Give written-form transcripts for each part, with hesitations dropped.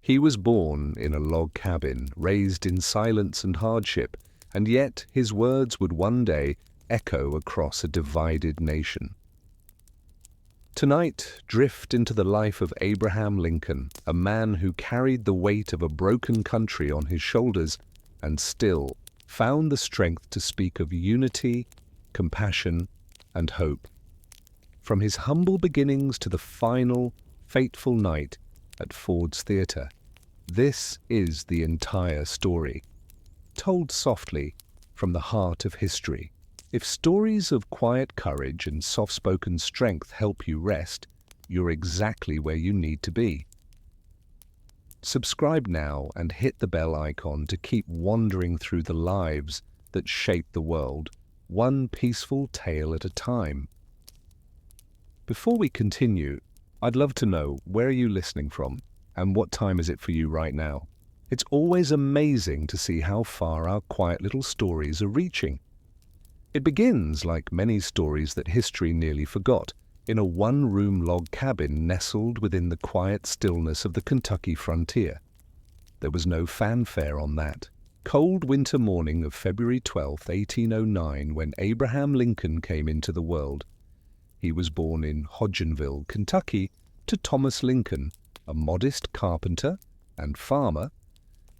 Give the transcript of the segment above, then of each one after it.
He was born in a log cabin, raised in silence and hardship, and yet his words would one day echo across a divided nation. Tonight, drift into the life of Abraham Lincoln, a man who carried the weight of a broken country on his shoulders and still found the strength to speak of unity, compassion, and hope. From his humble beginnings to the final, fateful night at Ford's Theatre, this is the entire story, told softly from the heart of history. If stories of quiet courage and soft-spoken strength help you rest, you're exactly where you need to be. Subscribe now and hit the bell icon to keep wandering through the lives that shape the world, one peaceful tale at a time. Before we continue, I'd love to know, where are you listening from and what time is it for you right now? It's always amazing to see how far our quiet little stories are reaching. It begins, like many stories that history nearly forgot, in a one-room log cabin nestled within the quiet stillness of the Kentucky frontier. There was no fanfare on that cold winter morning of February 12, 1809, when Abraham Lincoln came into the world. He was born in Hodgenville, Kentucky, to Thomas Lincoln, a modest carpenter and farmer,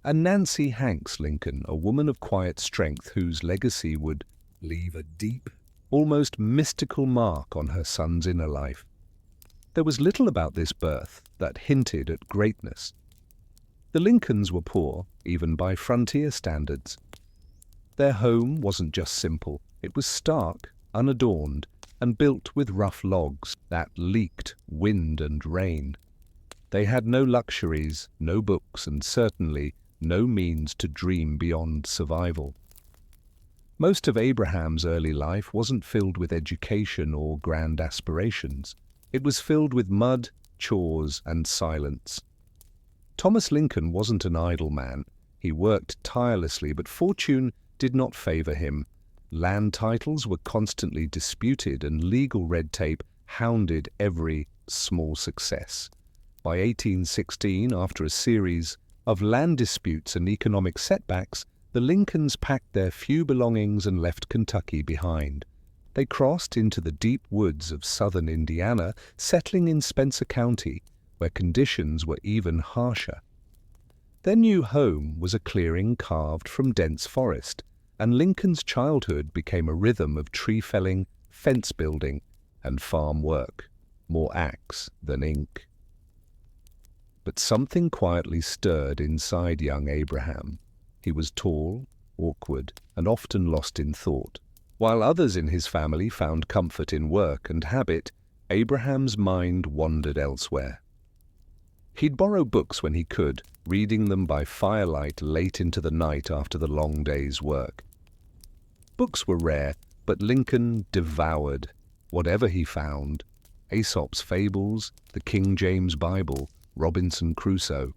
and Nancy Hanks Lincoln, a woman of quiet strength whose legacy would leave a deep, almost mystical mark on her son's inner life. There was little about this birth that hinted at greatness. The Lincolns were poor, even by frontier standards. Their home wasn't just simple, it was stark, unadorned, and built with rough logs that leaked wind and rain. They had no luxuries, no books, and certainly no means to dream beyond survival. Most of Abraham's early life wasn't filled with education or grand aspirations. It was filled with mud, chores, and silence. Thomas Lincoln wasn't an idle man. He worked tirelessly, but fortune did not favor him. Land titles were constantly disputed, and legal red tape hounded every small success. By 1816, after a series of land disputes and economic setbacks, the Lincolns packed their few belongings and left Kentucky behind. They crossed into the deep woods of southern Indiana, settling in Spencer County, where conditions were even harsher. Their new home was a clearing carved from dense forest, and Lincoln's childhood became a rhythm of tree felling, fence building, and farm work, more axe than ink. But something quietly stirred inside young Abraham. He was tall, awkward, and often lost in thought. While others in his family found comfort in work and habit, Abraham's mind wandered elsewhere. He'd borrow books when he could, reading them by firelight late into the night after the long day's work. Books were rare, but Lincoln devoured whatever he found: Aesop's fables, the King James Bible, Robinson Crusoe.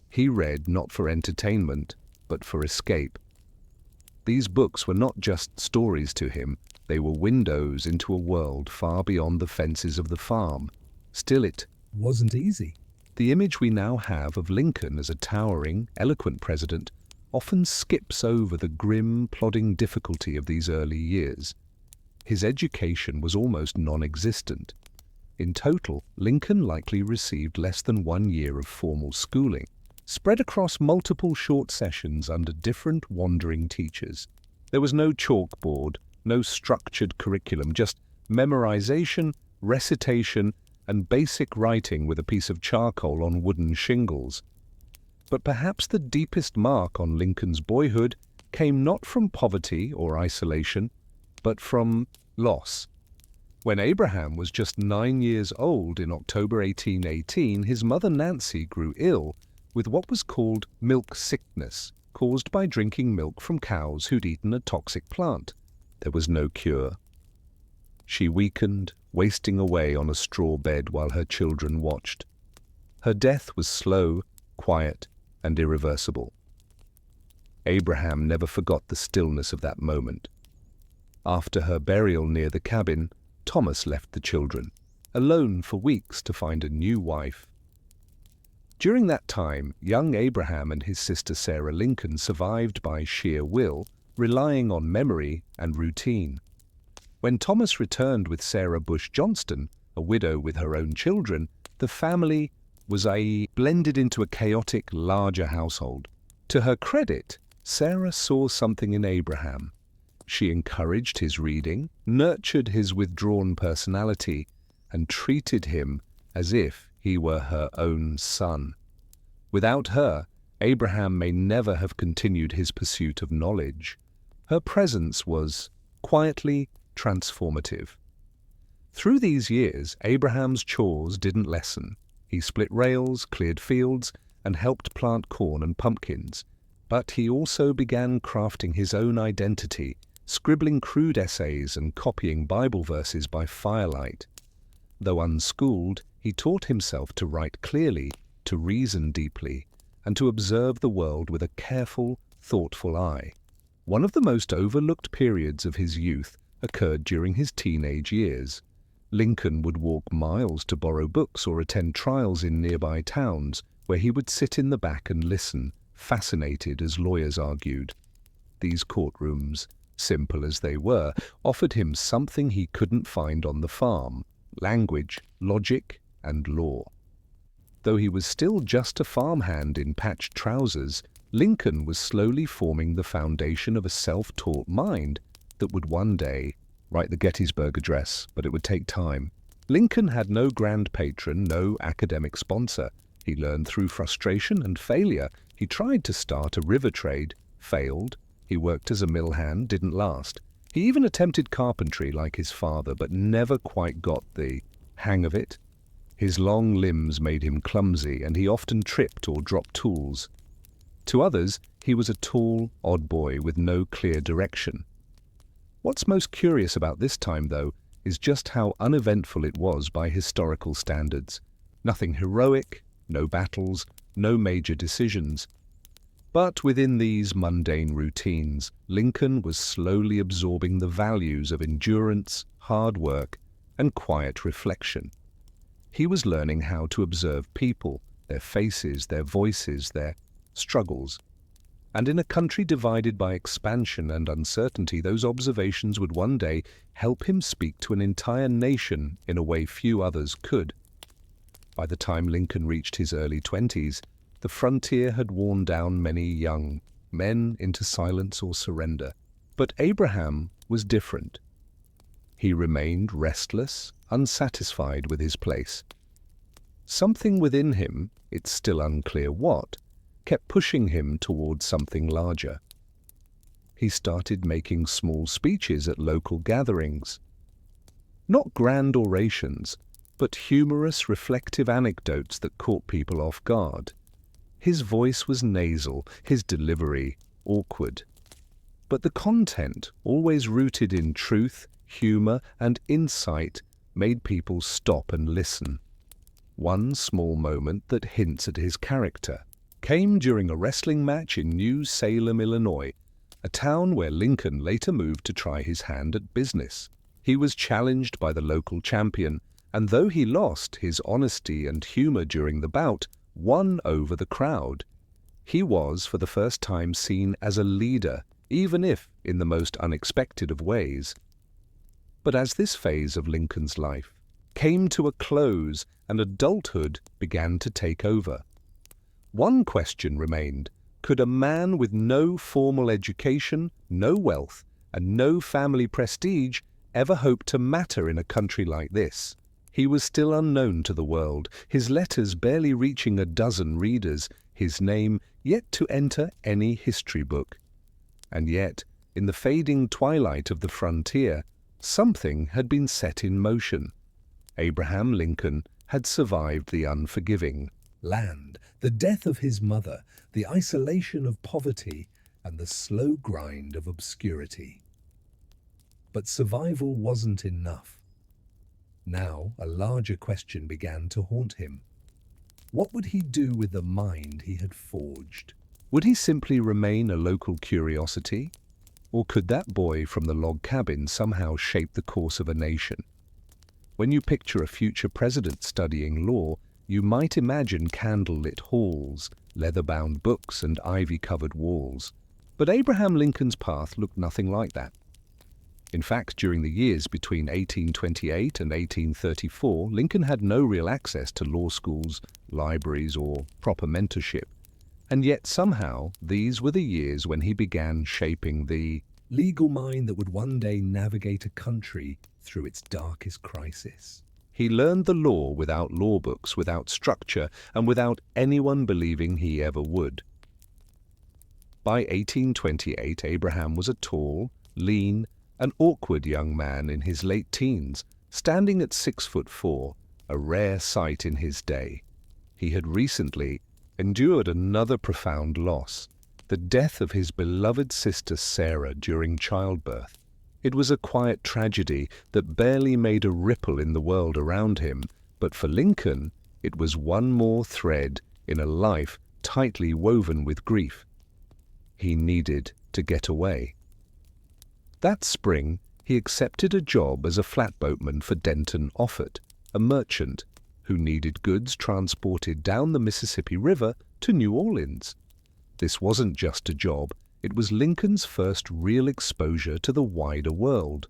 He read not for entertainment, but for escape. These books were not just stories to him, they were windows into a world far beyond the fences of the farm. Still, it wasn't easy. The image we now have of Lincoln as a towering, eloquent president often skips over the grim, plodding difficulty of these early years. His education was almost non-existent. In total, Lincoln likely received less than 1 year of formal schooling, spread across multiple short sessions under different wandering teachers. There was no chalkboard, no structured curriculum, just memorization, recitation, and basic writing with a piece of charcoal on wooden shingles. But perhaps the deepest mark on Lincoln's boyhood came not from poverty or isolation, but from loss. When Abraham was just 9 years old in October 1818, his mother Nancy grew ill with what was called milk sickness, caused by drinking milk from cows who'd eaten a toxic plant. There was no cure. She weakened, wasting away on a straw bed while her children watched. Her death was slow, quiet, and irreversible. Abraham never forgot the stillness of that moment. After her burial near the cabin, Thomas left the children, alone for weeks to find a new wife. During that time, young Abraham and his sister Sarah Lincoln survived by sheer will, relying on memory and routine. When Thomas returned with Sarah Bush Johnston, a widow with her own children, the family was blended into a chaotic, larger household. To her credit, Sarah saw something in Abraham. She encouraged his reading, nurtured his withdrawn personality, and treated him as if he were her own son. Without her, Abraham may never have continued his pursuit of knowledge. Her presence was quietly transformative. Through these years, Abraham's chores didn't lessen. He split rails, cleared fields, and helped plant corn and pumpkins. But he also began crafting his own identity, scribbling crude essays and copying Bible verses by firelight. Though unschooled, he taught himself to write clearly, to reason deeply, and to observe the world with a careful, thoughtful eye. One of the most overlooked periods of his youth occurred during his teenage years. Lincoln would walk miles to borrow books or attend trials in nearby towns, where he would sit in the back and listen, fascinated as lawyers argued. These courtrooms, simple as they were, offered him something he couldn't find on the farm: language, logic, and law. Though he was still just a farmhand in patched trousers, Lincoln was slowly forming the foundation of a self-taught mind that would one day write the Gettysburg Address, but it would take time. Lincoln had no grand patron, no academic sponsor. He learned through frustration and failure. He tried to start a river trade, failed. He worked as a mill hand, didn't last. He even attempted carpentry like his father, but never quite got the hang of it. His long limbs made him clumsy, and he often tripped or dropped tools. To others, he was a tall, odd boy with no clear direction. What's most curious about this time, though, is just how uneventful it was by historical standards. Nothing heroic, no battles, no major decisions. But within these mundane routines, Lincoln was slowly absorbing the values of endurance, hard work, and quiet reflection. He was learning how to observe people, their faces, their voices, their struggles. And in a country divided by expansion and uncertainty, those observations would one day help him speak to an entire nation in a way few others could. By the time Lincoln reached his early 20s, the frontier had worn down many young men into silence or surrender. But Abraham was different. He remained restless, unsatisfied with his place. Something within him, it's still unclear what, kept pushing him towards something larger. He started making small speeches at local gatherings. Not grand orations, but humorous, reflective anecdotes that caught people off guard. His voice was nasal, his delivery awkward. But the content, always rooted in truth, humor, and insight, made people stop and listen. One small moment that hints at his character came during a wrestling match in New Salem, Illinois, a town where Lincoln later moved to try his hand at business. He was challenged by the local champion, and though he lost, his honesty and humor during the bout won over the crowd. He was, for the first time, seen as a leader, even if in the most unexpected of ways. But as this phase of Lincoln's life came to a close and adulthood began to take over, one question remained: could a man with no formal education, no wealth, and no family prestige ever hope to matter in a country like this? He was still unknown to the world, his letters barely reaching a dozen readers, his name yet to enter any history book. And yet, in the fading twilight of the frontier, something had been set in motion. Abraham Lincoln had survived the unforgiving land, the death of his mother, the isolation of poverty, and the slow grind of obscurity. But survival wasn't enough. Now a larger question began to haunt him. What would he do with the mind he had forged? Would he simply remain a local curiosity? Or could that boy from the log cabin somehow shape the course of a nation? When you picture a future president studying law, you might imagine candlelit halls, leather-bound books, and ivy-covered walls. But Abraham Lincoln's path looked nothing like that. In fact, during the years between 1828 and 1834, Lincoln had no real access to law schools, libraries, or proper mentorship. And yet somehow, these were the years when he began shaping the legal mind that would one day navigate a country through its darkest crisis. He learned the law without law books, without structure, and without anyone believing he ever would. By 1828, Abraham was a tall, lean, and awkward young man in his late teens, standing at 6'4", a rare sight in his day. He had recently endured another profound loss, the death of his beloved sister Sarah during childbirth. It was a quiet tragedy that barely made a ripple in the world around him, but for Lincoln, it was one more thread in a life tightly woven with grief. He needed to get away. That spring, he accepted a job as a flatboatman for Denton Offut, a merchant who needed goods transported down the Mississippi River to New Orleans. This wasn't just a job, it was Lincoln's first real exposure to the wider world.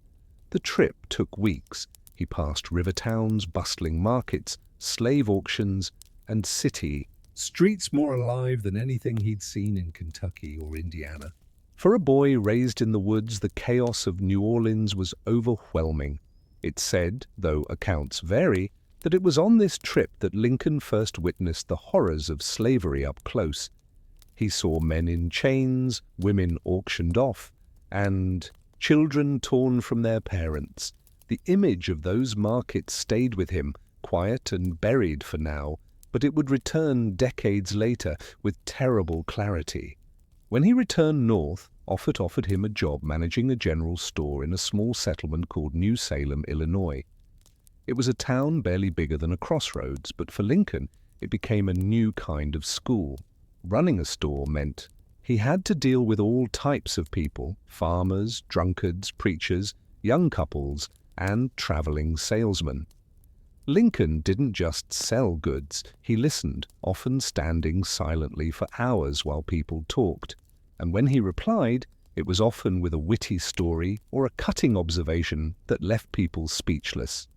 The trip took weeks. He passed river towns, bustling markets, slave auctions, and city streets more alive than anything he'd seen in Kentucky or Indiana. For a boy raised in the woods, the chaos of New Orleans was overwhelming. It's said, though accounts vary, that it was on this trip that Lincoln first witnessed the horrors of slavery up close. He saw men in chains, women auctioned off, and children torn from their parents. The image of those markets stayed with him, quiet and buried for now, but it would return decades later with terrible clarity. When he returned north, Offut offered him a job managing a general store in a small settlement called New Salem, Illinois. It was a town barely bigger than a crossroads, but for Lincoln, it became a new kind of school. Running a store meant he had to deal with all types of people: farmers, drunkards, preachers, young couples, and traveling salesmen. Lincoln didn't just sell goods, he listened, often standing silently for hours while people talked. And when he replied, it was often with a witty story or a cutting observation that left people speechless.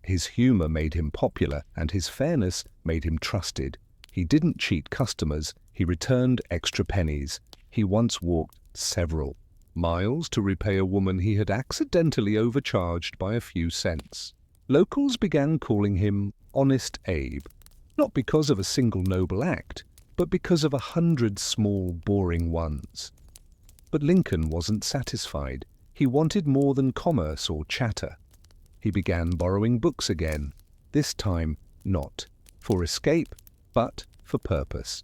His humor made him popular, and his fairness made him trusted. He didn't cheat customers, he returned extra pennies. He once walked several miles to repay a woman he had accidentally overcharged by a few cents. Locals began calling him Honest Abe, not because of a single noble act, but because of 100 small, boring ones. But Lincoln wasn't satisfied. He wanted more than commerce or chatter. He began borrowing books again, this time not for escape, but for purpose.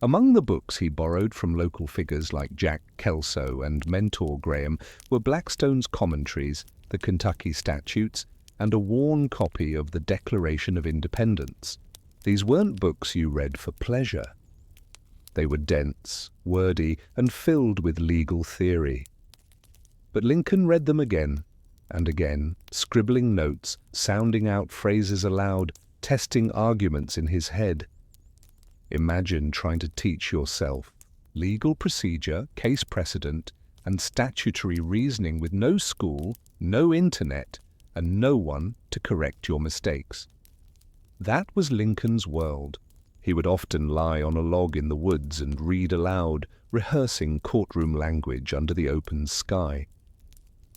Among the books he borrowed from local figures like Jack Kelso and Mentor Graham were Blackstone's commentaries, the Kentucky Statutes, and a worn copy of the Declaration of Independence. These weren't books you read for pleasure. They were dense, wordy, and filled with legal theory. But Lincoln read them again and again, scribbling notes, sounding out phrases aloud, testing arguments in his head. Imagine trying to teach yourself legal procedure, case precedent, and statutory reasoning with no school, no internet, and no one to correct your mistakes. That was Lincoln's world. He would often lie on a log in the woods and read aloud, rehearsing courtroom language under the open sky.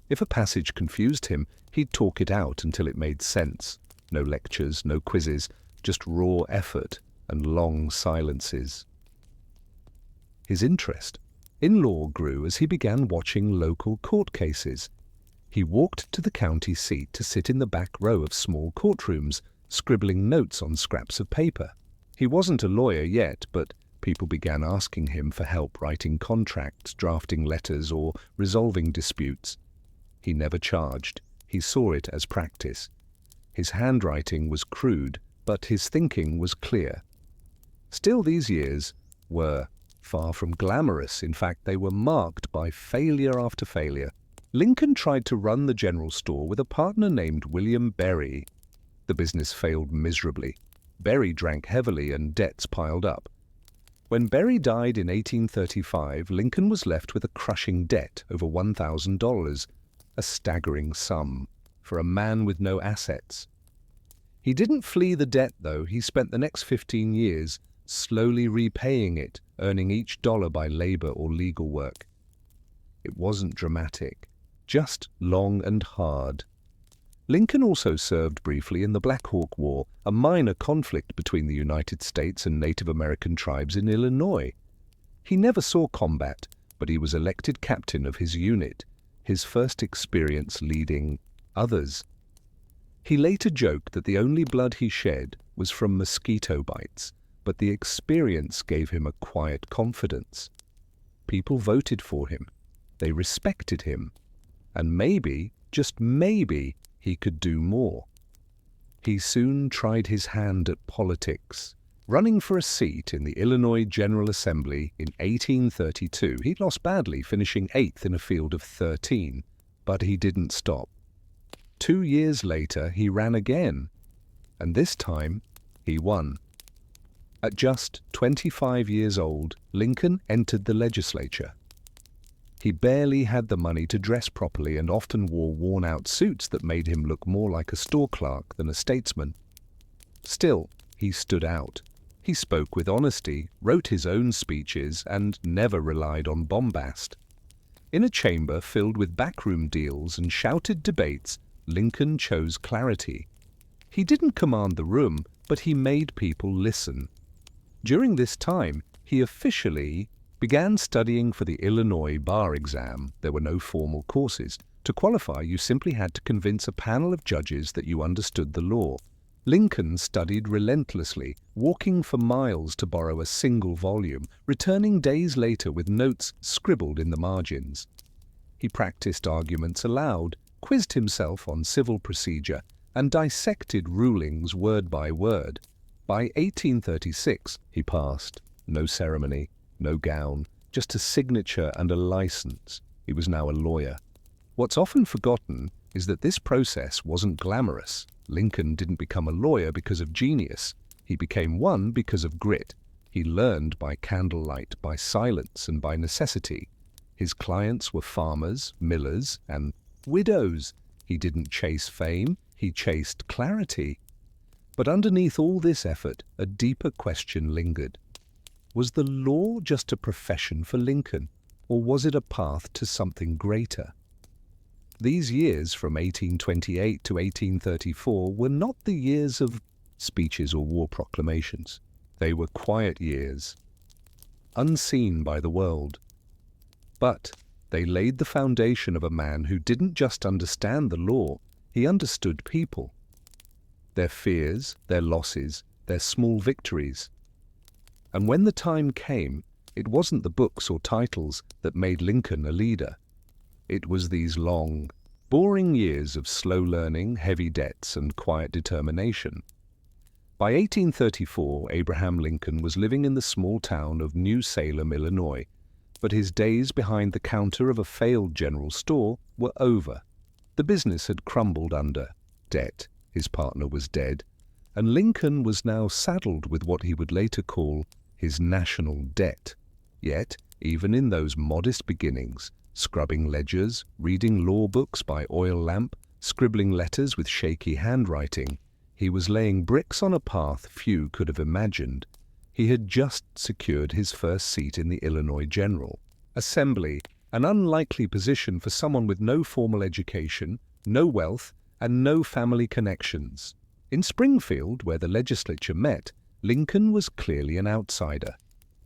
If a passage confused him, he'd talk it out until it made sense. No lectures, no quizzes, just raw effort and long silences. His interest in law grew as he began watching local court cases. He walked to the county seat to sit in the back row of small courtrooms, scribbling notes on scraps of paper. He wasn't a lawyer yet, but people began asking him for help writing contracts, drafting letters, or resolving disputes. He never charged. He saw it as practice. His handwriting was crude, but his thinking was clear. Still, these years were far from glamorous. In fact, they were marked by failure after failure. Lincoln tried to run the general store with a partner named William Berry. The business failed miserably. Berry drank heavily and debts piled up. When Berry died in 1835, Lincoln was left with a crushing debt over $1,000, a staggering sum for a man with no assets. He didn't flee the debt, though. He spent the next 15 years slowly repaying it, earning each dollar by labor or legal work. It wasn't dramatic, just long and hard. Lincoln also served briefly in the Black Hawk War, a minor conflict between the United States and Native American tribes in Illinois. He never saw combat, but he was elected captain of his unit, his first experience leading others. He later joked that the only blood he shed was from mosquito bites, but the experience gave him a quiet confidence. People voted for him. They respected him. And maybe, just maybe, he could do more. He soon tried his hand at politics. Running for a seat in the Illinois General Assembly in 1832, he lost badly, finishing 8th in a field of 13. But he didn't stop. 2 years later, he ran again, and this time, he won. At just 25 years old, Lincoln entered the legislature. He barely had the money to dress properly and often wore worn-out suits that made him look more like a store clerk than a statesman. Still, he stood out. He spoke with honesty, wrote his own speeches, and never relied on bombast. In a chamber filled with backroom deals and shouted debates, Lincoln chose clarity. He didn't command the room, but he made people listen. During this time, he officially began studying for the Illinois bar exam. There were no formal courses. To qualify, you simply had to convince a panel of judges that you understood the law. Lincoln studied relentlessly, walking for miles to borrow a single volume, returning days later with notes scribbled in the margins. He practiced arguments aloud, quizzed himself on civil procedure, and dissected rulings word by word. By 1836, he passed. No ceremony, no gown, just a signature and a license. He was now a lawyer. What's often forgotten is that this process wasn't glamorous. Lincoln didn't become a lawyer because of genius. He became one because of grit. He learned by candlelight, by silence, and by necessity. His clients were farmers, millers, and widows. He didn't chase fame, he chased clarity. But underneath all this effort, a deeper question lingered. Was the law just a profession for Lincoln, or was it a path to something greater? These years from 1828 to 1834 were not the years of speeches or war proclamations. They were quiet years, unseen by the world. But they laid the foundation of a man who didn't just understand the law, he understood people. Their fears, their losses, their small victories. And when the time came, it wasn't the books or titles that made Lincoln a leader. It was these long, boring years of slow learning, heavy debts, and quiet determination. By 1834, Abraham Lincoln was living in the small town of New Salem, Illinois, but his days behind the counter of a failed general store were over. The business had crumbled under debt, his partner was dead, and Lincoln was now saddled with what he would later call his national debt. Yet, even in those modest beginnings, scrubbing ledgers, reading law books by oil lamp, scribbling letters with shaky handwriting, he was laying bricks on a path few could have imagined. He had just secured his first seat in the Illinois General Assembly, an unlikely position for someone with no formal education, no wealth, and no family connections. In Springfield, where the legislature met, Lincoln was clearly an outsider.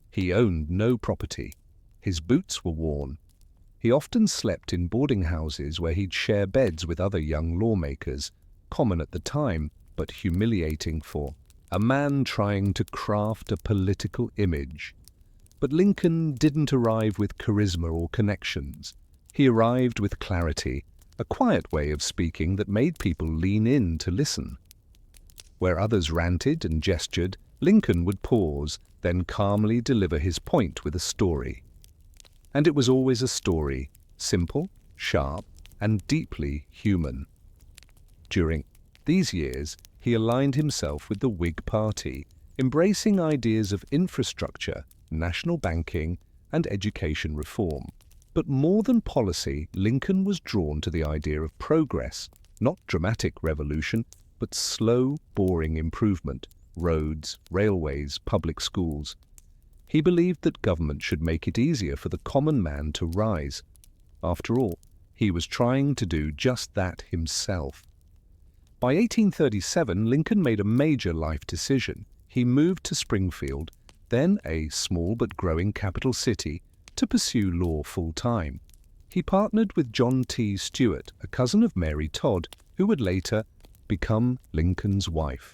He owned no property. His boots were worn. He often slept in boarding houses where he'd share beds with other young lawmakers, common at the time, but humiliating for a man trying to craft a political image. But Lincoln didn't arrive with charisma or connections. He arrived with clarity, a quiet way of speaking that made people lean in to listen. Where others ranted and gestured, Lincoln would pause, then calmly deliver his point with a story. And it was always a story, simple, sharp, and deeply human. During these years, he aligned himself with the Whig Party, embracing ideas of infrastructure, national banking, and education reform. But more than policy, Lincoln was drawn to the idea of progress, not dramatic revolution, but slow, boring improvement: roads, railways, public schools. He believed that government should make it easier for the common man to rise. After all, he was trying to do just that himself. By 1837, Lincoln made a major life decision. He moved to Springfield, then a small but growing capital city, to pursue law full-time. He partnered with John T. Stewart, a cousin of Mary Todd, who would later become Lincoln's wife.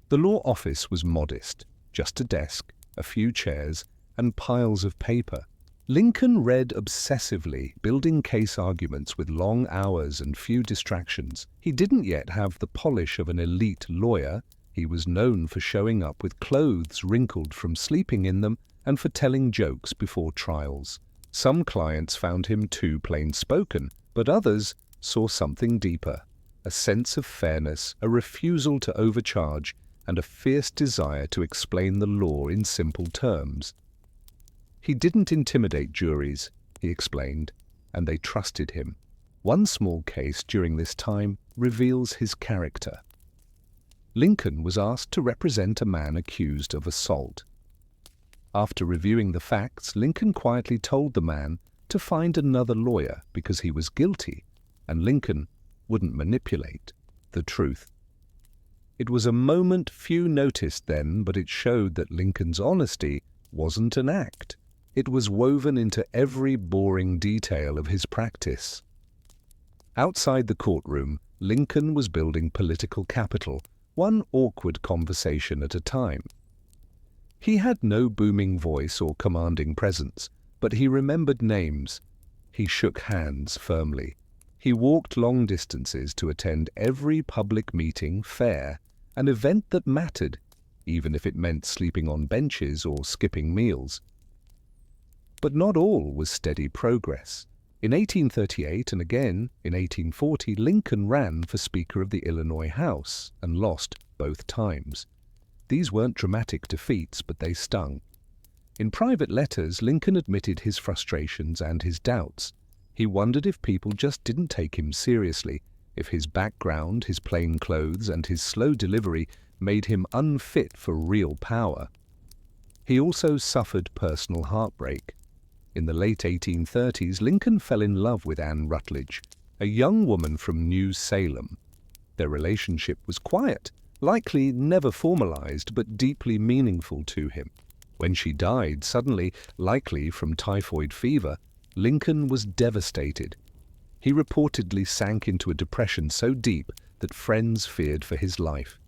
The law office was modest, just a desk, a few chairs, and piles of paper. Lincoln read obsessively, building case arguments with long hours and few distractions. He didn't yet have the polish of an elite lawyer. He was known for showing up with clothes wrinkled from sleeping in them and for telling jokes before trials. Some clients found him too plain-spoken, but others saw something deeper: a sense of fairness, a refusal to overcharge, and a fierce desire to explain the law in simple terms. He didn't intimidate juries, he explained, and they trusted him. One small case during this time reveals his character. Lincoln was asked to represent a man accused of assault. After reviewing the facts, Lincoln quietly told the man to find another lawyer because he was guilty, and Lincoln wouldn't manipulate the truth. It was a moment few noticed then, but it showed that Lincoln's honesty wasn't an act. It was woven into every boring detail of his practice. Outside the courtroom, Lincoln was building political capital, one awkward conversation at a time. He had no booming voice or commanding presence, but he remembered names. He shook hands firmly. He walked long distances to attend every public meeting, fair, an event that mattered, even if it meant sleeping on benches or skipping meals. But not all was steady progress. In 1838 and again in 1840, Lincoln ran for Speaker of the Illinois House and lost both times. These weren't dramatic defeats, but they stung. In private letters, Lincoln admitted his frustrations and his doubts. He wondered if people just didn't take him seriously, if his background, his plain clothes, and his slow delivery made him unfit for real power. He also suffered personal heartbreak. In the late 1830s, Lincoln fell in love with Anne Rutledge, a young woman from New Salem. Their relationship was quiet, likely never formalized, but deeply meaningful to him. When she died suddenly, likely from typhoid fever, Lincoln was devastated. He reportedly sank into a depression so deep that friends feared for his life.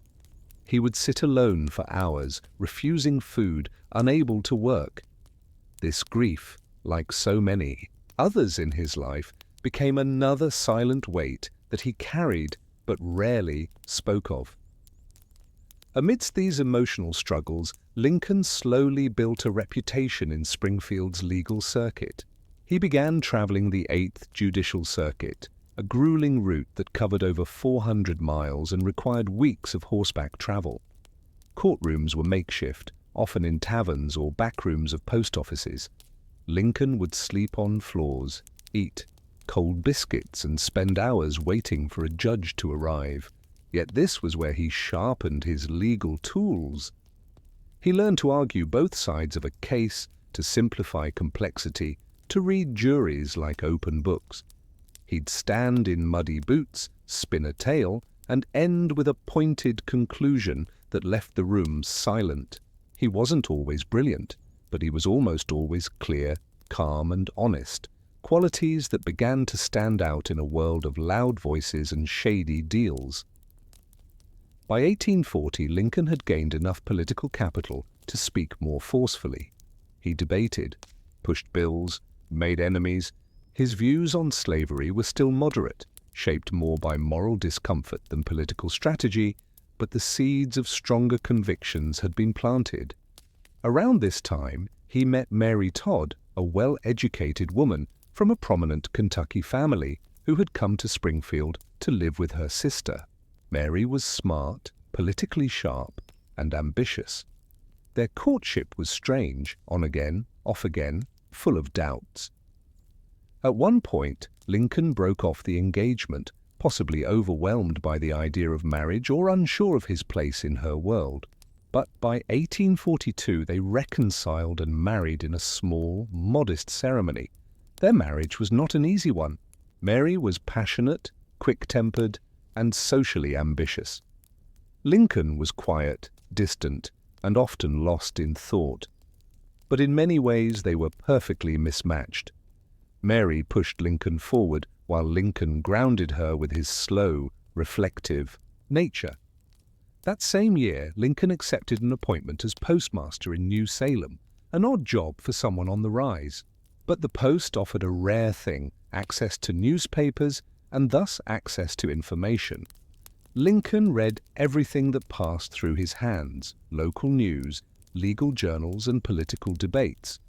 He would sit alone for hours, refusing food, unable to work. This grief, like so many others in his life, became another silent weight that he carried but rarely spoke of. Amidst these emotional struggles, Lincoln slowly built a reputation in Springfield's legal circuit. He began traveling the 8th Judicial Circuit, a grueling route that covered over 400 miles and required weeks of horseback travel. Courtrooms were makeshift, often in taverns or back rooms of post offices. Lincoln would sleep on floors, eat cold biscuits, and spend hours waiting for a judge to arrive. Yet this was where he sharpened his legal tools. He learned to argue both sides of a case, to simplify complexity, to read juries like open books. He'd stand in muddy boots, spin a tale, and end with a pointed conclusion that left the room silent. He wasn't always brilliant, but he was almost always clear, calm, and honest, qualities that began to stand out in a world of loud voices and shady deals. By 1840, Lincoln had gained enough political capital to speak more forcefully. He debated, pushed bills, made enemies. His views on slavery were still moderate, shaped more by moral discomfort than political strategy, but the seeds of stronger convictions had been planted. Around this time, he met Mary Todd, a well-educated woman from a prominent Kentucky family who had come to Springfield to live with her sister. Mary was smart, politically sharp, and ambitious. Their courtship was strange, on again, off again, full of doubts. At one point, Lincoln broke off the engagement, possibly overwhelmed by the idea of marriage or unsure of his place in her world. But by 1842 they reconciled and married in a small, modest ceremony. Their marriage was not an easy one. Mary was passionate, quick-tempered, and socially ambitious. Lincoln was quiet, distant, and often lost in thought. But in many ways they were perfectly mismatched. Mary pushed Lincoln forward, while Lincoln grounded her with his slow, reflective nature. That same year, Lincoln accepted an appointment as postmaster in New Salem, an odd job for someone on the rise. But the post offered a rare thing, access to newspapers and thus access to information. Lincoln read everything that passed through his hands, local news, legal journals, and political debates.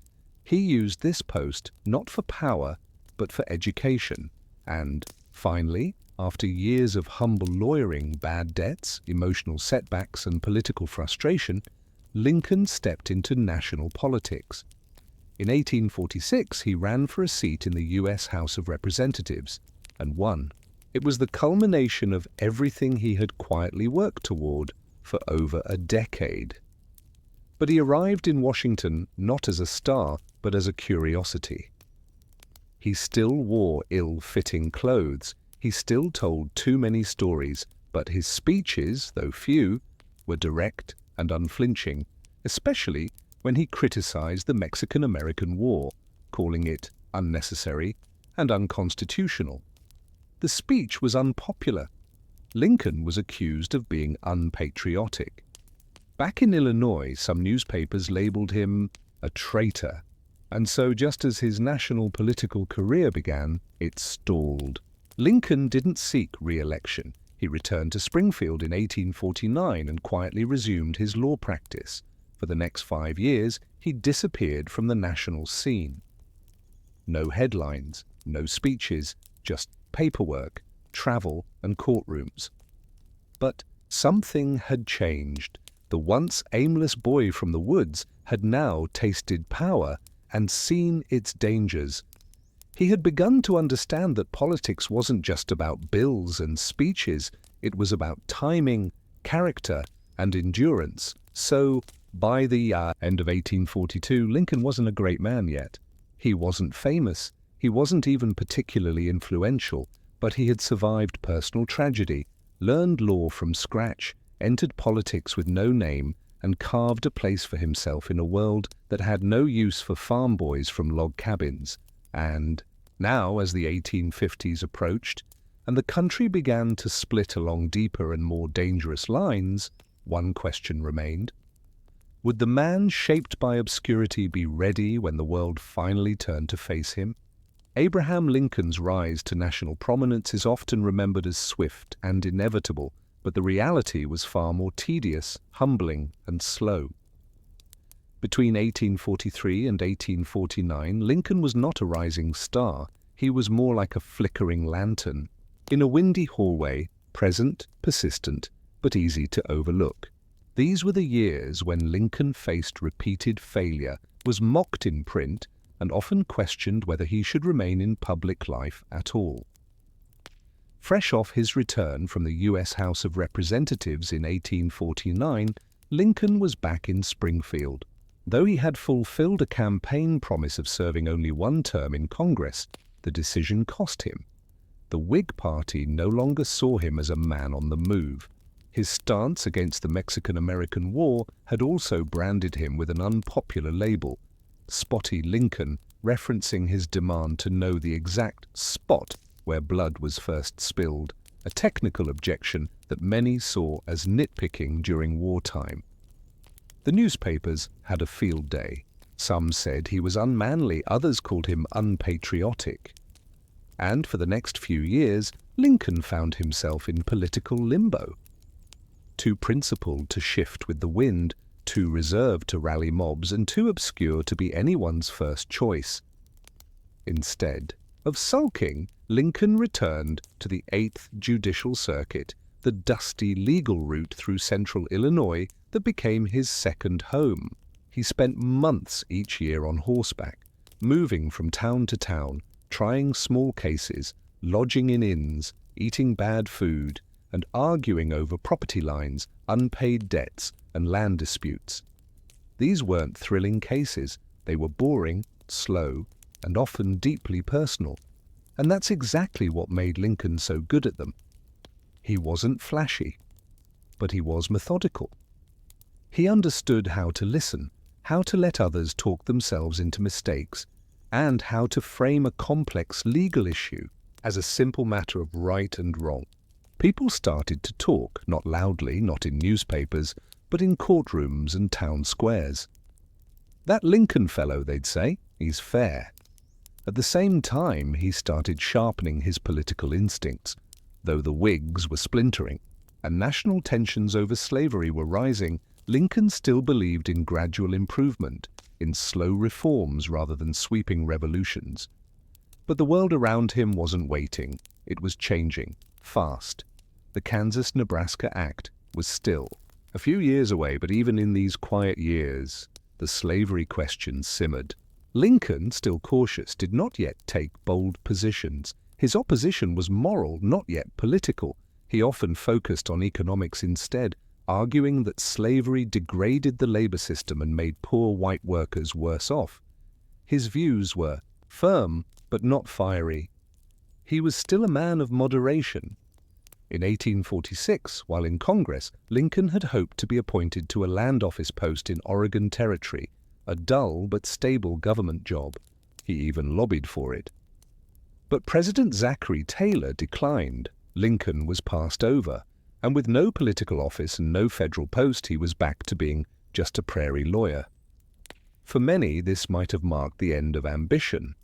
He used this post not for power, but for education. And, finally, after years of humble lawyering, bad debts, emotional setbacks, and political frustration, Lincoln stepped into national politics. In 1846, he ran for a seat in the U.S. House of Representatives and won. It was the culmination of everything he had quietly worked toward for over a decade. But he arrived in Washington not as a star, but as a curiosity. He still wore ill-fitting clothes, he still told too many stories, but his speeches, though few, were direct and unflinching, especially when he criticized the Mexican-American War, calling it unnecessary and unconstitutional. The speech was unpopular. Lincoln was accused of being unpatriotic. Back in Illinois, some newspapers labeled him a traitor, and so just as his national political career began, it stalled. Lincoln didn't seek re-election. He returned to Springfield in 1849 and quietly resumed his law practice. For the next 5 years, he disappeared from the national scene. No headlines, no speeches, just paperwork, travel, and courtrooms. But something had changed. The once aimless boy from the woods had now tasted power and seen its dangers. He had begun to understand that politics wasn't just about bills and speeches, it was about timing, character, and endurance. So, by the end of 1842, Lincoln wasn't a great man yet. He wasn't famous. He wasn't even particularly influential, but he had survived personal tragedy, learned law from scratch, entered politics with no name, and carved a place for himself in a world that had no use for farm boys from log cabins. And now, as the 1850s approached, and the country began to split along deeper and more dangerous lines, one question remained. Would the man shaped by obscurity be ready when the world finally turned to face him? Abraham Lincoln's rise to national prominence is often remembered as swift and inevitable, but the reality was far more tedious, humbling, and slow. Between 1843 and 1849, Lincoln was not a rising star. He was more like a flickering lantern. In a windy hallway, present, persistent, but easy to overlook. These were the years when Lincoln faced repeated failure, was mocked in print, and often questioned whether he should remain in public life at all. Fresh off his return from the U.S. House of Representatives in 1849, Lincoln was back in Springfield. Though he had fulfilled a campaign promise of serving only one term in Congress, the decision cost him. The Whig Party no longer saw him as a man on the move. His stance against the Mexican-American War had also branded him with an unpopular label, Spotty Lincoln, referencing his demand to know the exact spot where blood was first spilled, a technical objection that many saw as nitpicking during wartime. The newspapers had a field day. Some said he was unmanly, others called him unpatriotic. And for the next few years, Lincoln found himself in political limbo. Too principled to shift with the wind, too reserved to rally mobs, and too obscure to be anyone's first choice. Instead of sulking, Lincoln returned to the 8th Judicial Circuit, the dusty legal route through central Illinois that became his second home. He spent months each year on horseback, moving from town to town, trying small cases, lodging in inns, eating bad food, and arguing over property lines, unpaid debts, and land disputes. These weren't thrilling cases. They were boring, slow, and often deeply personal. And that's exactly what made Lincoln so good at them. He wasn't flashy, but he was methodical. He understood how to listen, how to let others talk themselves into mistakes, and how to frame a complex legal issue as a simple matter of right and wrong. People started to talk, not loudly, not in newspapers, but in courtrooms and town squares. "That Lincoln fellow," they'd say, "he's fair." At the same time, he started sharpening his political instincts. Though the Whigs were splintering and national tensions over slavery were rising, Lincoln still believed in gradual improvement, in slow reforms rather than sweeping revolutions. But the world around him wasn't waiting. It was changing, fast. The Kansas-Nebraska Act was still a few years away, but even in these quiet years, the slavery question simmered. Lincoln, still cautious, did not yet take bold positions. His opposition was moral, not yet political. He often focused on economics instead, arguing that slavery degraded the labor system and made poor white workers worse off. His views were firm, but not fiery. He was still a man of moderation. In 1846, while in Congress, Lincoln had hoped to be appointed to a land office post in Oregon Territory, a dull but stable government job. He even lobbied for it. But President Zachary Taylor declined. Lincoln was passed over, and with no political office and no federal post, he was back to being just a prairie lawyer. For many, this might have marked the end of ambition.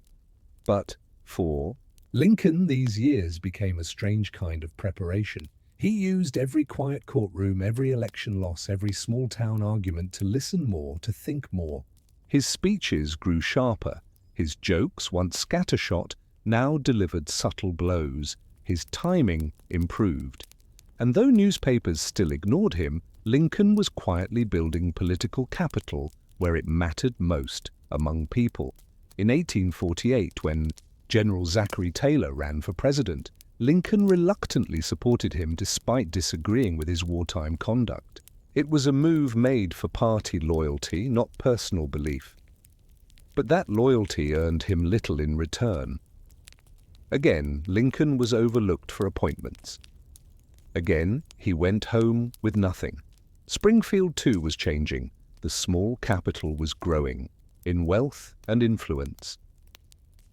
But for Lincoln, these years became a strange kind of preparation. He used every quiet courtroom, every election loss, every small-town argument to listen more, to think more. His speeches grew sharper. His jokes, once scattershot, now delivered subtle blows. His timing improved. And though newspapers still ignored him, Lincoln was quietly building political capital where it mattered most, among people. In 1848, when General Zachary Taylor ran for president, Lincoln reluctantly supported him despite disagreeing with his wartime conduct. It was a move made for party loyalty, not personal belief. But that loyalty earned him little in return. Again, Lincoln was overlooked for appointments. Again, he went home with nothing. Springfield, too, was changing. The small capital was growing in wealth and influence.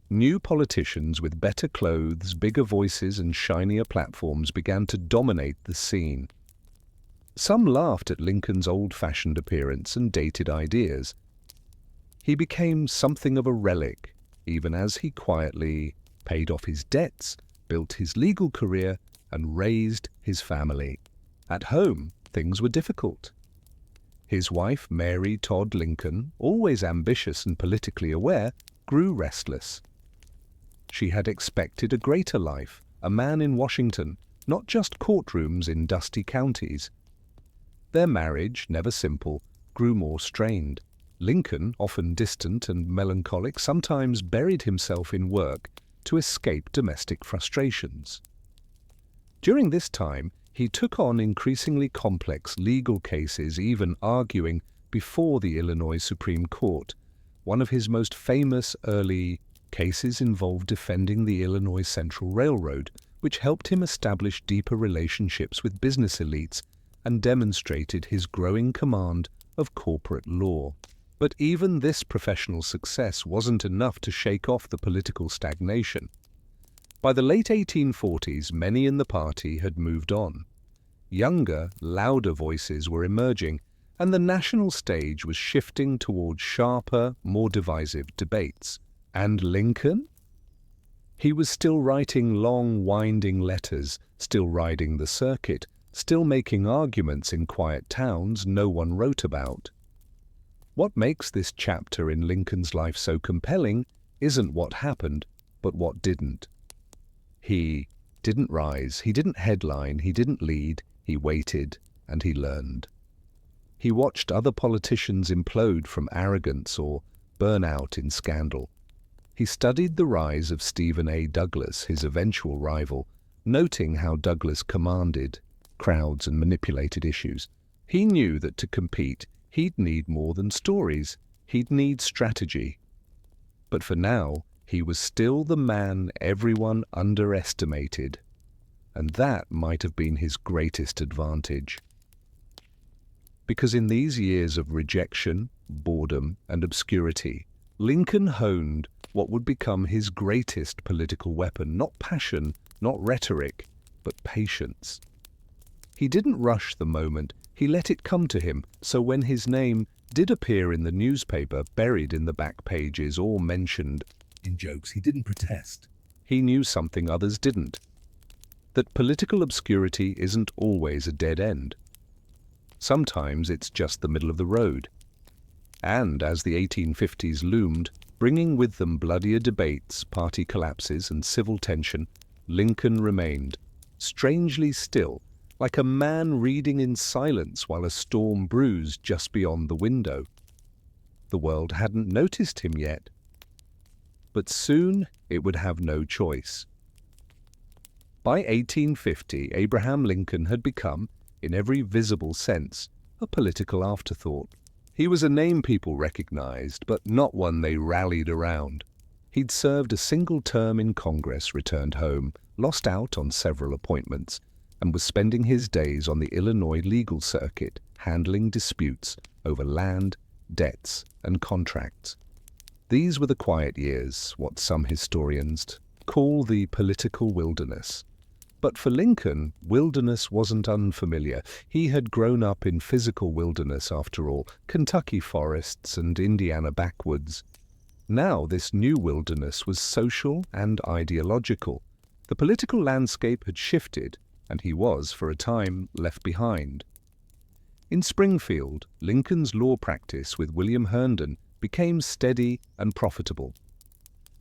New politicians with better clothes, bigger voices, and shinier platforms began to dominate the scene. Some laughed at Lincoln's old-fashioned appearance and dated ideas. He became something of a relic, even as he quietly paid off his debts, built his legal career, and raised his family. At home, things were difficult. His wife, Mary Todd Lincoln, always ambitious and politically aware, grew restless. She had expected a greater life, a man in Washington, not just courtrooms in dusty counties. Their marriage, never simple, grew more strained. Lincoln, often distant and melancholic, sometimes buried himself in work to escape domestic frustrations. During this time, he took on increasingly complex legal cases, even arguing before the Illinois Supreme Court. One of his most famous early cases involved defending the Illinois Central Railroad, which helped him establish deeper relationships with business elites and demonstrated his growing command of corporate law. But even this professional success wasn't enough to shake off the political stagnation. By the late 1840s, many in the party had moved on. Younger, louder voices were emerging, and the national stage was shifting towards sharper, more divisive debates. And Lincoln? He was still writing long, winding letters, still riding the circuit, still making arguments in quiet towns no one wrote about. What makes this chapter in Lincoln's life so compelling isn't what happened, but what didn't. He didn't rise, he didn't headline, he didn't lead, he waited and he learned. He watched other politicians implode from arrogance or burn out in scandal. He studied the rise of Stephen A. Douglas, his eventual rival, noting how Douglas commanded crowds and manipulated issues. He knew that to compete, he'd need more than stories. He'd need strategy. But for now, he was still the man everyone underestimated, and that might have been his greatest advantage. Because in these years of rejection, boredom, and obscurity, Lincoln honed what would become his greatest political weapon, not passion, not rhetoric, but patience. He didn't rush the moment, he let it come to him, so when his name did appear in the newspaper, buried in the back pages or mentioned in jokes, he didn't protest. He knew something others didn't, that political obscurity isn't always a dead end. Sometimes it's just the middle of the road. And as the 1850s loomed, bringing with them bloodier debates, party collapses, and civil tension, Lincoln remained, strangely still, like a man reading in silence while a storm brews just beyond the window. The world hadn't noticed him yet, but soon it would have no choice. By 1850, Abraham Lincoln had become, in every visible sense, a political afterthought. He was a name people recognized, but not one they rallied around. He'd served a single term in Congress, returned home, lost out on several appointments, and was spending his days on the Illinois legal circuit, handling disputes over land, debts, and contracts. These were the quiet years, what some historians call the political wilderness. But for Lincoln, wilderness wasn't unfamiliar. He had grown up in physical wilderness, after all, Kentucky forests and Indiana backwoods. Now this new wilderness was social and ideological. The political landscape had shifted, and he was, for a time, left behind. In Springfield, Lincoln's law practice with William Herndon became steady and profitable.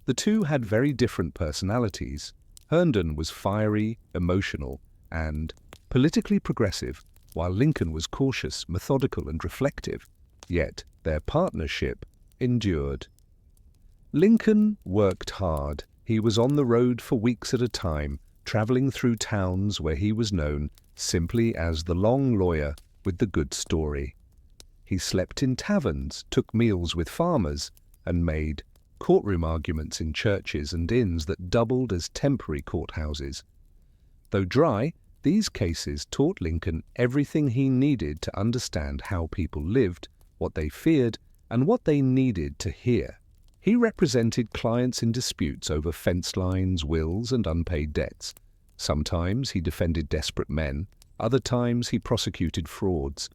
The two had very different personalities. Herndon was fiery, emotional, and politically progressive, while Lincoln was cautious, methodical, and reflective. Yet their partnership endured. Lincoln worked hard. He was on the road for weeks at a time, traveling through towns where he was known simply as the long lawyer with the good story. He slept in taverns, took meals with farmers, and made courtroom arguments in churches and inns that doubled as temporary courthouses. Though dry, these cases taught Lincoln everything he needed to understand how people lived, what they feared, and what they needed to hear. He represented clients in disputes over fence lines, wills, and unpaid debts. Sometimes he defended desperate men, other times he prosecuted frauds.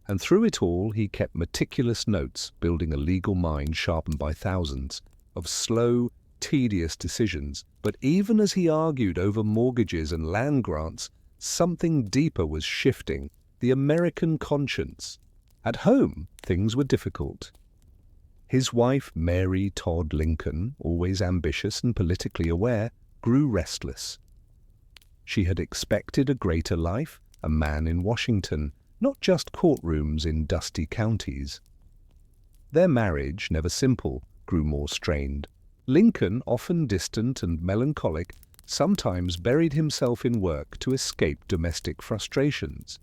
And through it all he kept meticulous notes, building a legal mind sharpened by thousands of slow, tedious decisions. But even as he argued over mortgages and land grants, something deeper was shifting, the American conscience. At home, things were difficult. His wife, Mary Todd Lincoln, always ambitious and politically aware, grew restless. She had expected a greater life, a man in Washington, not just courtrooms in dusty counties. Their marriage, never simple, grew more strained. Lincoln, often distant and melancholic, sometimes buried himself in work to escape domestic frustrations.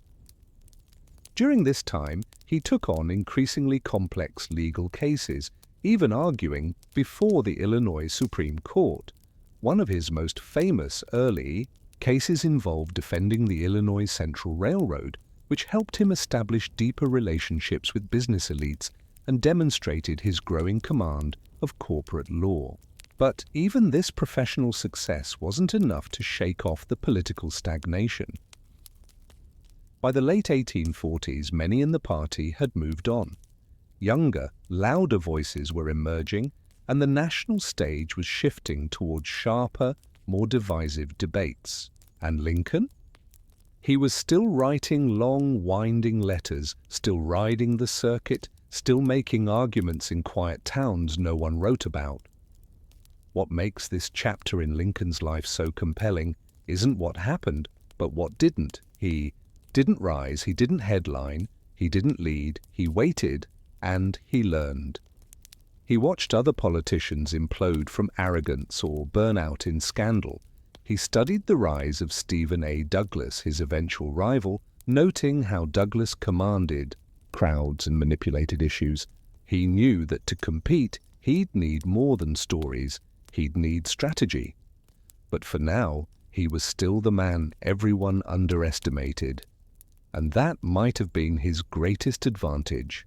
During this time, he took on increasingly complex legal cases, even arguing before the Illinois Supreme Court. One of his most famous early cases involved defending the Illinois Central Railroad, which helped him establish deeper relationships with business elites and demonstrated his growing command of corporate law. But even this professional success wasn't enough to shake off the political stagnation. By the late 1840s, many in the party had moved on. Younger, louder voices were emerging, and the national stage was shifting towards sharper, more divisive debates. And Lincoln? He was still writing long, winding letters, still riding the circuit, still making arguments in quiet towns no one wrote about. What makes this chapter in Lincoln's life so compelling isn't what happened, but what didn't. He didn't rise, he didn't headline, he didn't lead, he waited, and he learned. He watched other politicians implode from arrogance or burn out in scandal. He studied the rise of Stephen A. Douglas, his eventual rival, noting how Douglas commanded crowds and manipulated issues. He knew that to compete, he'd need more than stories, he'd need strategy. But for now, he was still the man everyone underestimated. And that might have been his greatest advantage.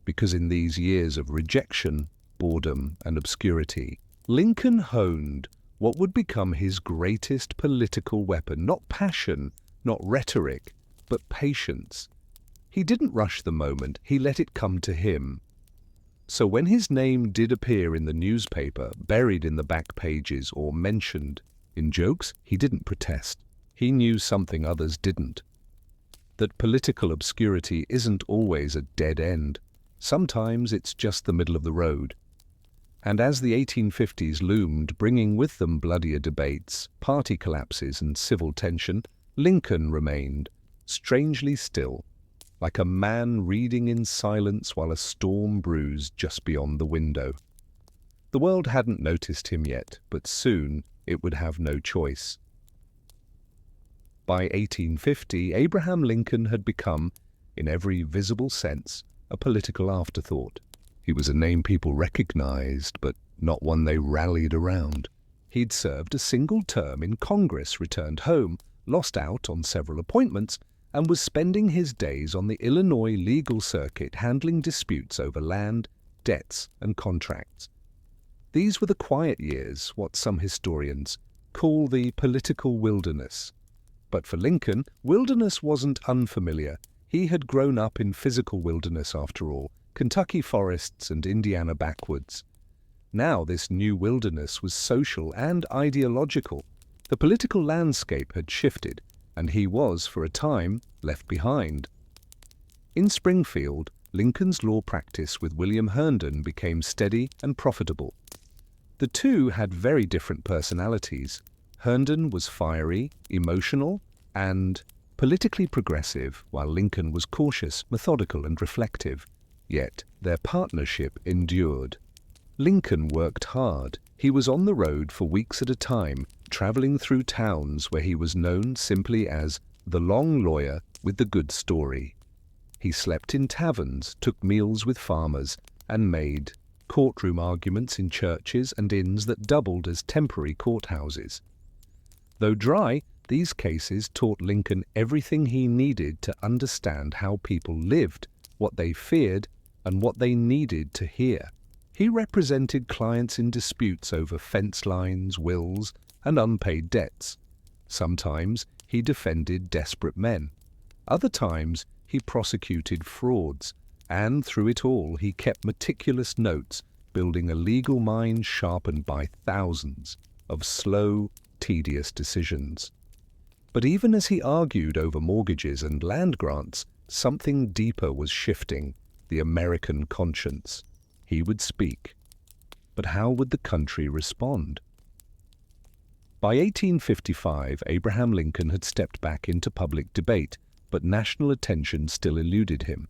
Because in these years of rejection, boredom, and obscurity, Lincoln honed what would become his greatest political weapon, not passion, not rhetoric, but patience. He didn't rush the moment, he let it come to him. So when his name did appear in the newspaper, buried in the back pages or mentioned in jokes, he didn't protest. He knew something others didn't. That political obscurity isn't always a dead end. Sometimes it's just the middle of the road. And as the 1850s loomed, bringing with them bloodier debates, party collapses and civil tension, Lincoln remained, strangely still, like a man reading in silence while a storm brews just beyond the window. The world hadn't noticed him yet, but soon it would have no choice. By 1850, Abraham Lincoln had become, in every visible sense, a political afterthought. He was a name people recognized, but not one they rallied around. He'd served a single term in Congress, returned home, lost out on several appointments, and was spending his days on the Illinois legal circuit handling disputes over land, debts, and contracts. These were the quiet years, what some historians call the political wilderness. But for Lincoln, wilderness wasn't unfamiliar. He had grown up in physical wilderness after all, Kentucky forests and Indiana backwoods. Now this new wilderness was social and ideological. The political landscape had shifted, and he was, for a time, left behind. In Springfield, Lincoln's law practice with William Herndon became steady and profitable. The two had very different personalities. Herndon was fiery, emotional, and politically progressive, while Lincoln was cautious, methodical, and reflective. Yet their partnership endured. Lincoln worked hard. He was on the road for weeks at a time, traveling through towns where he was known simply as the long lawyer with the good story. He slept in taverns, took meals with farmers, and made courtroom arguments in churches and inns that doubled as temporary courthouses. Though dry, these cases taught Lincoln everything he needed to understand how people lived, what they feared, and what they needed to hear. He represented clients in disputes over fence lines, wills, and unpaid debts. Sometimes he defended desperate men. Other times he prosecuted frauds, and through it all he kept meticulous notes, building a legal mind sharpened by thousands of slow, tedious decisions. But even as he argued over mortgages and land grants, something deeper was shifting, the American conscience. He would speak. But how would the country respond? By 1855, Abraham Lincoln had stepped back into public debate, but national attention still eluded him.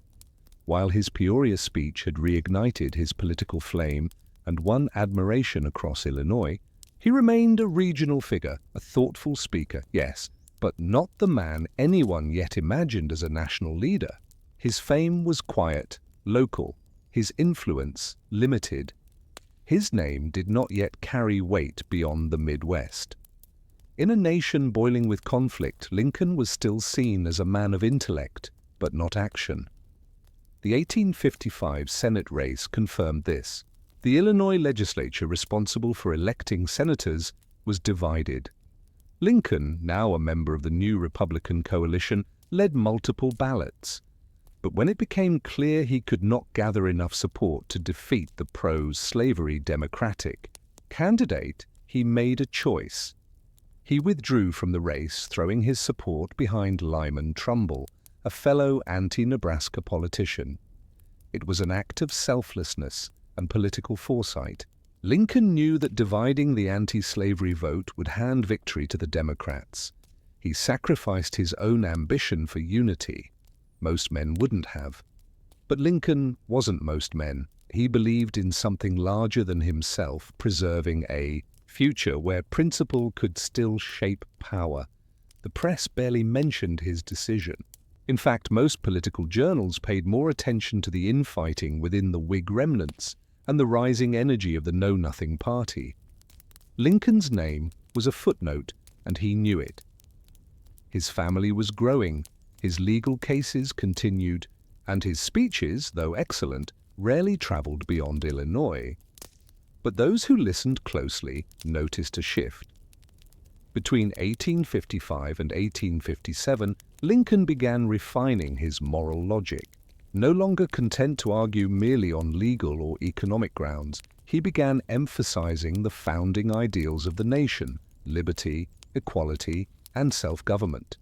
While his Peoria speech had reignited his political flame and won admiration across Illinois, he remained a regional figure, a thoughtful speaker, yes, but not the man anyone yet imagined as a national leader. His fame was quiet, local, his influence limited. His name did not yet carry weight beyond the Midwest. In a nation boiling with conflict, Lincoln was still seen as a man of intellect, but not action. The 1855 Senate race confirmed this. The Illinois legislature responsible for electing senators was divided. Lincoln, now a member of the new Republican coalition, led multiple ballots. But when it became clear he could not gather enough support to defeat the pro-slavery Democratic candidate, he made a choice. He withdrew from the race, throwing his support behind Lyman Trumbull, a fellow anti-Nebraska politician. It was an act of selflessness and political foresight. Lincoln knew that dividing the anti-slavery vote would hand victory to the Democrats. He sacrificed his own ambition for unity. Most men wouldn't have. But Lincoln wasn't most men. He believed in something larger than himself, preserving a future where principle could still shape power. The press barely mentioned his decision. In fact, most political journals paid more attention to the infighting within the Whig remnants and the rising energy of the Know-Nothing Party. Lincoln's name was a footnote, and he knew it. His family was growing, his legal cases continued, and his speeches, though excellent, rarely traveled beyond Illinois. But those who listened closely noticed a shift. Between 1855 and 1857, Lincoln began refining his moral logic. No longer content to argue merely on legal or economic grounds, he began emphasizing the founding ideals of the nation: liberty, equality, and self-government.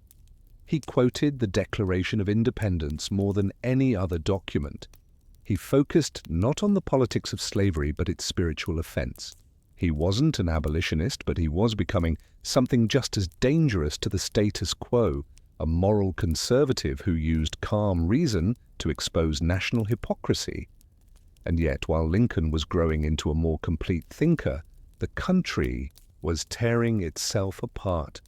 He quoted the Declaration of Independence more than any other document. He focused not on the politics of slavery but its spiritual offense. He wasn't an abolitionist, but he was becoming something just as dangerous to the status quo, a moral conservative who used calm reason to expose national hypocrisy. And yet, while Lincoln was growing into a more complete thinker, the country was tearing itself apart.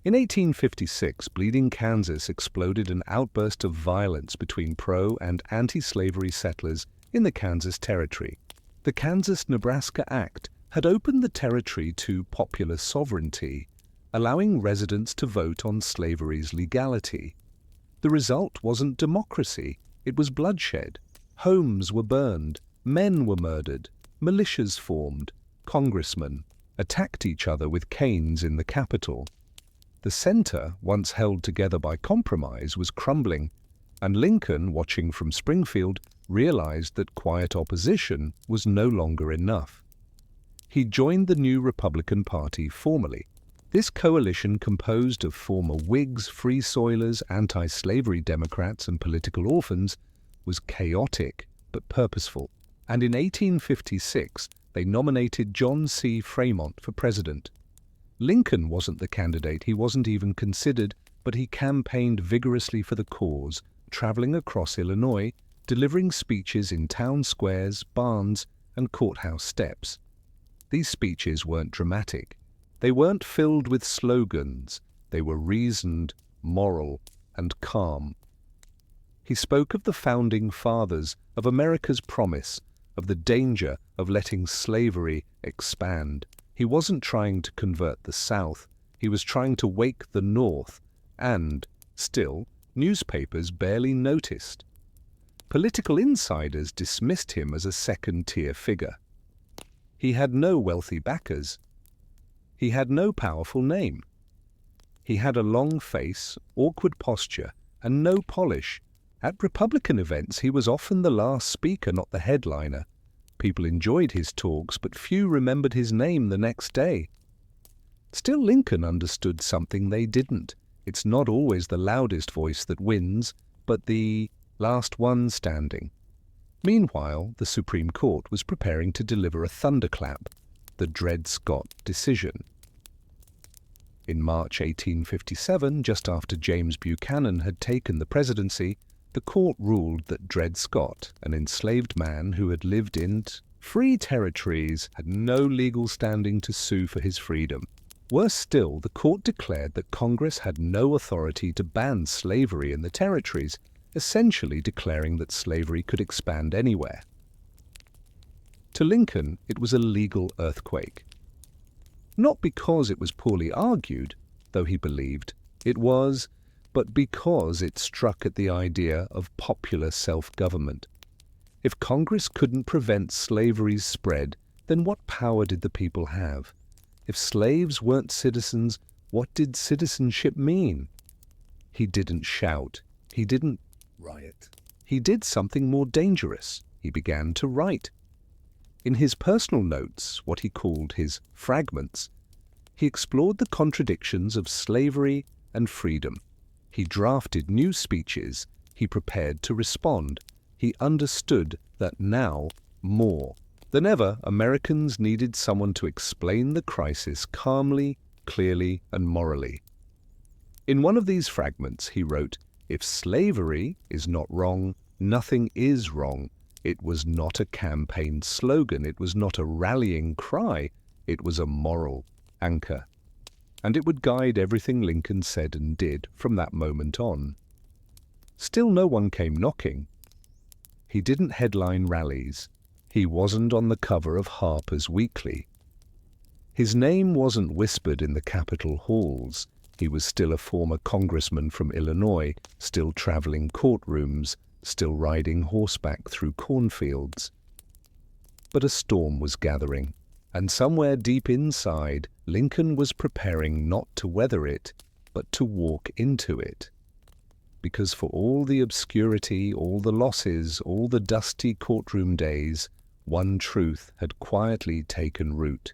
In 1856, Bleeding Kansas exploded an outburst of violence between pro- and anti-slavery settlers in the Kansas Territory. The Kansas-Nebraska Act had opened the territory to popular sovereignty, allowing residents to vote on slavery's legality. The result wasn't democracy, it was bloodshed. Homes were burned, men were murdered, militias formed, congressmen attacked each other with canes in the Capitol. The center, once held together by compromise, was crumbling, and Lincoln, watching from Springfield, realized that quiet opposition was no longer enough. He joined the new Republican Party formally. This coalition, composed of former Whigs, Free Soilers, anti-slavery Democrats, and political orphans, was chaotic but purposeful, and in 1856 they nominated John C. Fremont for president. Lincoln wasn't the candidate, he wasn't even considered, but he campaigned vigorously for the cause, traveling across Illinois, delivering speeches in town squares, barns, and courthouse steps. These speeches weren't dramatic. They weren't filled with slogans. They were reasoned, moral, and calm. He spoke of the founding fathers, of America's promise, of the danger of letting slavery expand. He wasn't trying to convert the South. He was trying to wake the North, and, still, newspapers barely noticed. Political insiders dismissed him as a second-tier figure. He had no wealthy backers. He had no powerful name. He had a long face, awkward posture, and no polish. At Republican events, he was often the last speaker, not the headliner. People enjoyed his talks, but few remembered his name the next day. Still, Lincoln understood something they didn't. It's not always the loudest voice that wins, but the last one standing. Meanwhile, the Supreme Court was preparing to deliver a thunderclap, the Dred Scott decision. In March 1857, just after James Buchanan had taken the presidency, the court ruled that Dred Scott, an enslaved man who had lived in free territories, had no legal standing to sue for his freedom. Worse still, the court declared that Congress had no authority to ban slavery in the territories, essentially declaring that slavery could expand anywhere. To Lincoln, it was a legal earthquake. Not because it was poorly argued, though he believed it was, but because it struck at the idea of popular self-government. If Congress couldn't prevent slavery's spread, then what power did the people have? If slaves weren't citizens, what did citizenship mean? He didn't shout. He didn't riot. He did something more dangerous. He began to write. In his personal notes, what he called his fragments, he explored the contradictions of slavery and freedom. He drafted new speeches. He prepared to respond. He understood that now more than ever, Americans needed someone to explain the crisis calmly, clearly, and morally. In one of these fragments, he wrote, "If slavery is not wrong, nothing is wrong. It was not a campaign slogan. It was not a rallying cry. It was a moral anchor." And it would guide everything Lincoln said and did from that moment on. Still no one came knocking. He didn't headline rallies. He wasn't on the cover of Harper's Weekly. His name wasn't whispered in the Capitol halls. He was still a former congressman from Illinois, still traveling courtrooms, still riding horseback through cornfields. But a storm was gathering, and somewhere deep inside, Lincoln was preparing not to weather it, but to walk into it. Because for all the obscurity, all the losses, all the dusty courtroom days, one truth had quietly taken root.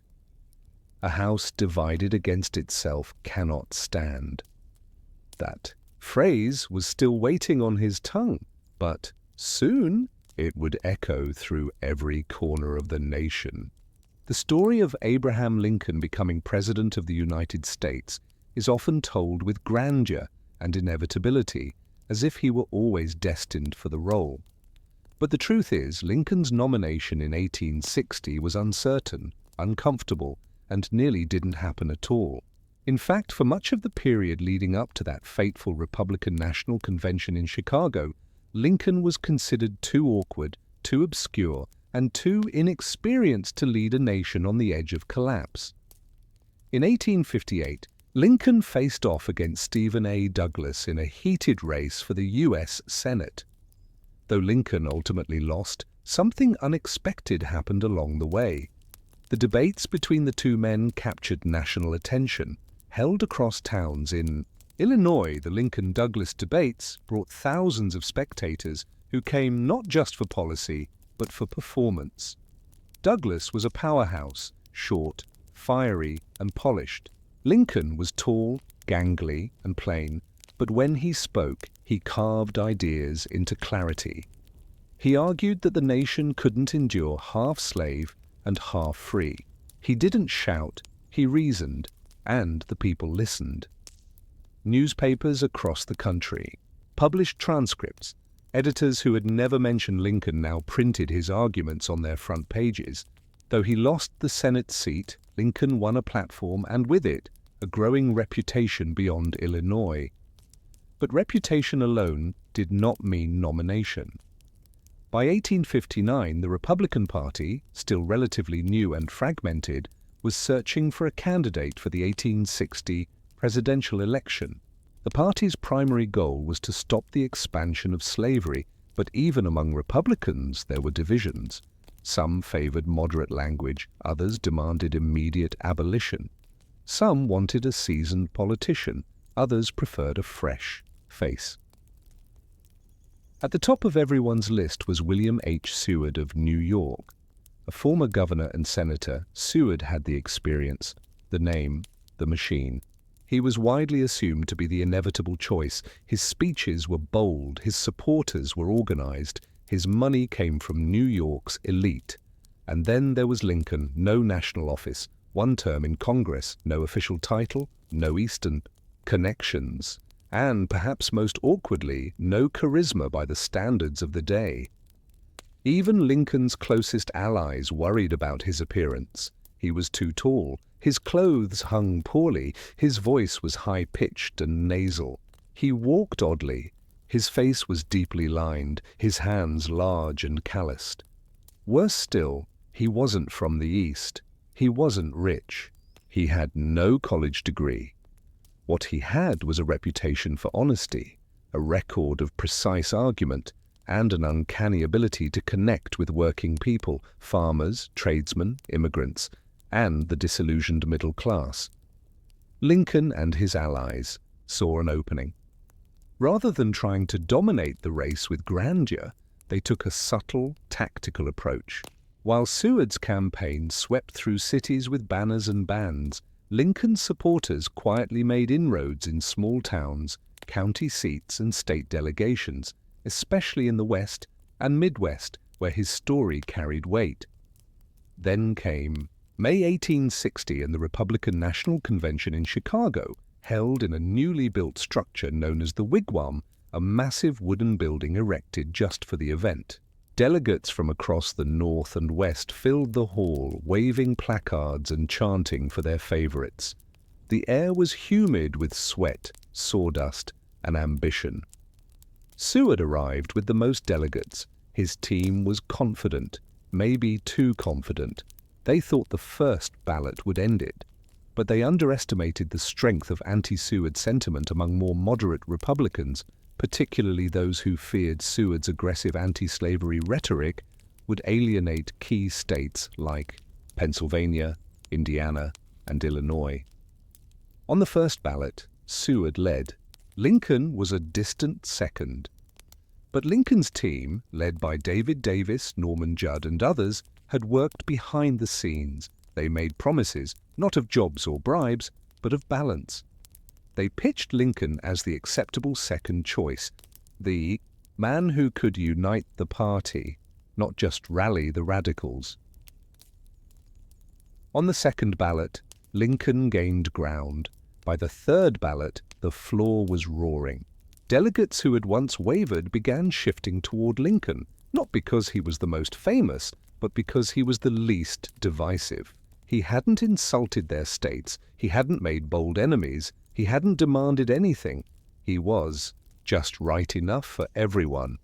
A house divided against itself cannot stand. That phrase was still waiting on his tongue, but soon it would echo through every corner of the nation. The story of Abraham Lincoln becoming President of the United States is often told with grandeur and inevitability, as if he were always destined for the role. But the truth is, Lincoln's nomination in 1860 was uncertain, uncomfortable, and nearly didn't happen at all. In fact, for much of the period leading up to that fateful Republican National Convention in Chicago, Lincoln was considered too awkward, too obscure, and too inexperienced to lead a nation on the edge of collapse. In 1858, Lincoln faced off against Stephen A. Douglas in a heated race for the U.S. Senate. Though Lincoln ultimately lost, something unexpected happened along the way. The debates between the two men captured national attention. Held across towns in Illinois, the Lincoln-Douglas debates brought thousands of spectators who came not just for policy, but for performance. Douglas was a powerhouse, short, fiery, and polished. Lincoln was tall, gangly, and plain, but when he spoke, he carved ideas into clarity. He argued that the nation couldn't endure half slave and half free. He didn't shout, he reasoned, and the people listened. Newspapers across the country published transcripts. Editors who had never mentioned Lincoln now printed his arguments on their front pages. Though he lost the Senate seat, Lincoln won a platform and with it, a growing reputation beyond Illinois. But reputation alone did not mean nomination. By 1859, the Republican Party, still relatively new and fragmented, was searching for a candidate for the 1860 presidential election. The party's primary goal was to stop the expansion of slavery, but even among Republicans there were divisions. Some favored moderate language, others demanded immediate abolition. Some wanted a seasoned politician, others preferred a fresh face. At the top of everyone's list was William H. Seward of New York. A former governor and senator, Seward had the experience, the name, the machine. He was widely assumed to be the inevitable choice. His speeches were bold, his supporters were organized, his money came from New York's elite. And then there was Lincoln, no national office, one term in Congress, no official title, no Eastern connections, and, perhaps most awkwardly, no charisma by the standards of the day. Even Lincoln's closest allies worried about his appearance. He was too tall, his clothes hung poorly, his voice was high-pitched and nasal. He walked oddly, his face was deeply lined, his hands large and calloused. Worse still, he wasn't from the East. He wasn't rich. He had no college degree. What he had was a reputation for honesty, a record of precise argument, and an uncanny ability to connect with working people, farmers, tradesmen, immigrants, and the disillusioned middle class. Lincoln and his allies saw an opening. Rather than trying to dominate the race with grandeur, they took a subtle, tactical approach. While Seward's campaign swept through cities with banners and bands, Lincoln's supporters quietly made inroads in small towns, county seats, and state delegations, especially in the West and Midwest, where his story carried weight. Then came May 1860 and the Republican National Convention in Chicago, held in a newly built structure known as the Wigwam, a massive wooden building erected just for the event. Delegates from across the North and West filled the hall, waving placards and chanting for their favorites. The air was humid with sweat, sawdust, and ambition. Seward arrived with the most delegates. His team was confident, maybe too confident. They thought the first ballot would end it, but they underestimated the strength of anti-Seward sentiment among more moderate Republicans, particularly those who feared Seward's aggressive anti-slavery rhetoric would alienate key states like Pennsylvania, Indiana, and Illinois. On the first ballot, Seward led. Lincoln was a distant second. But Lincoln's team, led by David Davis, Norman Judd, and others, had worked behind the scenes. They made promises, not of jobs or bribes, but of balance. They pitched Lincoln as the acceptable second choice, the man who could unite the party, not just rally the radicals. On the second ballot, Lincoln gained ground. By the third ballot, the floor was roaring. Delegates who had once wavered began shifting toward Lincoln, not because he was the most famous, but because he was the least divisive. He hadn't insulted their states, he hadn't made bold enemies, he hadn't demanded anything. He was just right enough for everyone.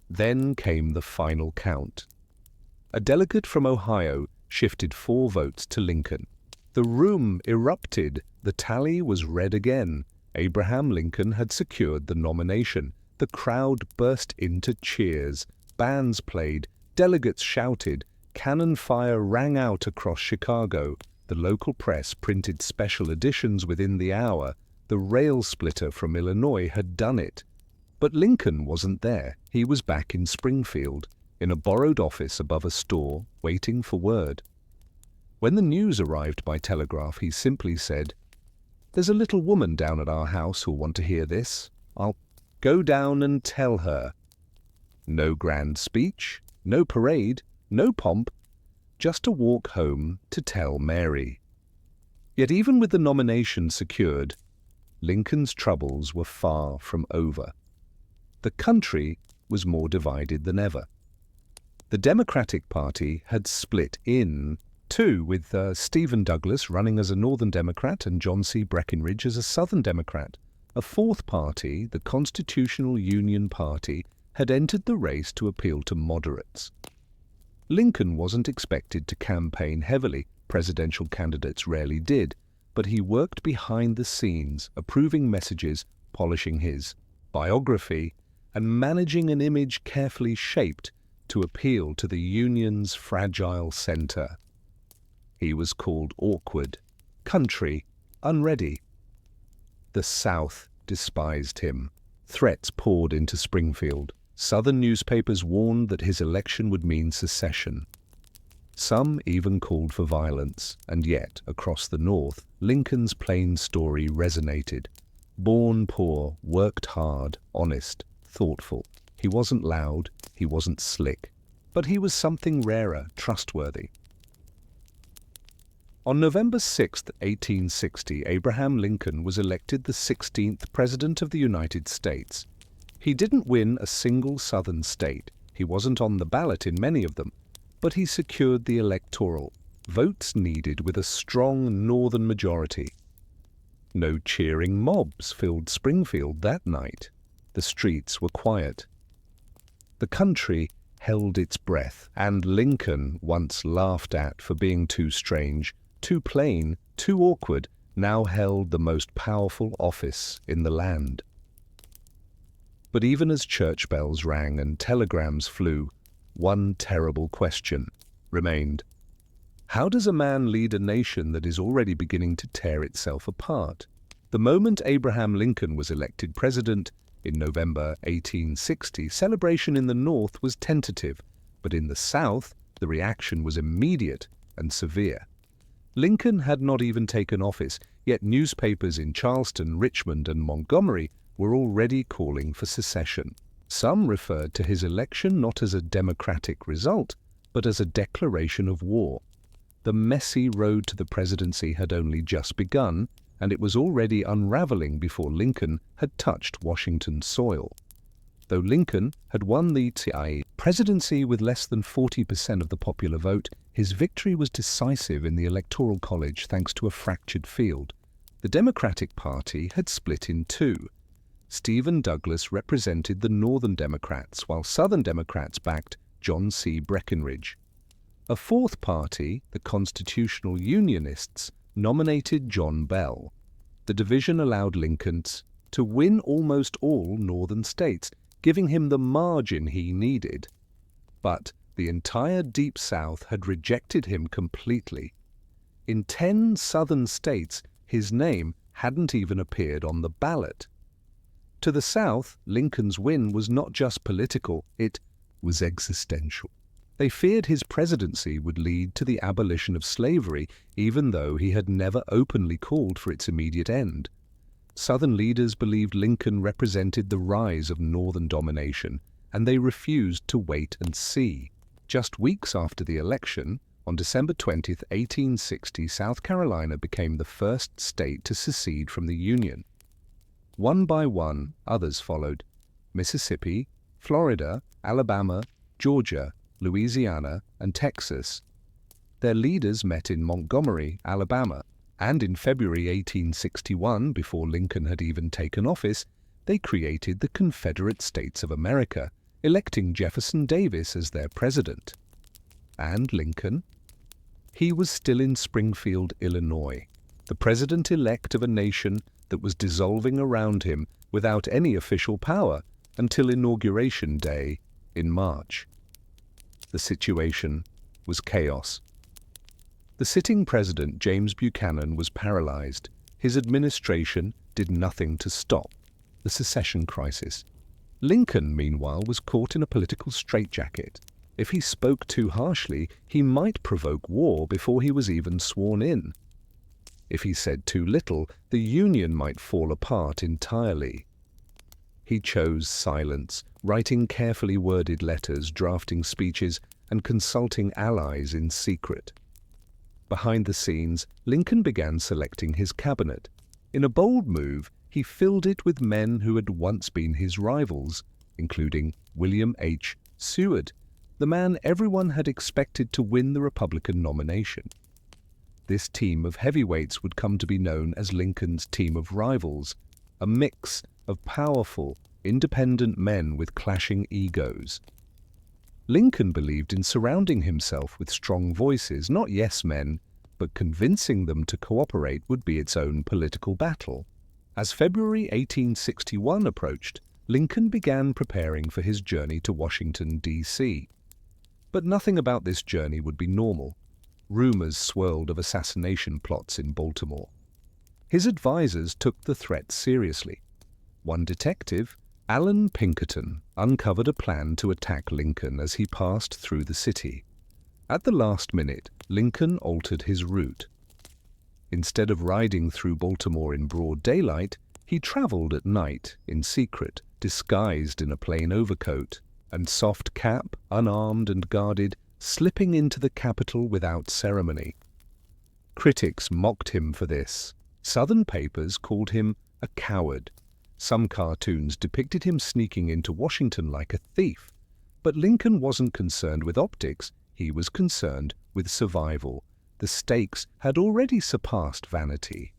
Then came the final count. A delegate from Ohio shifted 4 votes to Lincoln. The room erupted. The tally was read again. Abraham Lincoln had secured the nomination. The crowd burst into cheers. Bands played. Delegates shouted. Cannon fire rang out across Chicago. The local press printed special editions within the hour. The rail splitter from Illinois had done it. But Lincoln wasn't there. He was back in Springfield, in a borrowed office above a store, waiting for word. When the news arrived by telegraph, he simply said, "There's a little woman down at our house who'll want to hear this. I'll go down and tell her." No grand speech, no parade, no pomp, just a walk home to tell Mary. Yet even with the nomination secured, Lincoln's troubles were far from over. The country was more divided than ever. The Democratic Party had split in two, with Stephen Douglas running as a Northern Democrat and John C. Breckinridge as a Southern Democrat. A fourth party, the Constitutional Union Party, had entered the race to appeal to moderates. Lincoln wasn't expected to campaign heavily. Presidential candidates rarely did, but he worked behind the scenes, approving messages, polishing his biography, and managing an image carefully shaped to appeal to the Union's fragile center. He was called awkward, country, unready. The South despised him. Threats poured into Springfield. Southern newspapers warned that his election would mean secession. Some even called for violence, and yet, across the North, Lincoln's plain story resonated. Born poor, worked hard, honest, thoughtful. He wasn't loud, he wasn't slick, but he was something rarer, trustworthy. On November 6, 1860, Abraham Lincoln was elected the 16th President of the United States. He didn't win a single Southern state. He wasn't on the ballot in many of them, but he secured the electoral votes needed with a strong Northern majority. No cheering mobs filled Springfield that night. The streets were quiet. The country held its breath, and Lincoln, once laughed at for being too strange, too plain, too awkward, now held the most powerful office in the land. But even as church bells rang and telegrams flew, one terrible question remained. How does a man lead a nation that is already beginning to tear itself apart? The moment Abraham Lincoln was elected president in November 1860, celebration in the North was tentative, but in the South, the reaction was immediate and severe. Lincoln had not even taken office, yet newspapers in Charleston, Richmond, and Montgomery were already calling for secession. Some referred to his election not as a democratic result, but as a declaration of war. The messy road to the presidency had only just begun, and it was already unraveling before Lincoln had touched Washington soil. Though Lincoln had won the presidency with less than 40% of the popular vote, his victory was decisive in the Electoral College thanks to a fractured field. The Democratic Party had split in two. Stephen Douglas represented the Northern Democrats, while Southern Democrats backed John C. Breckinridge. A fourth party, the Constitutional Unionists, nominated John Bell. The division allowed Lincoln to win almost all Northern states, giving him the margin he needed. But the entire Deep South had rejected him completely. In 10 Southern states, his name hadn't even appeared on the ballot. To the South, Lincoln's win was not just political, it was existential. They feared his presidency would lead to the abolition of slavery, even though he had never openly called for its immediate end. Southern leaders believed Lincoln represented the rise of Northern domination, and they refused to wait and see. Just weeks after the election, on December 20, 1860, South Carolina became the first state to secede from the Union. One by one, others followed: Mississippi, Florida, Alabama, Georgia, Louisiana, and Texas. Their leaders met in Montgomery, Alabama, and in February 1861, before Lincoln had even taken office, they created the Confederate States of America, electing Jefferson Davis as their president. And Lincoln? He was still in Springfield, Illinois, the president-elect of a nation that was dissolving around him without any official power until Inauguration Day in March. The situation was chaos. The sitting president, James Buchanan, was paralyzed. His administration did nothing to stop the secession crisis. Lincoln, meanwhile, was caught in a political straitjacket. If he spoke too harshly, he might provoke war before he was even sworn in. If he said too little, the Union might fall apart entirely. He chose silence, writing carefully worded letters, drafting speeches, and consulting allies in secret. Behind the scenes, Lincoln began selecting his cabinet. In a bold move, he filled it with men who had once been his rivals, including William H. Seward, the man everyone had expected to win the Republican nomination. This team of heavyweights would come to be known as Lincoln's team of rivals, a mix of powerful, independent men with clashing egos. Lincoln believed in surrounding himself with strong voices, not yes men, but convincing them to cooperate would be its own political battle. As February 1861 approached, Lincoln began preparing for his journey to Washington, D.C. But nothing about this journey would be normal. Rumors swirled of assassination plots in Baltimore. His advisors took the threat seriously. One detective, Allan Pinkerton, uncovered a plan to attack Lincoln as he passed through the city. At the last minute, Lincoln altered his route. Instead of riding through Baltimore in broad daylight, he traveled at night, in secret, disguised in a plain overcoat and soft cap, unarmed and guarded, slipping into the capital without ceremony. Critics mocked him for this. Southern papers called him a coward. Some cartoons depicted him sneaking into Washington like a thief. But Lincoln wasn't concerned with optics, he was concerned with survival. The stakes had already surpassed vanity.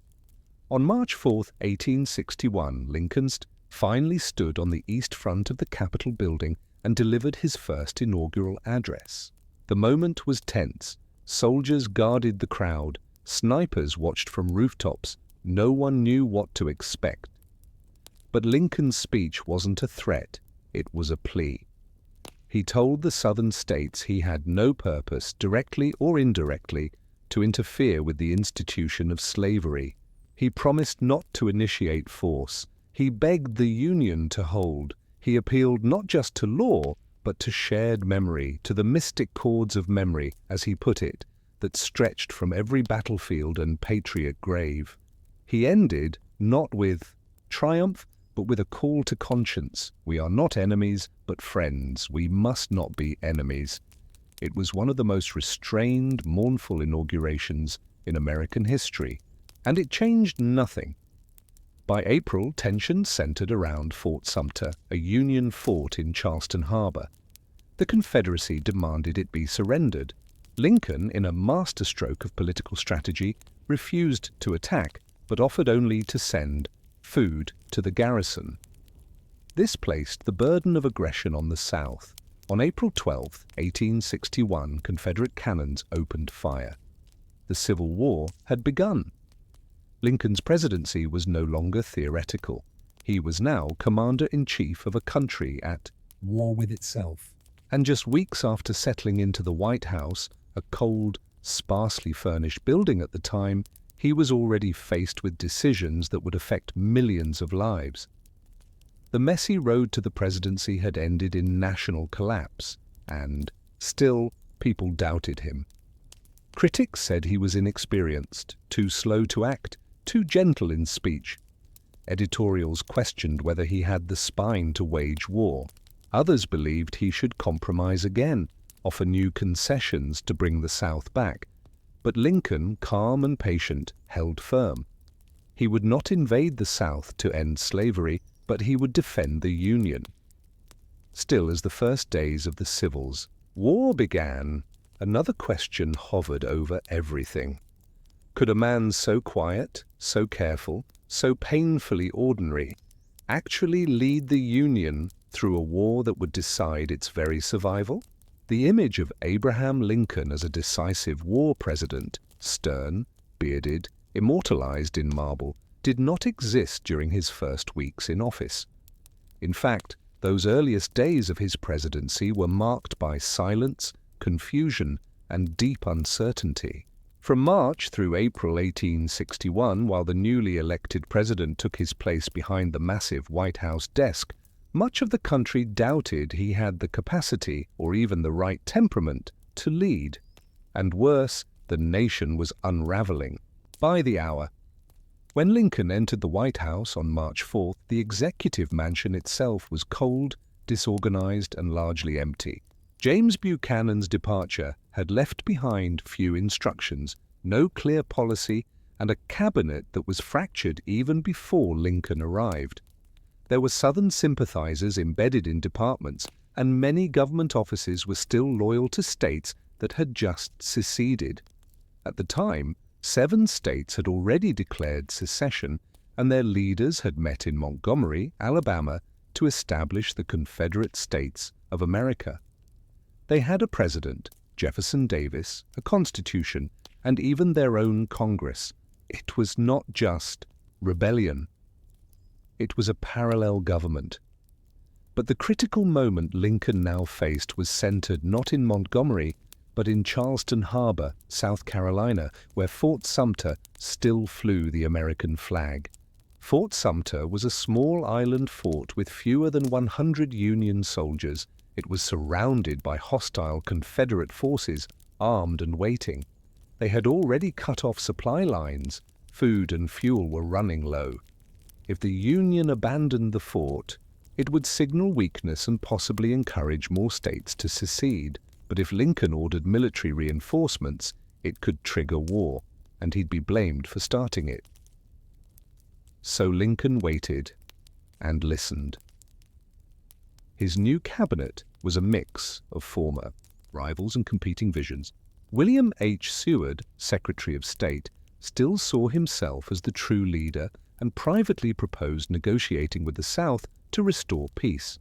On March 4, 1861, Lincoln finally stood on the east front of the Capitol building and delivered his first inaugural address. The moment was tense. Soldiers guarded the crowd. Snipers watched from rooftops. No one knew what to expect. But Lincoln's speech wasn't a threat, it was a plea. He told the Southern states he had no purpose, directly or indirectly, to interfere with the institution of slavery. He promised not to initiate force. He begged the Union to hold. He appealed not just to law, but to shared memory, to the mystic chords of memory, as he put it, that stretched from every battlefield and patriot grave. He ended not with triumph, but with a call to conscience. We are not enemies, but friends. We must not be enemies. It was one of the most restrained, mournful inaugurations in American history, and it changed nothing. By April, tensions centered around Fort Sumter, a Union fort in Charleston Harbor. The Confederacy demanded it be surrendered. Lincoln, in a masterstroke of political strategy, refused to attack, but offered only to send food to the garrison. This placed the burden of aggression on the South. On April 12, 1861, Confederate cannons opened fire. The Civil War had begun. Lincoln's presidency was no longer theoretical. He was now commander-in-chief of a country at war with itself. And just weeks after settling into the White House, a cold, sparsely furnished building at the time, he was already faced with decisions that would affect millions of lives. The messy road to the presidency had ended in national collapse, and, still, people doubted him. Critics said he was inexperienced, too slow to act, too gentle in speech. Editorials questioned whether he had the spine to wage war. Others believed he should compromise again, offer new concessions to bring the South back. But Lincoln, calm and patient, held firm. He would not invade the South to end slavery, but he would defend the Union. Still, as the first days of the Civil War began, another question hovered over everything. Could a man so quiet, so careful, so painfully ordinary, actually lead the Union through a war that would decide its very survival? The image of Abraham Lincoln as a decisive war president, stern, bearded, immortalized in marble, did not exist during his first weeks in office. In fact, those earliest days of his presidency were marked by silence, confusion, and deep uncertainty. From March through April 1861, while the newly elected president took his place behind the massive White House desk, much of the country doubted he had the capacity or even the right temperament to lead. And worse, the nation was unraveling by the hour. When Lincoln entered the White House on March 4th, the executive mansion itself was cold, disorganized, and largely empty. James Buchanan's departure had left behind few instructions, no clear policy, and a cabinet that was fractured even before Lincoln arrived. There were Southern sympathizers embedded in departments, and many government offices were still loyal to states that had just seceded. At the time, 7 states had already declared secession, and their leaders had met in Montgomery, Alabama, to establish the Confederate States of America. They had a president, Jefferson Davis, a constitution, and even their own Congress. It was not just rebellion. It was a parallel government. But the critical moment Lincoln now faced was centered not in Montgomery, but in Charleston Harbor, South Carolina, where Fort Sumter still flew the American flag. Fort Sumter was a small island fort with fewer than 100 Union soldiers. It was surrounded by hostile Confederate forces, armed and waiting. They had already cut off supply lines. Food and fuel were running low. If the Union abandoned the fort, it would signal weakness and possibly encourage more states to secede. But if Lincoln ordered military reinforcements, it could trigger war, and he'd be blamed for starting it. So Lincoln waited and listened. His new cabinet was a mix of former rivals and competing visions. William H. Seward, Secretary of State, still saw himself as the true leader and privately proposed negotiating with the South to restore peace.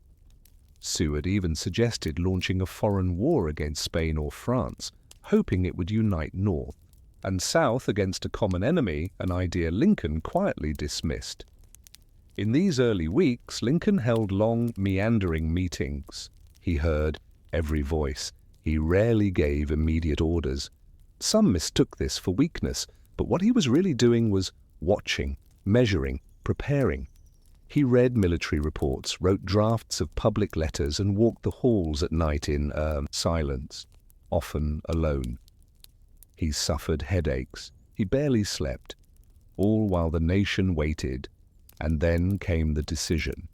Seward even suggested launching a foreign war against Spain or France, hoping it would unite North and South against a common enemy, an idea Lincoln quietly dismissed. In these early weeks, Lincoln held long, meandering meetings. He heard every voice. He rarely gave immediate orders. Some mistook this for weakness, but what he was really doing was watching, measuring, preparing. He read military reports, wrote drafts of public letters, and walked the halls at night in silence, often alone. He suffered headaches. He barely slept, all while the nation waited, and then came the decision.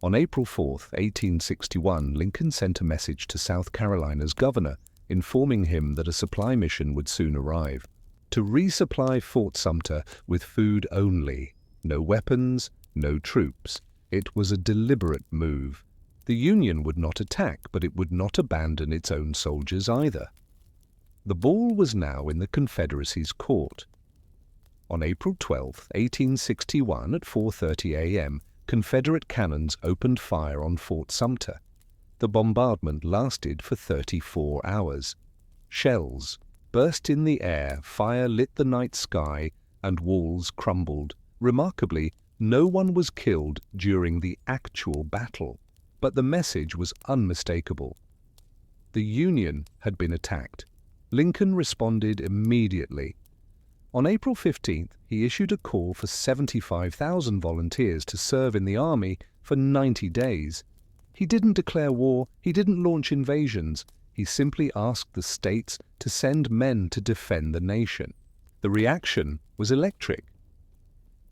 On April 4, 1861, Lincoln sent a message to South Carolina's governor, informing him that a supply mission would soon arrive, to resupply Fort Sumter with food only, no weapons, no troops. It was a deliberate move. The Union would not attack, but it would not abandon its own soldiers either. The ball was now in the Confederacy's court. On April 12, 1861, at 4:30 a.m., Confederate cannons opened fire on Fort Sumter. The bombardment lasted for 34 hours. Shells burst in the air, fire lit the night sky, and walls crumbled. Remarkably, no one was killed during the actual battle, but the message was unmistakable. The Union had been attacked. Lincoln responded immediately. On April 15th, he issued a call for 75,000 volunteers to serve in the army for 90 days. He didn't declare war, he didn't launch invasions, he simply asked the states to send men to defend the nation. The reaction was electric.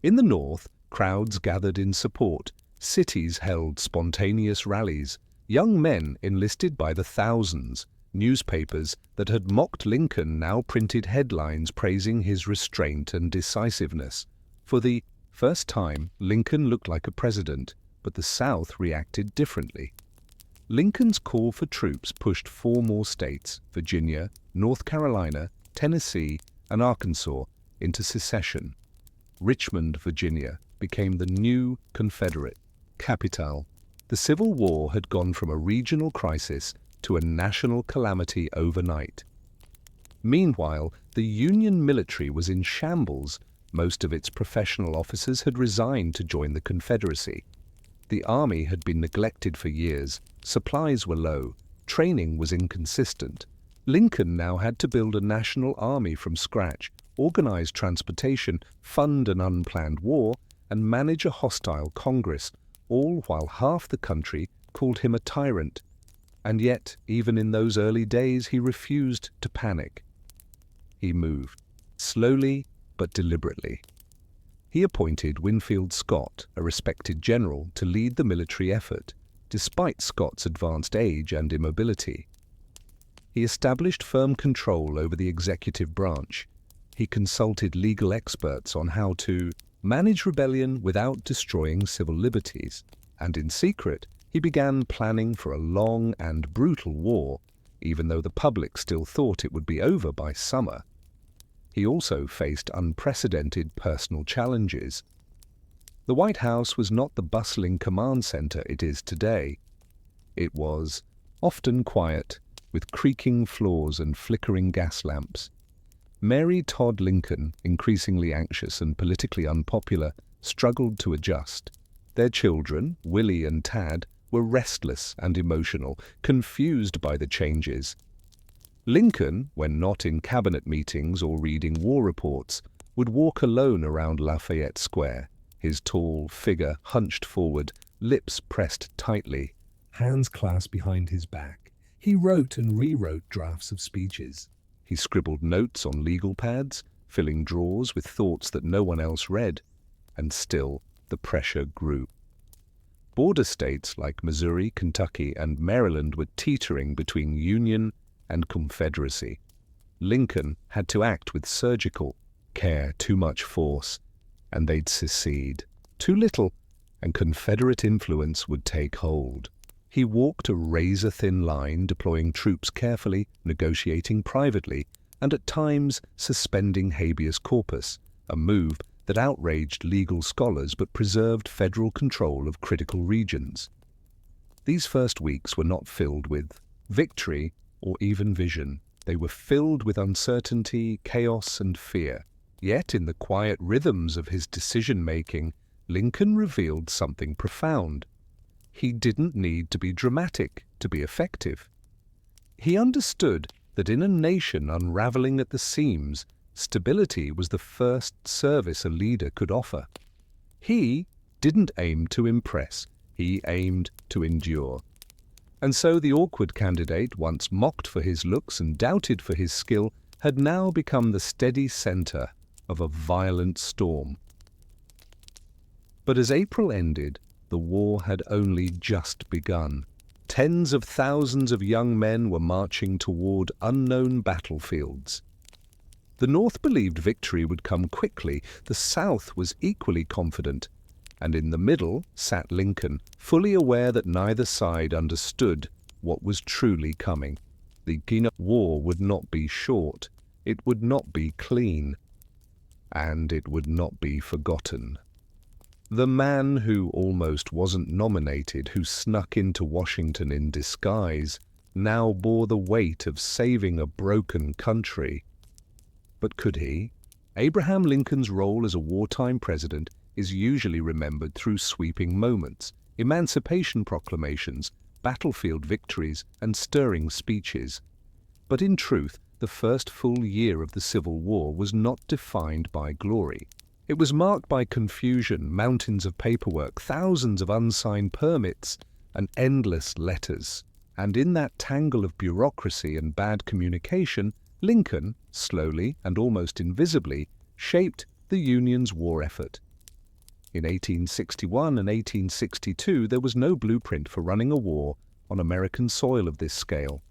In the North, crowds gathered in support, cities held spontaneous rallies, young men enlisted by the thousands. Newspapers that had mocked Lincoln now printed headlines praising his restraint and decisiveness. For the first time, Lincoln looked like a president, but the South reacted differently. Lincoln's call for troops pushed 4 more states, Virginia, North Carolina, Tennessee, and Arkansas, into secession. Richmond, Virginia, became the new Confederate capital. The Civil War had gone from a regional crisis to a national calamity overnight. Meanwhile, the Union military was in shambles. Most of its professional officers had resigned to join the Confederacy. The army had been neglected for years, supplies were low, training was inconsistent. Lincoln now had to build a national army from scratch, organize transportation, fund an unplanned war, and manage a hostile Congress, all while half the country called him a tyrant. And yet, even in those early days, he refused to panic. He moved, slowly but deliberately. He appointed Winfield Scott, a respected general, to lead the military effort, despite Scott's advanced age and immobility. He established firm control over the executive branch. He consulted legal experts on how to manage rebellion without destroying civil liberties, and in secret, he began planning for a long and brutal war, even though the public still thought it would be over by summer. He also faced unprecedented personal challenges. The White House was not the bustling command center it is today. It was often quiet, with creaking floors and flickering gas lamps. Mary Todd Lincoln, increasingly anxious and politically unpopular, struggled to adjust. Their children, Willie and Tad, were restless and emotional, confused by the changes. Lincoln, when not in cabinet meetings or reading war reports, would walk alone around Lafayette Square, his tall figure hunched forward, lips pressed tightly, hands clasped behind his back. He wrote and rewrote drafts of speeches. He scribbled notes on legal pads, filling drawers with thoughts that no one else read, and still the pressure grew. Border states like Missouri, Kentucky, and Maryland were teetering between Union and Confederacy. Lincoln had to act with surgical care, too much force, and they'd secede. Too little, and Confederate influence would take hold. He walked a razor-thin line, deploying troops carefully, negotiating privately, and at times suspending habeas corpus, a move that outraged legal scholars but preserved federal control of critical regions. These first weeks were not filled with victory or even vision. They were filled with uncertainty, chaos, and fear. Yet in the quiet rhythms of his decision-making, Lincoln revealed something profound. He didn't need to be dramatic to be effective. He understood that in a nation unraveling at the seams, stability was the first service a leader could offer. He didn't aim to impress, he aimed to endure. And so the awkward candidate, once mocked for his looks and doubted for his skill, had now become the steady center of a violent storm. But as April ended, the war had only just begun. Tens of thousands of young men were marching toward unknown battlefields. The North believed victory would come quickly. The South was equally confident. And in the middle sat Lincoln, fully aware that neither side understood what was truly coming. The war would not be short. It would not be clean. And it would not be forgotten. The man who almost wasn't nominated, who snuck into Washington in disguise, now bore the weight of saving a broken country. But could he? Abraham Lincoln's role as a wartime president is usually remembered through sweeping moments, emancipation proclamations, battlefield victories, and stirring speeches. But in truth, the first full year of the Civil War was not defined by glory. It was marked by confusion, mountains of paperwork, thousands of unsigned permits, and endless letters. And in that tangle of bureaucracy and bad communication, Lincoln, slowly and almost invisibly, shaped the Union's war effort. In 1861 and 1862, there was no blueprint for running a war on American soil of this scale.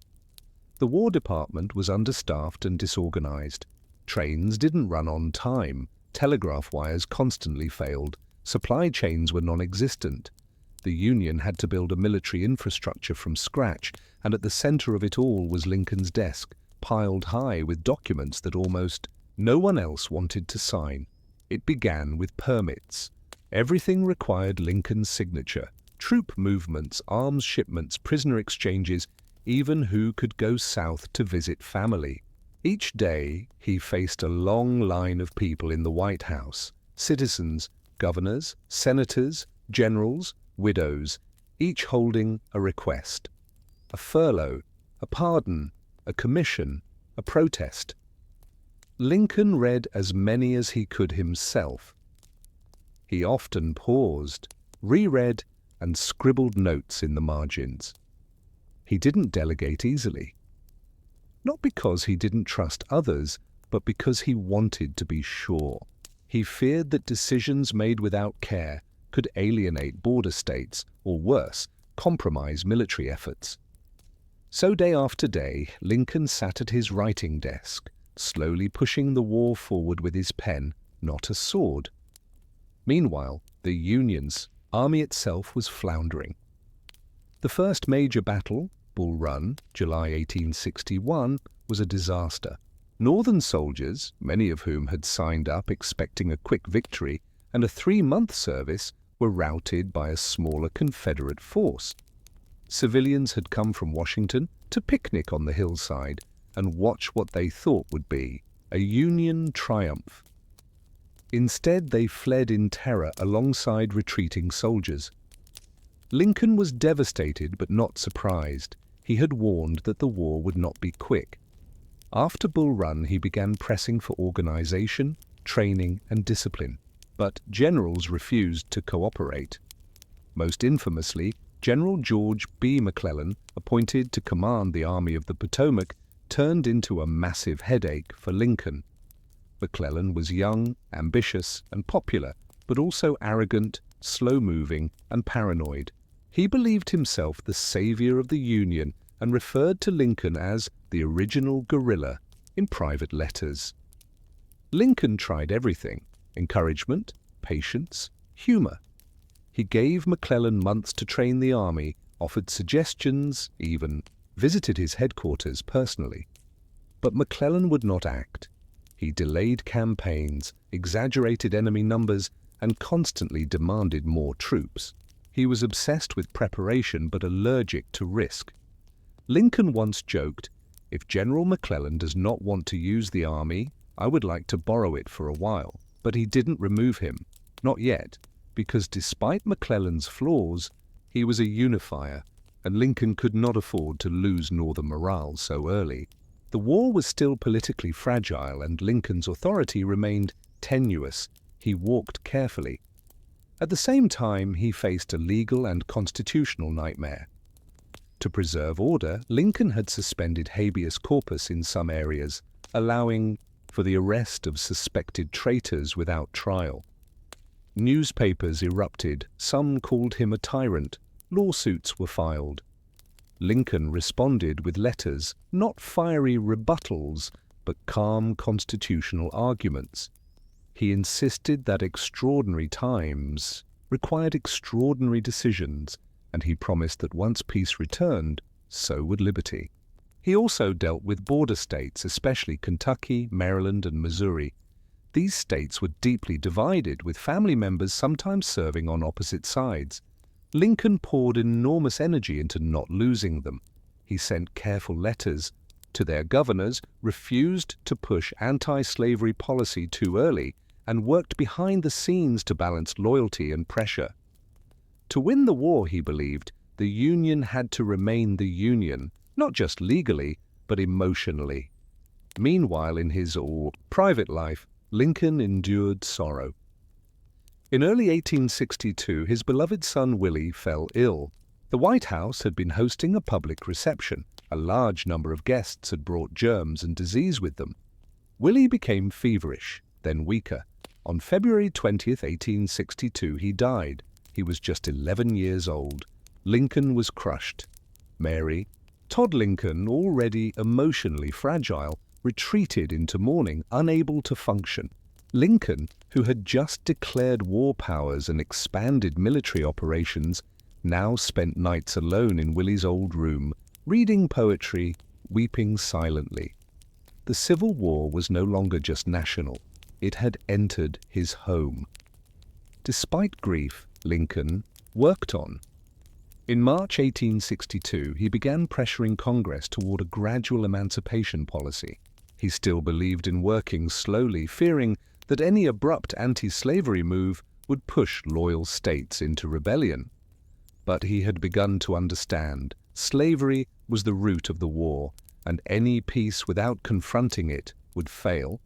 The War Department was understaffed and disorganized. Trains didn't run on time. Telegraph wires constantly failed. Supply chains were non-existent. The Union had to build a military infrastructure from scratch, and at the center of it all was Lincoln's desk, piled high with documents that almost no one else wanted to sign. It began with permits. Everything required Lincoln's signature. Troop movements, arms shipments, prisoner exchanges, even who could go south to visit family. Each day, he faced a long line of people in the White House, citizens, governors, senators, generals, widows, each holding a request, a furlough, a pardon, a commission, a protest. Lincoln read as many as he could himself. He often paused, reread, and scribbled notes in the margins. He didn't delegate easily. Not because he didn't trust others, but because he wanted to be sure. He feared that decisions made without care could alienate border states, or worse, compromise military efforts. So day after day, Lincoln sat at his writing desk, slowly pushing the war forward with his pen, not a sword. Meanwhile, the Union's army itself was floundering. The first major battle, Bull Run, July 1861, was a disaster. Northern soldiers, many of whom had signed up expecting a quick victory and a 3-month service, were routed by a smaller Confederate force. Civilians had come from Washington to picnic on the hillside and watch what they thought would be a Union triumph. Instead, they fled in terror alongside retreating soldiers. Lincoln was devastated but not surprised. He had warned that the war would not be quick. After Bull Run, he began pressing for organization, training, and discipline. But generals refused to cooperate. Most infamously, General George B. McClellan, appointed to command the Army of the Potomac, turned into a massive headache for Lincoln. McClellan was young, ambitious, and popular, but also arrogant, slow-moving, and paranoid. He believed himself the savior of the Union and referred to Lincoln as the original guerrilla in private letters. Lincoln tried everything: encouragement, patience, humor. He gave McClellan months to train the army, offered suggestions, even visited his headquarters personally. But McClellan would not act. He delayed campaigns, exaggerated enemy numbers, and constantly demanded more troops. He was obsessed with preparation but allergic to risk. Lincoln once joked, "If General McClellan does not want to use the army, I would like to borrow it for a while." But he didn't remove him, not yet, because despite McClellan's flaws, he was a unifier, and Lincoln could not afford to lose Northern morale so early. The war was still politically fragile, and Lincoln's authority remained tenuous. He walked carefully. At the same time, he faced a legal and constitutional nightmare. To preserve order, Lincoln had suspended habeas corpus in some areas, allowing for the arrest of suspected traitors without trial. Newspapers erupted, some called him a tyrant, lawsuits were filed. Lincoln responded with letters, not fiery rebuttals, but calm constitutional arguments. He insisted that extraordinary times required extraordinary decisions, and he promised that once peace returned, so would liberty. He also dealt with border states, especially Kentucky, Maryland, and Missouri. These states were deeply divided, with family members sometimes serving on opposite sides. Lincoln poured enormous energy into not losing them. He sent careful letters to their governors, refused to push anti-slavery policy too early, and worked behind the scenes to balance loyalty and pressure. To win the war, he believed, the Union had to remain the Union, not just legally, but emotionally. Meanwhile, in his private life, Lincoln endured sorrow. In early 1862, his beloved son Willie fell ill. The White House had been hosting a public reception. A large number of guests had brought germs and disease with them. Willie became feverish, then weaker. On February 20th, 1862, he died. He was just 11 years old. Lincoln was crushed. Mary, Todd Lincoln, already emotionally fragile, retreated into mourning, unable to function. Lincoln, who had just declared war powers and expanded military operations, now spent nights alone in Willie's old room, reading poetry, weeping silently. The Civil War was no longer just national. It had entered his home. Despite grief, Lincoln worked on. In March 1862, he began pressuring Congress toward a gradual emancipation policy. He still believed in working slowly, fearing that any abrupt anti-slavery move would push loyal states into rebellion. But he had begun to understand slavery was the root of the war, and any peace without confronting it would fail.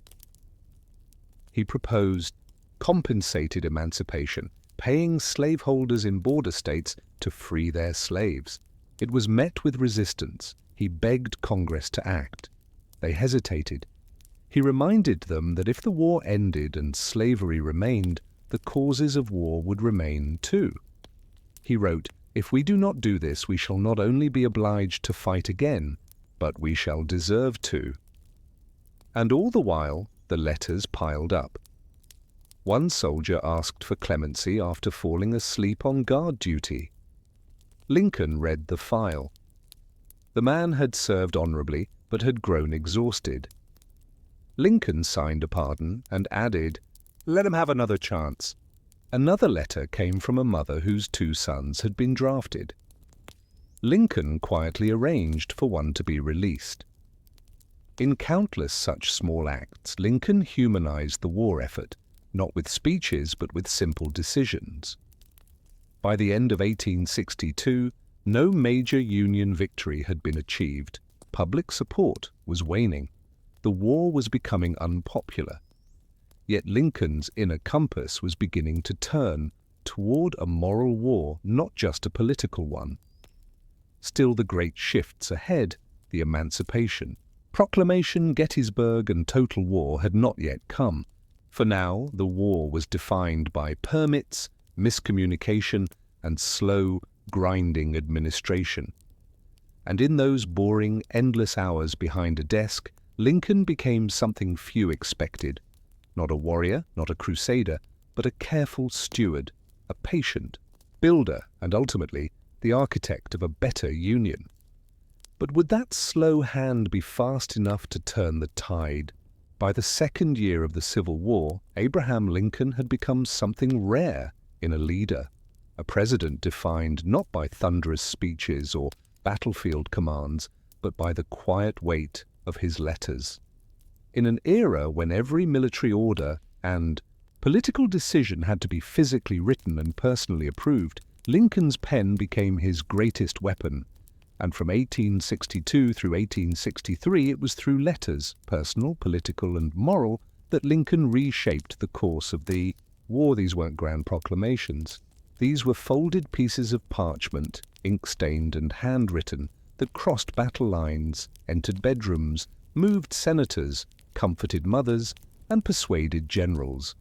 He proposed compensated emancipation, paying slaveholders in border states to free their slaves. It was met with resistance. He begged Congress to act. They hesitated. He reminded them that if the war ended and slavery remained, the causes of war would remain too. He wrote, "If we do not do this, we shall not only be obliged to fight again, but we shall deserve to." And all the while, the letters piled up. One soldier asked for clemency after falling asleep on guard duty. Lincoln read the file. The man had served honorably, but had grown exhausted. Lincoln signed a pardon and added, "Let him have another chance." Another letter came from a mother whose 2 sons had been drafted. Lincoln quietly arranged for one to be released. In countless such small acts, Lincoln humanized the war effort, not with speeches but with simple decisions. By the end of 1862, no major Union victory had been achieved. Public support was waning. The war was becoming unpopular. Yet Lincoln's inner compass was beginning to turn toward a moral war, not just a political one. Still, the great shifts ahead, the Emancipation Proclamation, Gettysburg, and total war had not yet come. For now, the war was defined by permits, miscommunication, and slow, grinding administration. And in those boring, endless hours behind a desk, Lincoln became something few expected. Not a warrior, not a crusader, but a careful steward, a patient, builder, and ultimately the architect of a better union. But would that slow hand be fast enough to turn the tide? By the second year of the Civil War, Abraham Lincoln had become something rare in a leader, a president defined not by thunderous speeches or battlefield commands, but by the quiet weight of his letters. In an era when every military order and political decision had to be physically written and personally approved, Lincoln's pen became his greatest weapon. And from 1862 through 1863, it was through letters, personal, political, and moral, that Lincoln reshaped the course of the war. These weren't grand proclamations. These were folded pieces of parchment, ink-stained and handwritten, that crossed battle lines, entered bedrooms, moved senators, comforted mothers, and persuaded generals.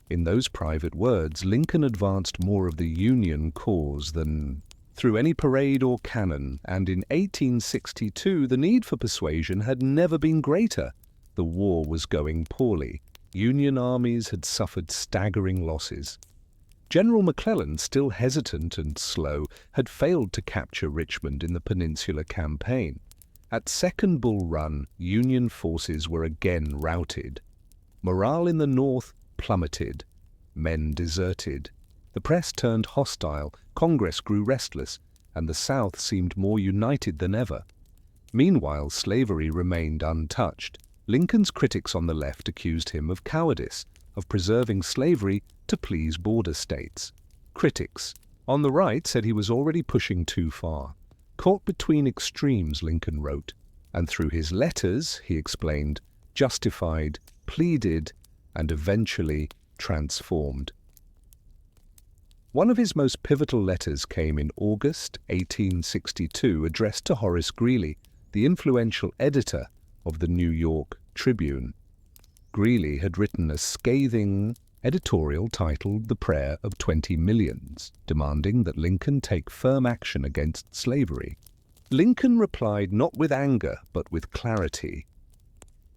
In those private words, Lincoln advanced more of the Union cause than through any parade or cannon, and in 1862 the need for persuasion had never been greater. The war was going poorly. Union armies had suffered staggering losses. General McClellan, still hesitant and slow, had failed to capture Richmond in the Peninsular Campaign. At Second Bull Run, Union forces were again routed. Morale in the North plummeted. Men deserted. The press turned hostile, Congress grew restless, and the South seemed more united than ever. Meanwhile, slavery remained untouched. Lincoln's critics on the left accused him of cowardice, of preserving slavery to please border states. Critics on the right said he was already pushing too far. Caught between extremes, Lincoln wrote, and through his letters, he explained, justified, pleaded, and eventually transformed. One of his most pivotal letters came in August 1862, addressed to Horace Greeley, the influential editor of the New York Tribune. Greeley had written a scathing editorial titled The Prayer of 20 Millions, demanding that Lincoln take firm action against slavery. Lincoln replied not with anger, but with clarity.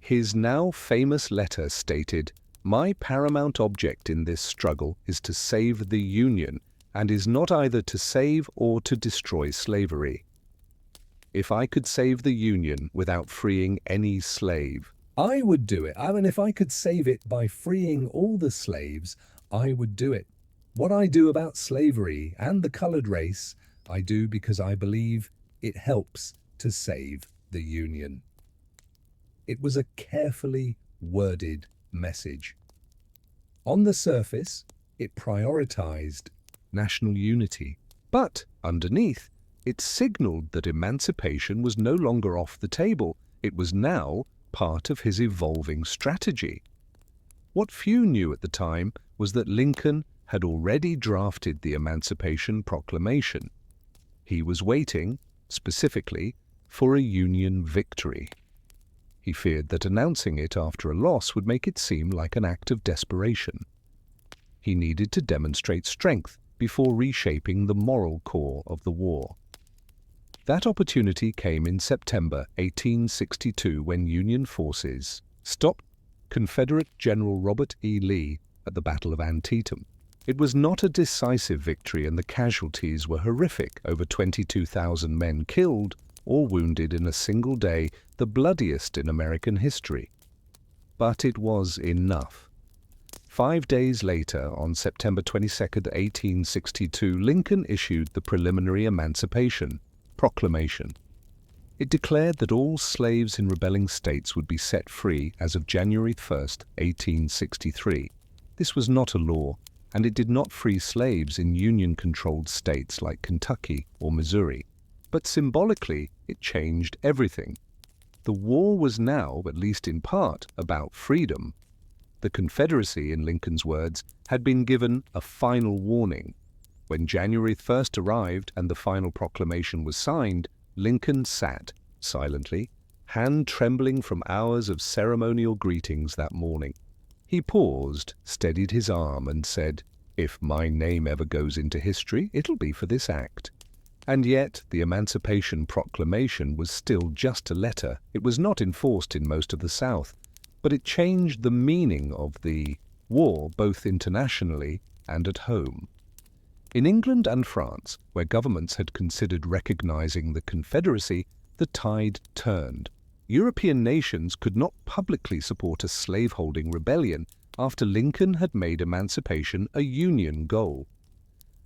His now famous letter stated, "My paramount object in this struggle is to save the Union, and is not either to save or to destroy slavery. If I could save the Union without freeing any slave, I would do it. If I could save it by freeing all the slaves, I would do it. What I do about slavery and the colored race, I do because I believe it helps to save the Union." It was a carefully worded message. On the surface, it prioritized national unity, but underneath, it signaled that emancipation was no longer off the table. It was now part of his evolving strategy. What few knew at the time was that Lincoln had already drafted the Emancipation Proclamation. He was waiting, specifically, for a Union victory. He feared that announcing it after a loss would make it seem like an act of desperation. He needed to demonstrate strength before reshaping the moral core of the war. That opportunity came in September 1862 when Union forces stopped Confederate General Robert E. Lee at the Battle of Antietam. It was not a decisive victory, and the casualties were horrific. Over 22,000 men killed or wounded in a single day, the bloodiest in American history. But it was enough. 5 days later, on September 22, 1862, Lincoln issued the preliminary Emancipation Proclamation. It declared that all slaves in rebelling states would be set free as of January 1, 1863. This was not a law, and it did not free slaves in Union-controlled states like Kentucky or Missouri. But symbolically, it changed everything. The war was now, at least in part, about freedom. The Confederacy, in Lincoln's words, had been given a final warning. When January 1st arrived and the final proclamation was signed, Lincoln sat, silently, hand trembling from hours of ceremonial greetings that morning. He paused, steadied his arm, and said, "If my name ever goes into history, it'll be for this act." And yet, the Emancipation Proclamation was still just a letter. It was not enforced in most of the South, but it changed the meaning of the war both internationally and at home. In England and France, where governments had considered recognizing the Confederacy, the tide turned. European nations could not publicly support a slaveholding rebellion after Lincoln had made emancipation a Union goal.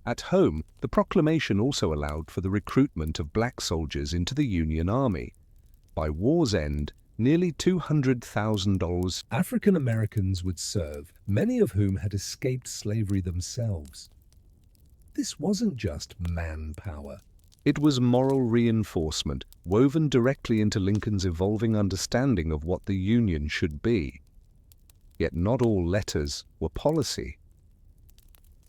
At home, the proclamation also allowed for the recruitment of black soldiers into the Union Army. By war's end, nearly 200,000 African Americans would serve, many of whom had escaped slavery themselves. This wasn't just manpower. It was moral reinforcement, woven directly into Lincoln's evolving understanding of what the Union should be. Yet not all letters were policy.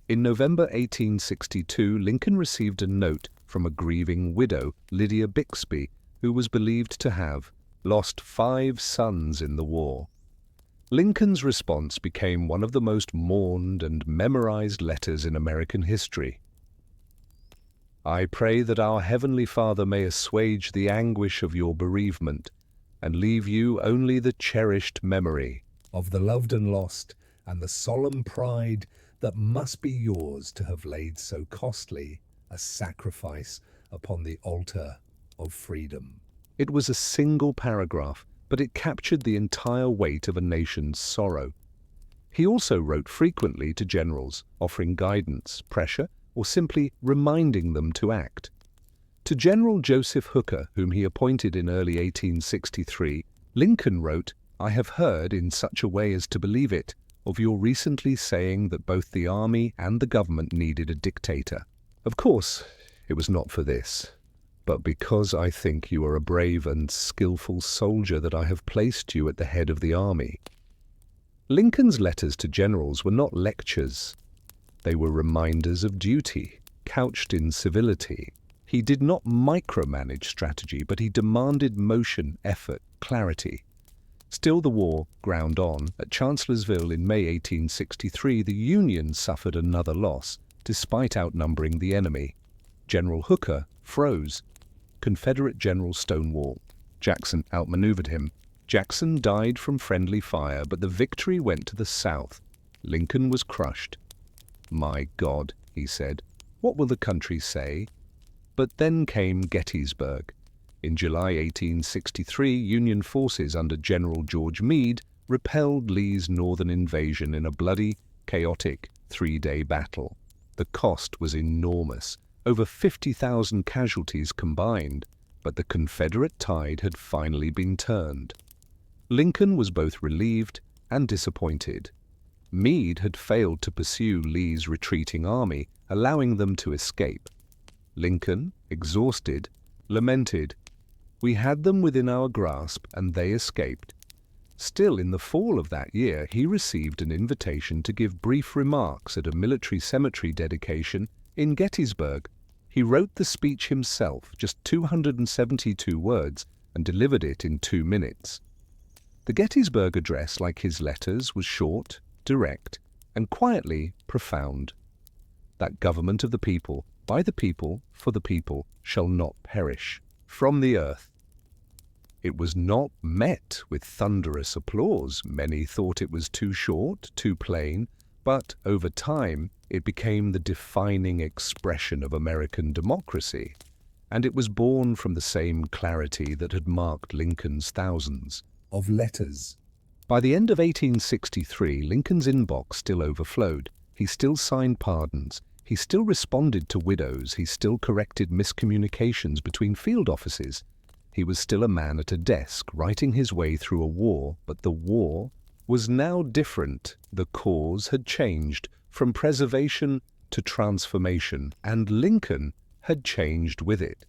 In November 1862, Lincoln received a note from a grieving widow, Lydia Bixby, who was believed to have lost 5 sons in the war. Lincoln's response became one of the most mourned and memorized letters in American history. I pray that our Heavenly Father may assuage the anguish of your bereavement and leave you only the cherished memory of the loved and lost, and the solemn pride that must be yours to have laid so costly a sacrifice upon the altar of freedom. It was a single paragraph, but it captured the entire weight of a nation's sorrow. He also wrote frequently to generals, offering guidance, pressure, or simply reminding them to act. To General Joseph Hooker, whom he appointed in early 1863, Lincoln wrote, "I have heard, in such a way as to believe it, of your recently saying that both the army and the government needed a dictator. Of course, it was not for this, but because I think you are a brave and skillful soldier that I have placed you at the head of the army." Lincoln's letters to generals were not lectures. They were reminders of duty, couched in civility. He did not micromanage strategy, but he demanded motion, effort, clarity. Still the war ground on. At Chancellorsville in May 1863, the Union suffered another loss, despite outnumbering the enemy. General Hooker froze. Confederate General Stonewall Jackson outmaneuvered him. Jackson died from friendly fire, but the victory went to the South. Lincoln was crushed. "My God," he said, "what will the country say?" But then came Gettysburg. In July 1863, Union forces under General George Meade repelled Lee's northern invasion in a bloody, chaotic, three-day battle. The cost was enormous, over 50,000 casualties combined, but the Confederate tide had finally been turned. Lincoln was both relieved and disappointed. Meade had failed to pursue Lee's retreating army, allowing them to escape. Lincoln, exhausted, lamented, "We had them within our grasp, and they escaped." Still, in the fall of that year, he received an invitation to give brief remarks at a military cemetery dedication in Gettysburg. He wrote the speech himself, just 272 words, and delivered it in 2 minutes. The Gettysburg Address, like his letters, was short, direct, and quietly profound. That government of the people, by the people, for the people, shall not perish from the earth. It was not met with thunderous applause. Many thought it was too short, too plain, but over time it became the defining expression of American democracy, and it was born from the same clarity that had marked Lincoln's thousands of letters. By the end of 1863, Lincoln's inbox still overflowed. He still signed pardons. He still responded to widows. He still corrected miscommunications between field offices. He was still a man at a desk, writing his way through a war, but the war was now different. The cause had changed from preservation to transformation, and Lincoln had changed with it.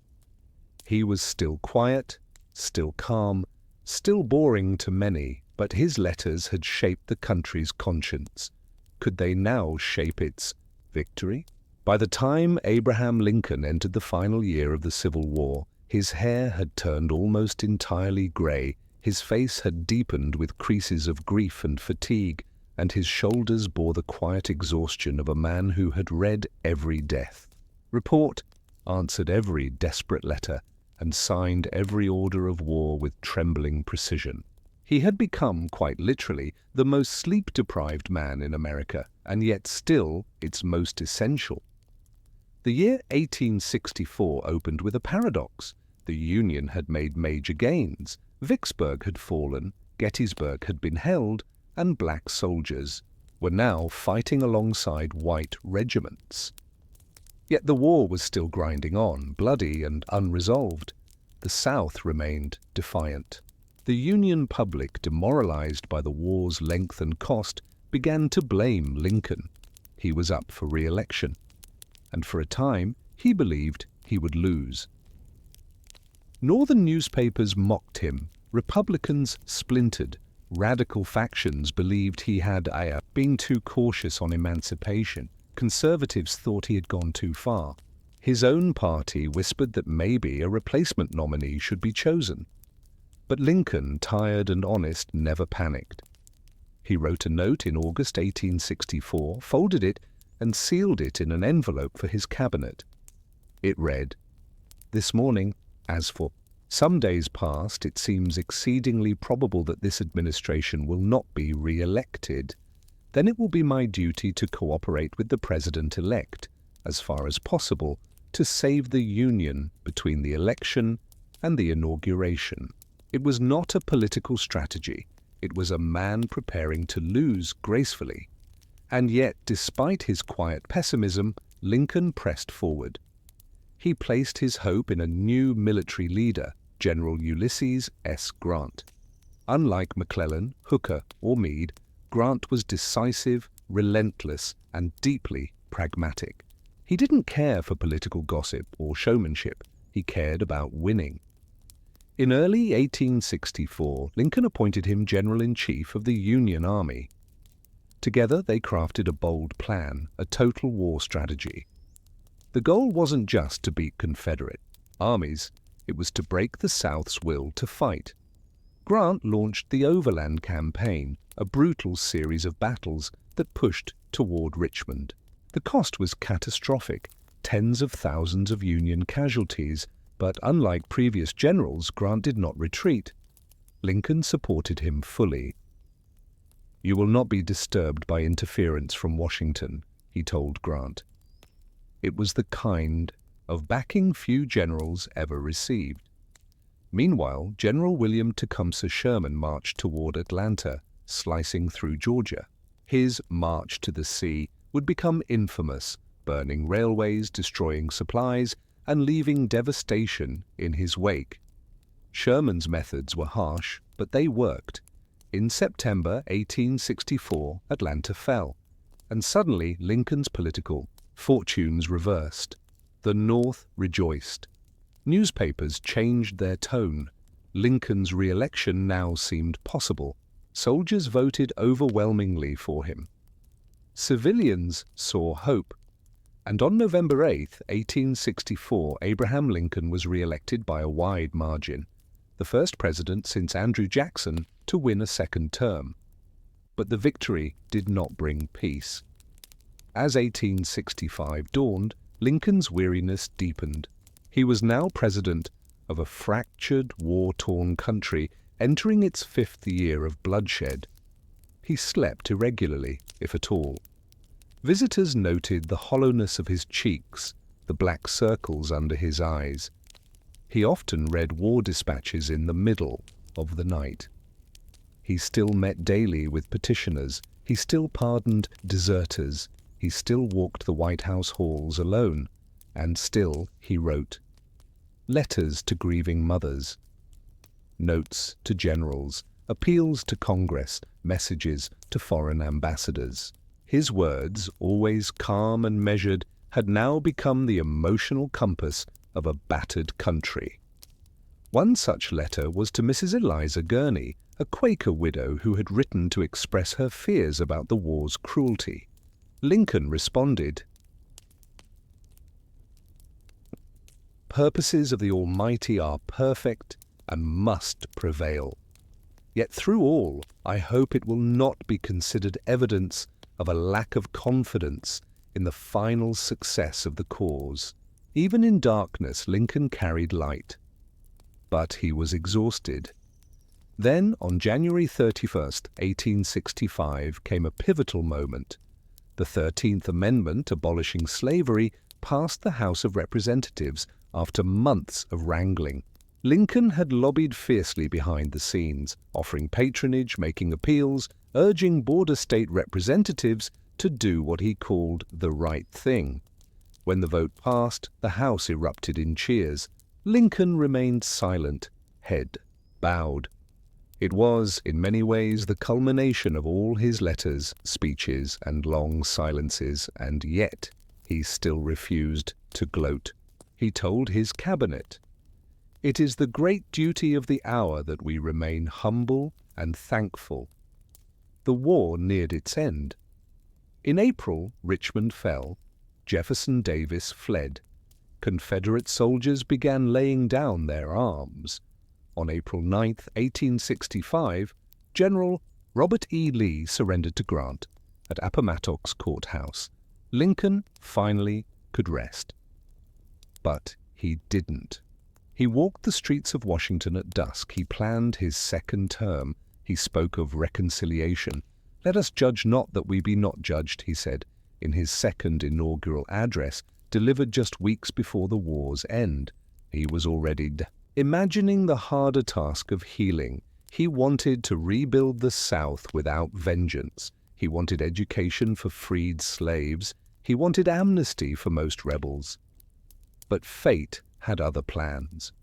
He was still quiet, still calm, still boring to many, but his letters had shaped the country's conscience. Could they now shape its victory? By the time Abraham Lincoln entered the final year of the Civil War, his hair had turned almost entirely gray, his face had deepened with creases of grief and fatigue, and his shoulders bore the quiet exhaustion of a man who had read every death report, answered every desperate letter, and signed every order of war with trembling precision. He had become, quite literally, the most sleep-deprived man in America, and yet still its most essential. The year 1864 opened with a paradox. The Union had made major gains. Vicksburg had fallen, Gettysburg had been held, and black soldiers were now fighting alongside white regiments. Yet the war was still grinding on, bloody and unresolved. The South remained defiant. The Union public, demoralized by the war's length and cost, began to blame Lincoln. He was up for re-election, and for a time he believed he would lose. Northern newspapers mocked him. Republicans splintered. Radical factions believed he had been too cautious on emancipation. Conservatives thought he had gone too far. His own party whispered that maybe a replacement nominee should be chosen. But Lincoln, tired and honest, never panicked. He wrote a note in August 1864, folded it, and sealed it in an envelope for his cabinet. It read, "This morning, as for some days past, it seems exceedingly probable that this administration will not be re-elected. Then it will be my duty to cooperate with the President-elect, as far as possible, to save the union between the election and the inauguration." It was not a political strategy. It was a man preparing to lose gracefully. And yet, despite his quiet pessimism, Lincoln pressed forward. He placed his hope in a new military leader, General Ulysses S. Grant. Unlike McClellan, Hooker, or Meade, Grant was decisive, relentless, and deeply pragmatic. He didn't care for political gossip or showmanship. He cared about winning. In early 1864, Lincoln appointed him General-in-Chief of the Union Army. Together they crafted a bold plan, a total war strategy. The goal wasn't just to beat Confederate armies, it was to break the South's will to fight. Grant launched the Overland Campaign, a brutal series of battles that pushed toward Richmond. The cost was catastrophic, tens of thousands of Union casualties, but unlike previous generals, Grant did not retreat. Lincoln supported him fully. "You will not be disturbed by interference from Washington," he told Grant. It was the kind of backing few generals ever received. Meanwhile, General William Tecumseh Sherman marched toward Atlanta, slicing through Georgia. His march to the sea would become infamous, burning railways, destroying supplies, and leaving devastation in his wake. Sherman's methods were harsh, but they worked. In September 1864, Atlanta fell, and suddenly Lincoln's political fortunes reversed. The North rejoiced. Newspapers changed their tone. Lincoln's re-election now seemed possible. Soldiers voted overwhelmingly for him. Civilians saw hope. And on November 8, 1864, Abraham Lincoln was re-elected by a wide margin, the first president since Andrew Jackson to win a second term. But the victory did not bring peace. As 1865 dawned, Lincoln's weariness deepened. He was now president of a fractured, war-torn country entering its fifth year of bloodshed. He slept irregularly, if at all. Visitors noted the hollowness of his cheeks, the black circles under his eyes. He often read war dispatches in the middle of the night. He still met daily with petitioners. He still pardoned deserters. He still walked the White House halls alone. And still he wrote letters to grieving mothers, notes to generals, appeals to Congress, messages to foreign ambassadors. His words, always calm and measured, had now become the emotional compass of a battered country. One such letter was to Mrs. Eliza Gurney, a Quaker widow who had written to express her fears about the war's cruelty. Lincoln responded, "Purposes of the Almighty are perfect and must prevail. Yet through all, I hope it will not be considered evidence of a lack of confidence in the final success of the cause." Even in darkness, Lincoln carried light. But he was exhausted. Then, on January 31st, 1865, came a pivotal moment. The 13th Amendment, abolishing slavery, passed the House of Representatives after months of wrangling. Lincoln had lobbied fiercely behind the scenes, offering patronage, making appeals, urging border state representatives to do what he called the right thing. When the vote passed, the House erupted in cheers. Lincoln remained silent, head bowed. It was, in many ways, the culmination of all his letters, speeches, and long silences, and yet he still refused to gloat. He told his cabinet, "It is the great duty of the hour that we remain humble and thankful." The war neared its end. In April, Richmond fell. Jefferson Davis fled. Confederate soldiers began laying down their arms. On April 9, 1865, General Robert E. Lee surrendered to Grant at Appomattox Courthouse. Lincoln finally could rest. But he didn't. He walked the streets of Washington at dusk. He planned his second term. He spoke of reconciliation. "Let us judge not that we be not judged," he said in his second inaugural address, delivered just weeks before the war's end. He was already imagining the harder task of healing. He wanted to rebuild the South without vengeance. He wanted education for freed slaves. He wanted amnesty for most rebels. But fate had other plans.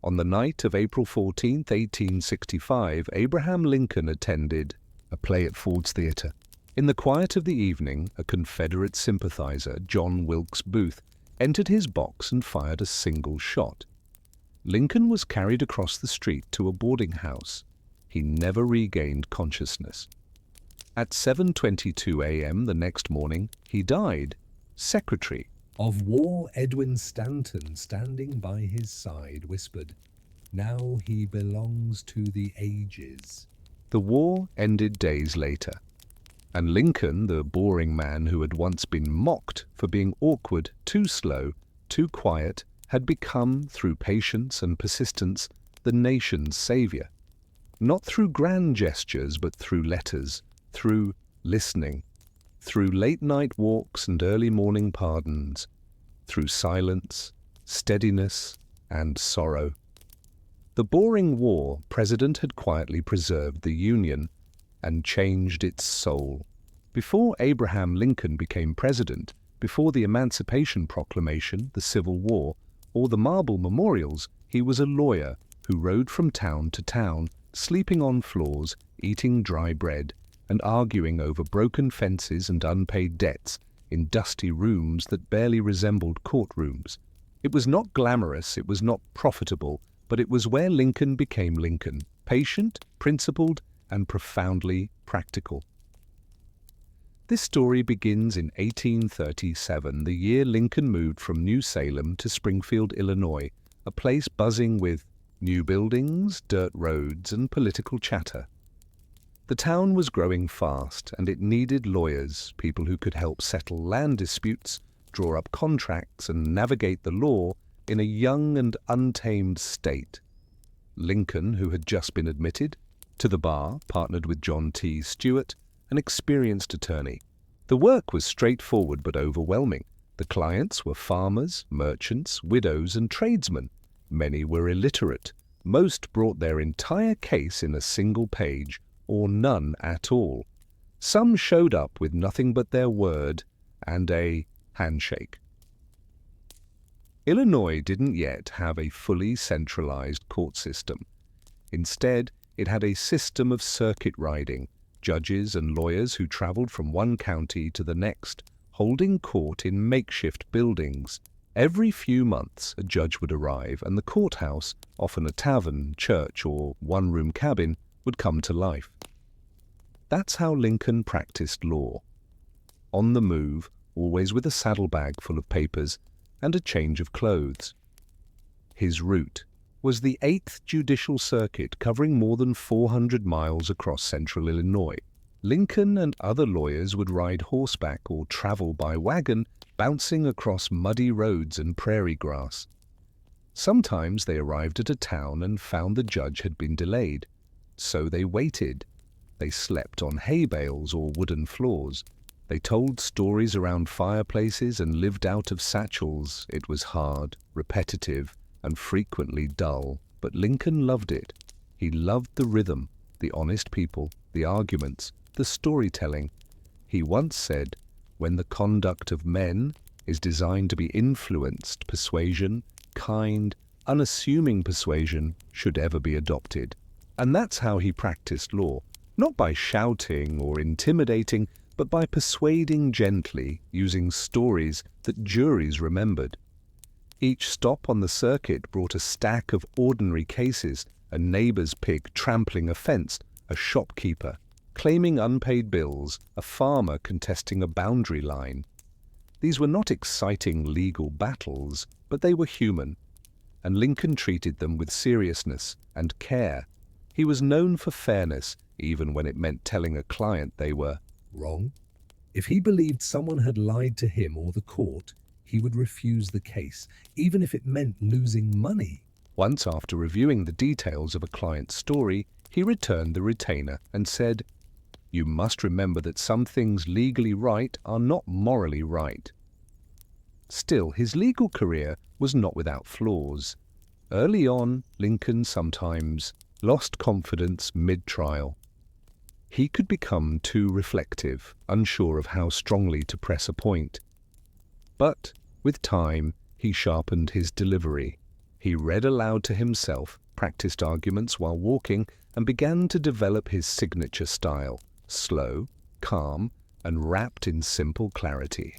On the night of April 14, 1865, Abraham Lincoln attended a play at Ford's Theater. In the quiet of the evening, a Confederate sympathizer, John Wilkes Booth, entered his box and fired a single shot. Lincoln was carried across the street to a boarding house. He never regained consciousness. At 7:22 a.m. the next morning, he died. Secretary of War Edwin Stanton, standing by his side, whispered, "Now he belongs to the ages." The war ended days later, and Lincoln, the boring man who had once been mocked for being awkward, too slow, too quiet, had become, through patience and persistence, the nation's savior. Not through grand gestures, but through letters, through listening, through late-night walks and early-morning pardons, through silence, steadiness, and sorrow. The boring war president had quietly preserved the Union and changed its soul. Before Abraham Lincoln became president, before the Emancipation Proclamation, the Civil War, or the Marble Memorials, he was a lawyer who rode from town to town, sleeping on floors, eating dry bread, and arguing over broken fences and unpaid debts in dusty rooms that barely resembled courtrooms. It was not glamorous, it was not profitable, but it was where Lincoln became Lincoln, patient, principled, and profoundly practical. This story begins in 1837, the year Lincoln moved from New Salem to Springfield, Illinois, a place buzzing with new buildings, dirt roads, and political chatter. The town was growing fast, and it needed lawyers, people who could help settle land disputes, draw up contracts, and navigate the law in a young and untamed state. Lincoln, who had just been admitted to the bar, partnered with John T. Stewart, an experienced attorney. The work was straightforward but overwhelming. The clients were farmers, merchants, widows, and tradesmen. Many were illiterate. Most brought their entire case in a single page, or none at all. Some showed up with nothing but their word and a handshake. Illinois didn't yet have a fully centralized court system. Instead, it had a system of circuit riding, judges and lawyers who traveled from one county to the next, holding court in makeshift buildings. Every few months, a judge would arrive, and the courthouse, often a tavern, church, or one-room cabin, would come to life. That's how Lincoln practiced law. On the move, always with a saddlebag full of papers and a change of clothes. His route was the 8th Judicial Circuit, covering more than 400 miles across central Illinois. Lincoln and other lawyers would ride horseback or travel by wagon, bouncing across muddy roads and prairie grass. Sometimes they arrived at a town and found the judge had been delayed. So they waited. They slept on hay bales or wooden floors. They told stories around fireplaces and lived out of satchels. It was hard, repetitive, and frequently dull, but Lincoln loved it. He loved the rhythm, the honest people, the arguments, the storytelling. He once said, "When the conduct of men is designed to be influenced, persuasion, kind, unassuming persuasion should ever be adopted." And that's how he practiced law, not by shouting or intimidating, but by persuading gently, using stories that juries remembered. Each stop on the circuit brought a stack of ordinary cases: a neighbor's pig trampling a fence, a shopkeeper claiming unpaid bills, a farmer contesting a boundary line. These were not exciting legal battles, but they were human, and Lincoln treated them with seriousness and care. He was known for fairness. even when it meant telling a client they were Wrong. If he believed someone had lied to him or the court, he would refuse the case, even if it meant losing money. Once, after reviewing the details of a client's story, he returned the retainer and said, "You must remember that some things legally right are not morally right." Still, his legal career was not without flaws. Early on, Lincoln sometimes lost confidence mid-trial. He could become too reflective, unsure of how strongly to press a point. But, with time, he sharpened his delivery. He read aloud to himself, practiced arguments while walking, and began to develop his signature style, slow, calm, and wrapped in simple clarity.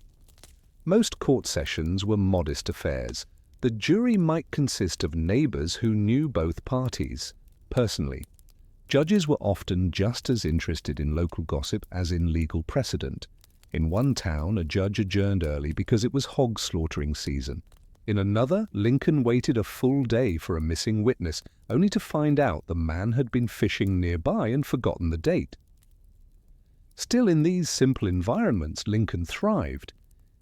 Most court sessions were modest affairs. The jury might consist of neighbors who knew both parties personally. Judges were often just as interested in local gossip as in legal precedent. In one town, a judge adjourned early because it was hog slaughtering season. In another, Lincoln waited a full day for a missing witness, only to find out the man had been fishing nearby and forgotten the date. Still, in these simple environments, Lincoln thrived.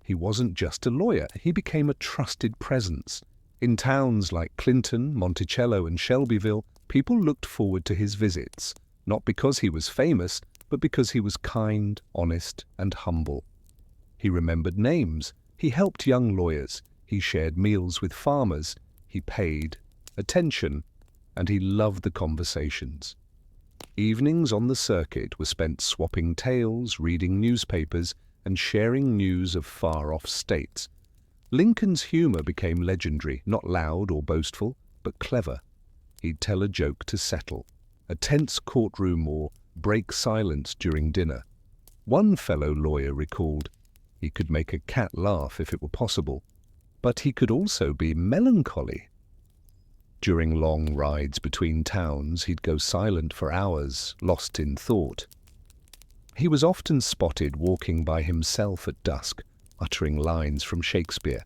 He wasn't just a lawyer, he became a trusted presence. In towns like Clinton, Monticello, and Shelbyville, people looked forward to his visits, not because he was famous, but because he was kind, honest, and humble. He remembered names, he helped young lawyers, he shared meals with farmers, he paid attention, and he loved the conversations. Evenings on the circuit were spent swapping tales, reading newspapers, and sharing news of far-off states. Lincoln's humor became legendary, not loud or boastful, but clever. He'd tell a joke to settle a tense courtroom or break silence during dinner. One fellow lawyer recalled, he could make a cat laugh if it were possible, but he could also be melancholy. During long rides between towns, he'd go silent for hours, lost in thought. He was often spotted walking by himself at dusk, uttering lines from Shakespeare,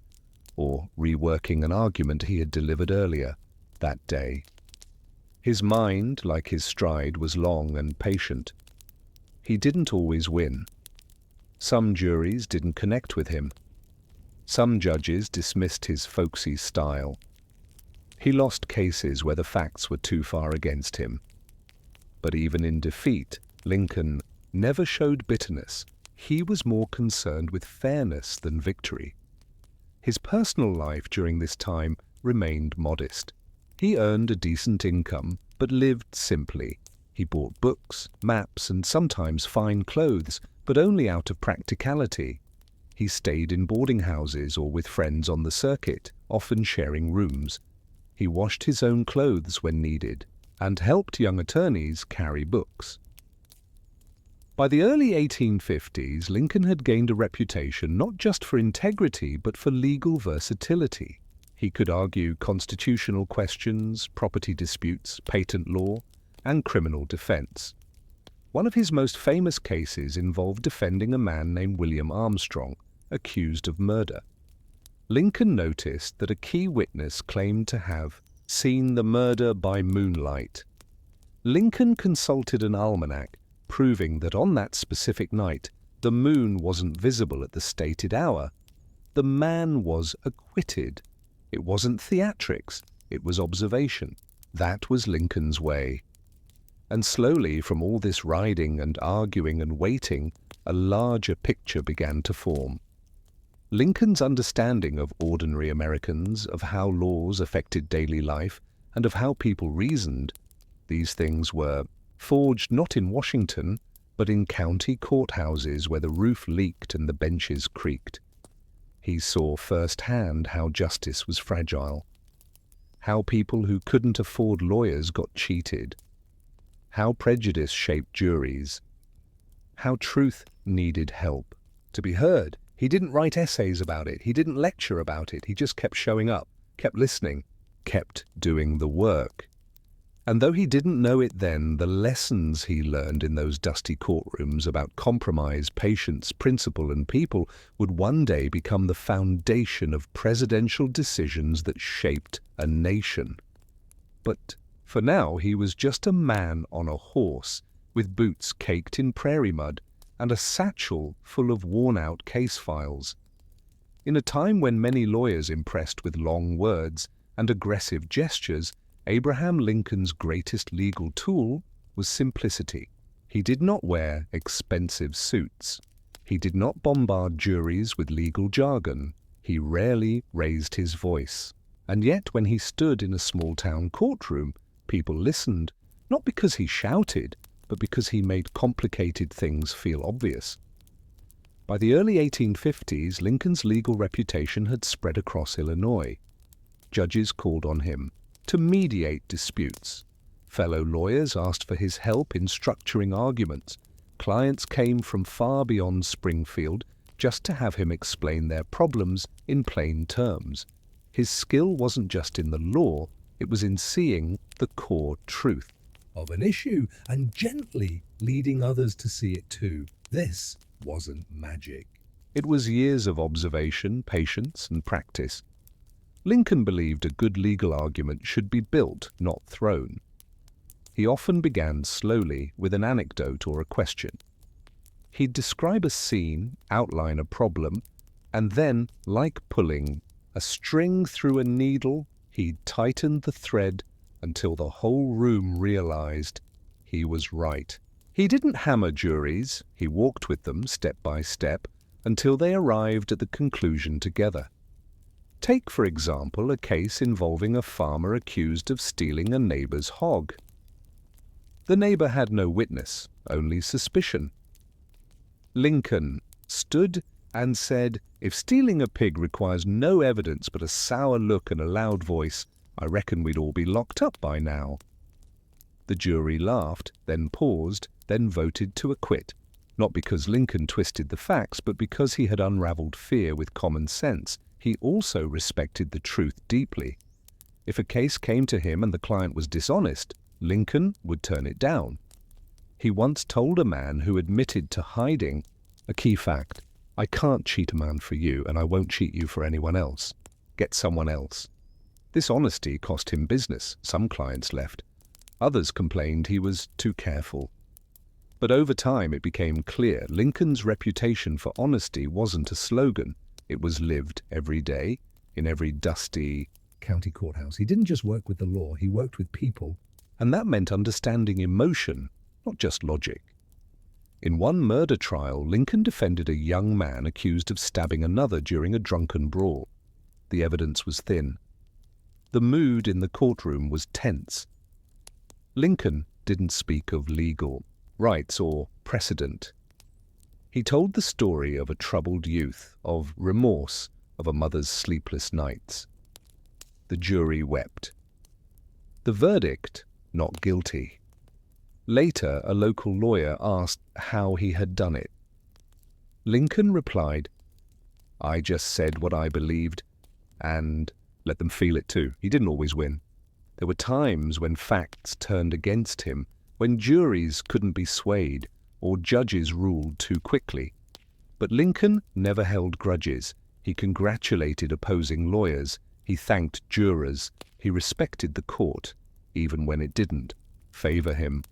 or reworking an argument he had delivered earlier that day. His mind, like his stride, was long and patient. He didn't always win. Some juries didn't connect with him. Some judges dismissed his folksy style. He lost cases where the facts were too far against him. But even in defeat, Lincoln never showed bitterness. He was more concerned with fairness than victory. His personal life during this time remained modest. He earned a decent income, but lived simply. He bought books, maps, and sometimes fine clothes, but only out of practicality. He stayed in boarding houses or with friends on the circuit, often sharing rooms. He washed his own clothes when needed, and helped young attorneys carry books. By the early 1850s, Lincoln had gained a reputation not just for integrity, but for legal versatility. He could argue constitutional questions, property disputes, patent law, and criminal defense. One of his most famous cases involved defending a man named William Armstrong, accused of murder. Lincoln noticed that a key witness claimed to have seen the murder by moonlight. Lincoln consulted an almanac, proving that on that specific night, the moon wasn't visible at the stated hour. The man was acquitted. It wasn't theatrics, it was observation. That was Lincoln's way. And slowly, from all this riding and arguing and waiting, a larger picture began to form. Lincoln's understanding of ordinary Americans, of how laws affected daily life, and of how people reasoned, these things were forged not in Washington, but in county courthouses where the roof leaked and the benches creaked. He saw firsthand how justice was fragile, how people who couldn't afford lawyers got cheated, how prejudice shaped juries, how truth needed help to be heard. He didn't write essays about it, he didn't lecture about it, he just kept showing up, kept listening, kept doing the work. And though he didn't know it then, the lessons he learned in those dusty courtrooms about compromise, patience, principle, and people would one day become the foundation of presidential decisions that shaped a nation. But for now, he was just a man on a horse, with boots caked in prairie mud and a satchel full of worn-out case files. In a time when many lawyers impressed with long words and aggressive gestures, Abraham Lincoln's greatest legal tool was simplicity. He did not wear expensive suits. He did not bombard juries with legal jargon. He rarely raised his voice. And yet, when he stood in a small-town courtroom, people listened, not because he shouted, but because he made complicated things feel obvious. By the early 1850s, Lincoln's legal reputation had spread across Illinois. Judges called on him to mediate disputes. Fellow lawyers asked for his help in structuring arguments. Clients came from far beyond Springfield just to have him explain their problems in plain terms. His skill wasn't just in the law, it was in seeing the core truth of an issue and gently leading others to see it too. This wasn't magic. It was years of observation, patience, and practice. Lincoln believed a good legal argument should be built, not thrown. He often began slowly with an anecdote or a question. He'd describe a scene, outline a problem, and then, like pulling a string through a needle, he'd tighten the thread until the whole room realized he was right. He didn't hammer juries, he walked with them step by step until they arrived at the conclusion together. Take, for example, a case involving a farmer accused of stealing a neighbor's hog. The neighbor had no witness, only suspicion. Lincoln stood and said, "If stealing a pig requires no evidence but a sour look and a loud voice, I reckon we'd all be locked up by now." The jury laughed, then paused, then voted to acquit, not because Lincoln twisted the facts, but because he had unraveled fear with common sense. He also respected the truth deeply. If a case came to him and the client was dishonest, Lincoln would turn it down. He once told a man who admitted to hiding a key fact, "I can't cheat a man for you, and I won't cheat you for anyone else. Get someone else." This honesty cost him business. Some clients left. Others complained he was too careful. But over time it became clear Lincoln's reputation for honesty wasn't a slogan. It was lived every day, in every dusty county courthouse. He didn't just work with the law, he worked with people. And that meant understanding emotion, not just logic. In one murder trial, Lincoln defended a young man accused of stabbing another during a drunken brawl. The evidence was thin. The mood in the courtroom was tense. Lincoln didn't speak of legal rights or precedent. He told the story of a troubled youth, of remorse, of a mother's sleepless nights. The jury wept. The verdict, not guilty. Later, a local lawyer asked how he had done it. Lincoln replied, "I just said what I believed and let them feel it too." He didn't always win. There were times when facts turned against him, when juries couldn't be swayed, or judges ruled too quickly. But Lincoln never held grudges. He congratulated opposing lawyers. He thanked jurors. He respected the court, even when it didn't favor him.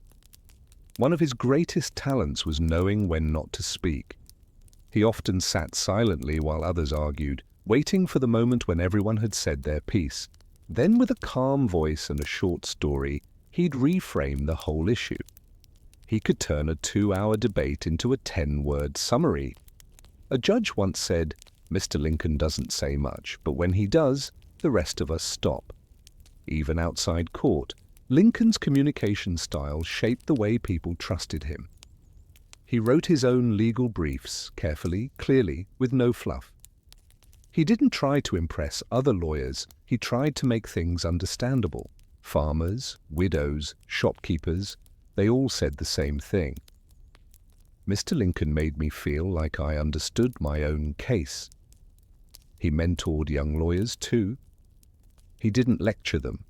One of his greatest talents was knowing when not to speak. He often sat silently while others argued, waiting for the moment when everyone had said their piece. Then, with a calm voice and a short story, he'd reframe the whole issue. He could turn a 2-hour debate into a 10-word summary. A judge once said, "Mr. Lincoln doesn't say much, but when he does, the rest of us stop." Even outside court, Lincoln's communication style shaped the way people trusted him. He wrote his own legal briefs, carefully, clearly, with no fluff. He didn't try to impress other lawyers, he tried to make things understandable. Farmers, widows, shopkeepers, they all said the same thing. Mr. Lincoln made me feel like I understood my own case. He mentored young lawyers too. He didn't lecture them.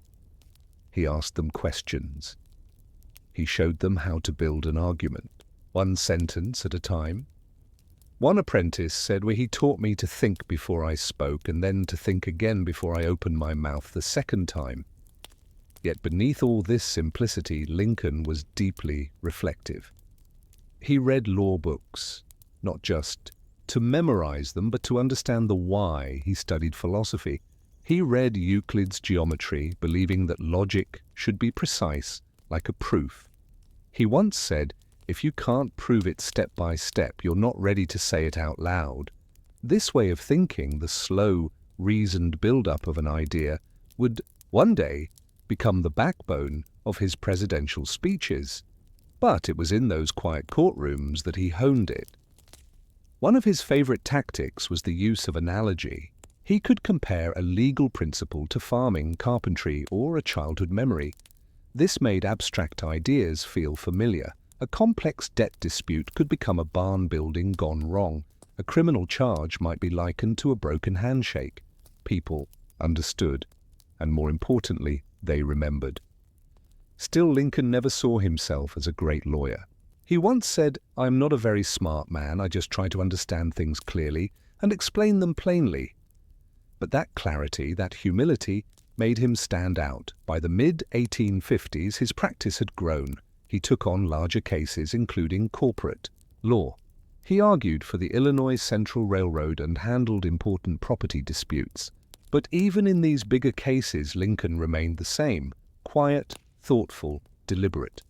He asked them questions. He showed them how to build an argument, one sentence at a time. One apprentice said, "Well, he taught me to think before I spoke and then to think again before I opened my mouth the second time." Yet beneath all this simplicity, Lincoln was deeply reflective. He read law books, not just to memorize them, but to understand the why. He studied philosophy. He read Euclid's geometry, believing that logic should be precise, like a proof. He once said, "If you can't prove it step by step, you're not ready to say it out loud." This way of thinking, the slow, reasoned build-up of an idea, would one day become the backbone of his presidential speeches. But it was in those quiet courtrooms that he honed it. One of his favorite tactics was the use of analogy. He could compare a legal principle to farming, carpentry, or a childhood memory. This made abstract ideas feel familiar. A complex debt dispute could become a barn building gone wrong. A criminal charge might be likened to a broken handshake. People understood, and more importantly, they remembered. Still, Lincoln never saw himself as a great lawyer. He once said, "I'm not a very smart man, I just try to understand things clearly and explain them plainly." But that clarity, that humility, made him stand out. By the mid-1850s, his practice had grown. He took on larger cases, including corporate law. He argued for the Illinois Central Railroad and handled important property disputes. But even in these bigger cases, Lincoln remained the same: quiet, thoughtful, deliberate.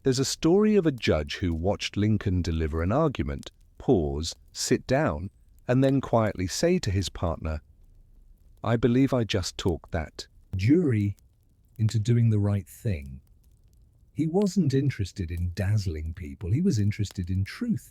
There's a story of a judge who watched Lincoln deliver an argument, pause, sit down, and then quietly say to his partner, "I believe I just talked that jury into doing the right thing." He wasn't interested in dazzling people, he was interested in truth.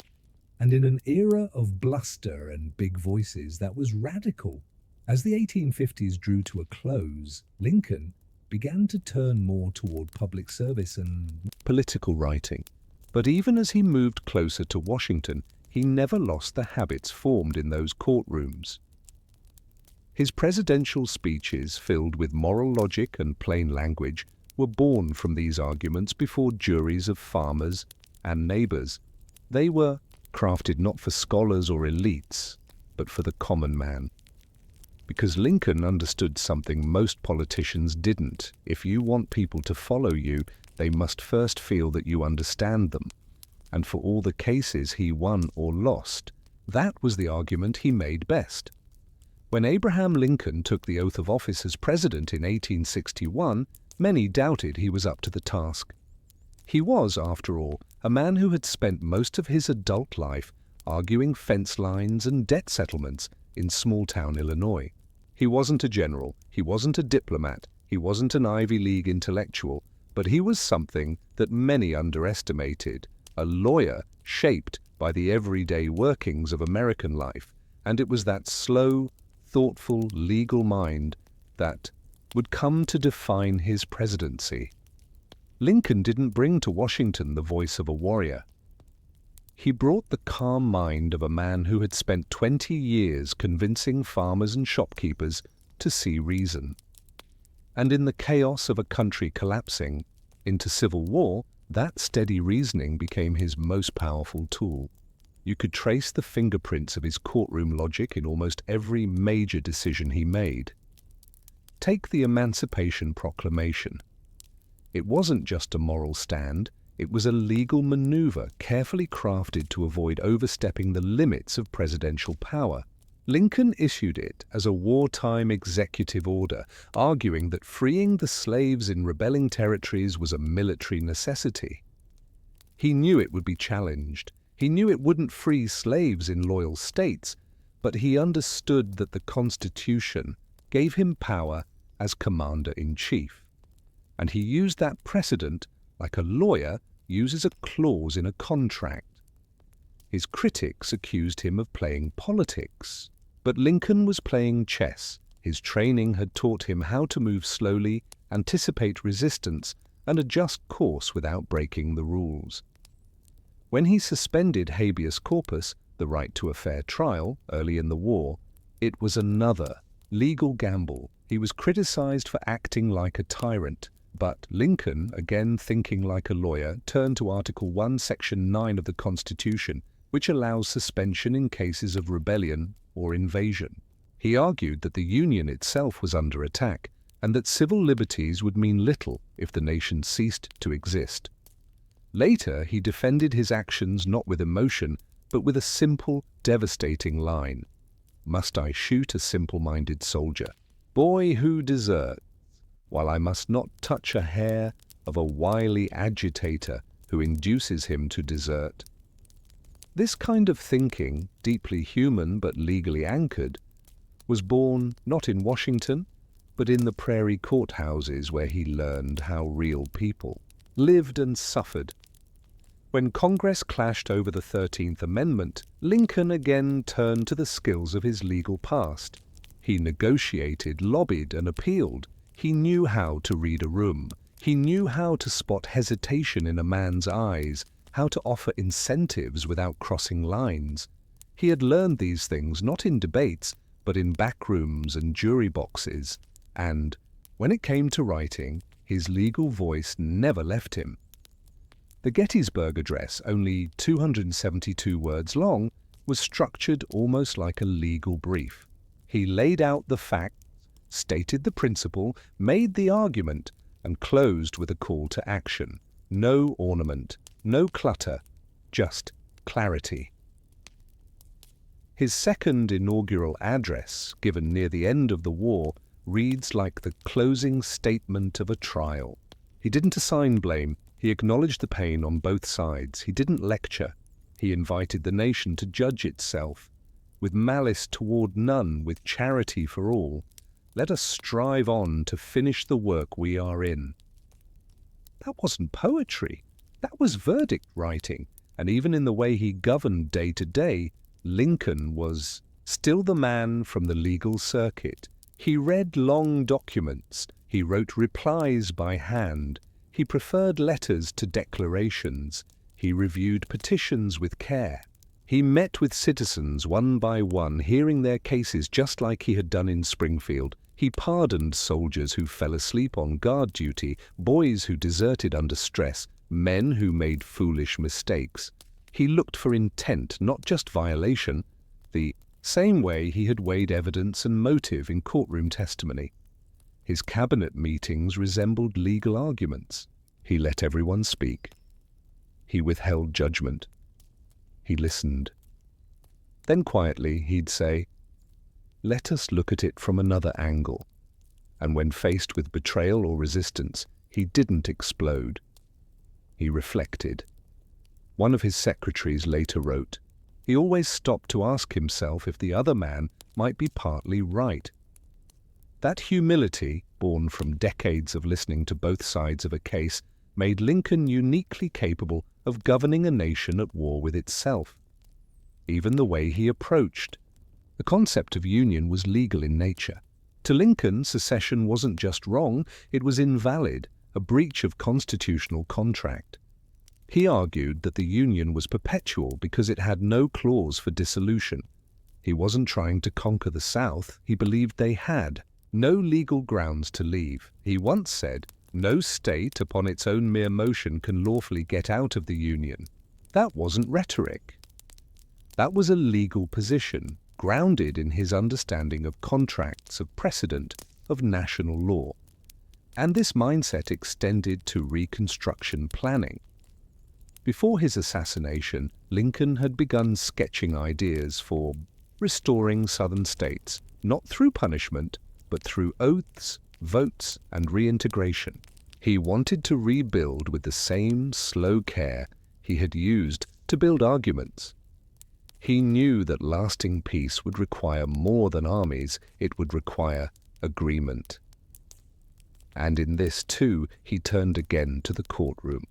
And in an era of bluster and big voices, that was radical. As the 1850s drew to a close, Lincoln began to turn more toward public service and political writing. But even as he moved closer to Washington, he never lost the habits formed in those courtrooms. His presidential speeches, filled with moral logic and plain language, were born from these arguments before juries of farmers and neighbors. They were crafted not for scholars or elites, but for the common man. Because Lincoln understood something most politicians didn't. If you want people to follow you, they must first feel that you understand them. And for all the cases he won or lost, that was the argument he made best. When Abraham Lincoln took the oath of office as president in 1861, many doubted he was up to the task. He was, after all, a man who had spent most of his adult life arguing fence lines and debt settlements in small-town Illinois. He wasn't a general, he wasn't a diplomat, he wasn't an Ivy League intellectual, but he was something that many underestimated: a lawyer shaped by the everyday workings of American life. And it was that slow, thoughtful, legal mind that would come to define his presidency. Lincoln didn't bring to Washington the voice of a warrior. He brought the calm mind of a man who had spent 20 years convincing farmers and shopkeepers to see reason. And in the chaos of a country collapsing into civil war, that steady reasoning became his most powerful tool. You could trace the fingerprints of his courtroom logic in almost every major decision he made. Take the Emancipation Proclamation. It wasn't just a moral stand, it was a legal maneuver carefully crafted to avoid overstepping the limits of presidential power. Lincoln issued it as a wartime executive order, arguing that freeing the slaves in rebelling territories was a military necessity. He knew it would be challenged. He knew it wouldn't free slaves in loyal states, but he understood that the Constitution gave him power as commander-in-chief. And he used that precedent like a lawyer uses a clause in a contract. His critics accused him of playing politics, but Lincoln was playing chess. His training had taught him how to move slowly, anticipate resistance, and adjust course without breaking the rules. When he suspended habeas corpus, the right to a fair trial, early in the war, it was another legal gamble. He was criticized for acting like a tyrant. But Lincoln, again thinking like a lawyer, turned to Article 1, Section 9 of the Constitution, which allows suspension in cases of rebellion or invasion. He argued that the Union itself was under attack, and that civil liberties would mean little if the nation ceased to exist. Later, he defended his actions not with emotion, but with a simple, devastating line. Must I shoot a simple-minded soldier? Boy who deserts, while I must not touch a hair of a wily agitator who induces him to desert. This kind of thinking, deeply human but legally anchored, was born not in Washington, but in the prairie courthouses where he learned how real people lived and suffered. When Congress clashed over the 13th Amendment, Lincoln again turned to the skills of his legal past. He negotiated, lobbied, and appealed. He knew how to read a room. He knew how to spot hesitation in a man's eyes, how to offer incentives without crossing lines. He had learned these things not in debates, but in backrooms and jury boxes, and, when it came to writing, his legal voice never left him. The Gettysburg Address, only 272 words long, was structured almost like a legal brief. He laid out the facts, stated the principle, made the argument, and closed with a call to action. No ornament, no clutter, just clarity. His second inaugural address, given near the end of the war, reads like the closing statement of a trial. He didn't assign blame. He acknowledged the pain on both sides. He didn't lecture. He invited the nation to judge itself. With malice toward none, with charity for all, let us strive on to finish the work we are in. That wasn't poetry. That was verdict writing. And even in the way he governed day to day, Lincoln was still the man from the legal circuit. He read long documents. He wrote replies by hand. He preferred letters to declarations. He reviewed petitions with care. He met with citizens one by one, hearing their cases just like he had done in Springfield. He pardoned soldiers who fell asleep on guard duty, boys who deserted under stress, men who made foolish mistakes. He looked for intent, not just violation, the same way he had weighed evidence and motive in courtroom testimony. His cabinet meetings resembled legal arguments. He let everyone speak. He withheld judgment. He listened. Then quietly he'd say, "Let us look at it from another angle." And when faced with betrayal or resistance, he didn't explode. He reflected. One of his secretaries later wrote, "He always stopped to ask himself if the other man might be partly right." That humility, born from decades of listening to both sides of a case, made Lincoln uniquely capable of governing a nation at war with itself. Even the way he approached. The concept of union was legal in nature. To Lincoln, secession wasn't just wrong, it was invalid, a breach of constitutional contract. He argued that the Union was perpetual because it had no clause for dissolution. He wasn't trying to conquer the South, he believed they had no legal grounds to leave. He once said, "No state upon its own mere motion can lawfully get out of the Union." That wasn't rhetoric. That was a legal position, grounded in his understanding of contracts, of precedent, of national law. And this mindset extended to Reconstruction planning. Before his assassination, Lincoln had begun sketching ideas for restoring Southern states, not through punishment, but through oaths, votes, and reintegration. He wanted to rebuild with the same slow care he had used to build arguments. He knew that lasting peace would require more than armies, it would require agreement. And in this, too, he turned again to the courtroom.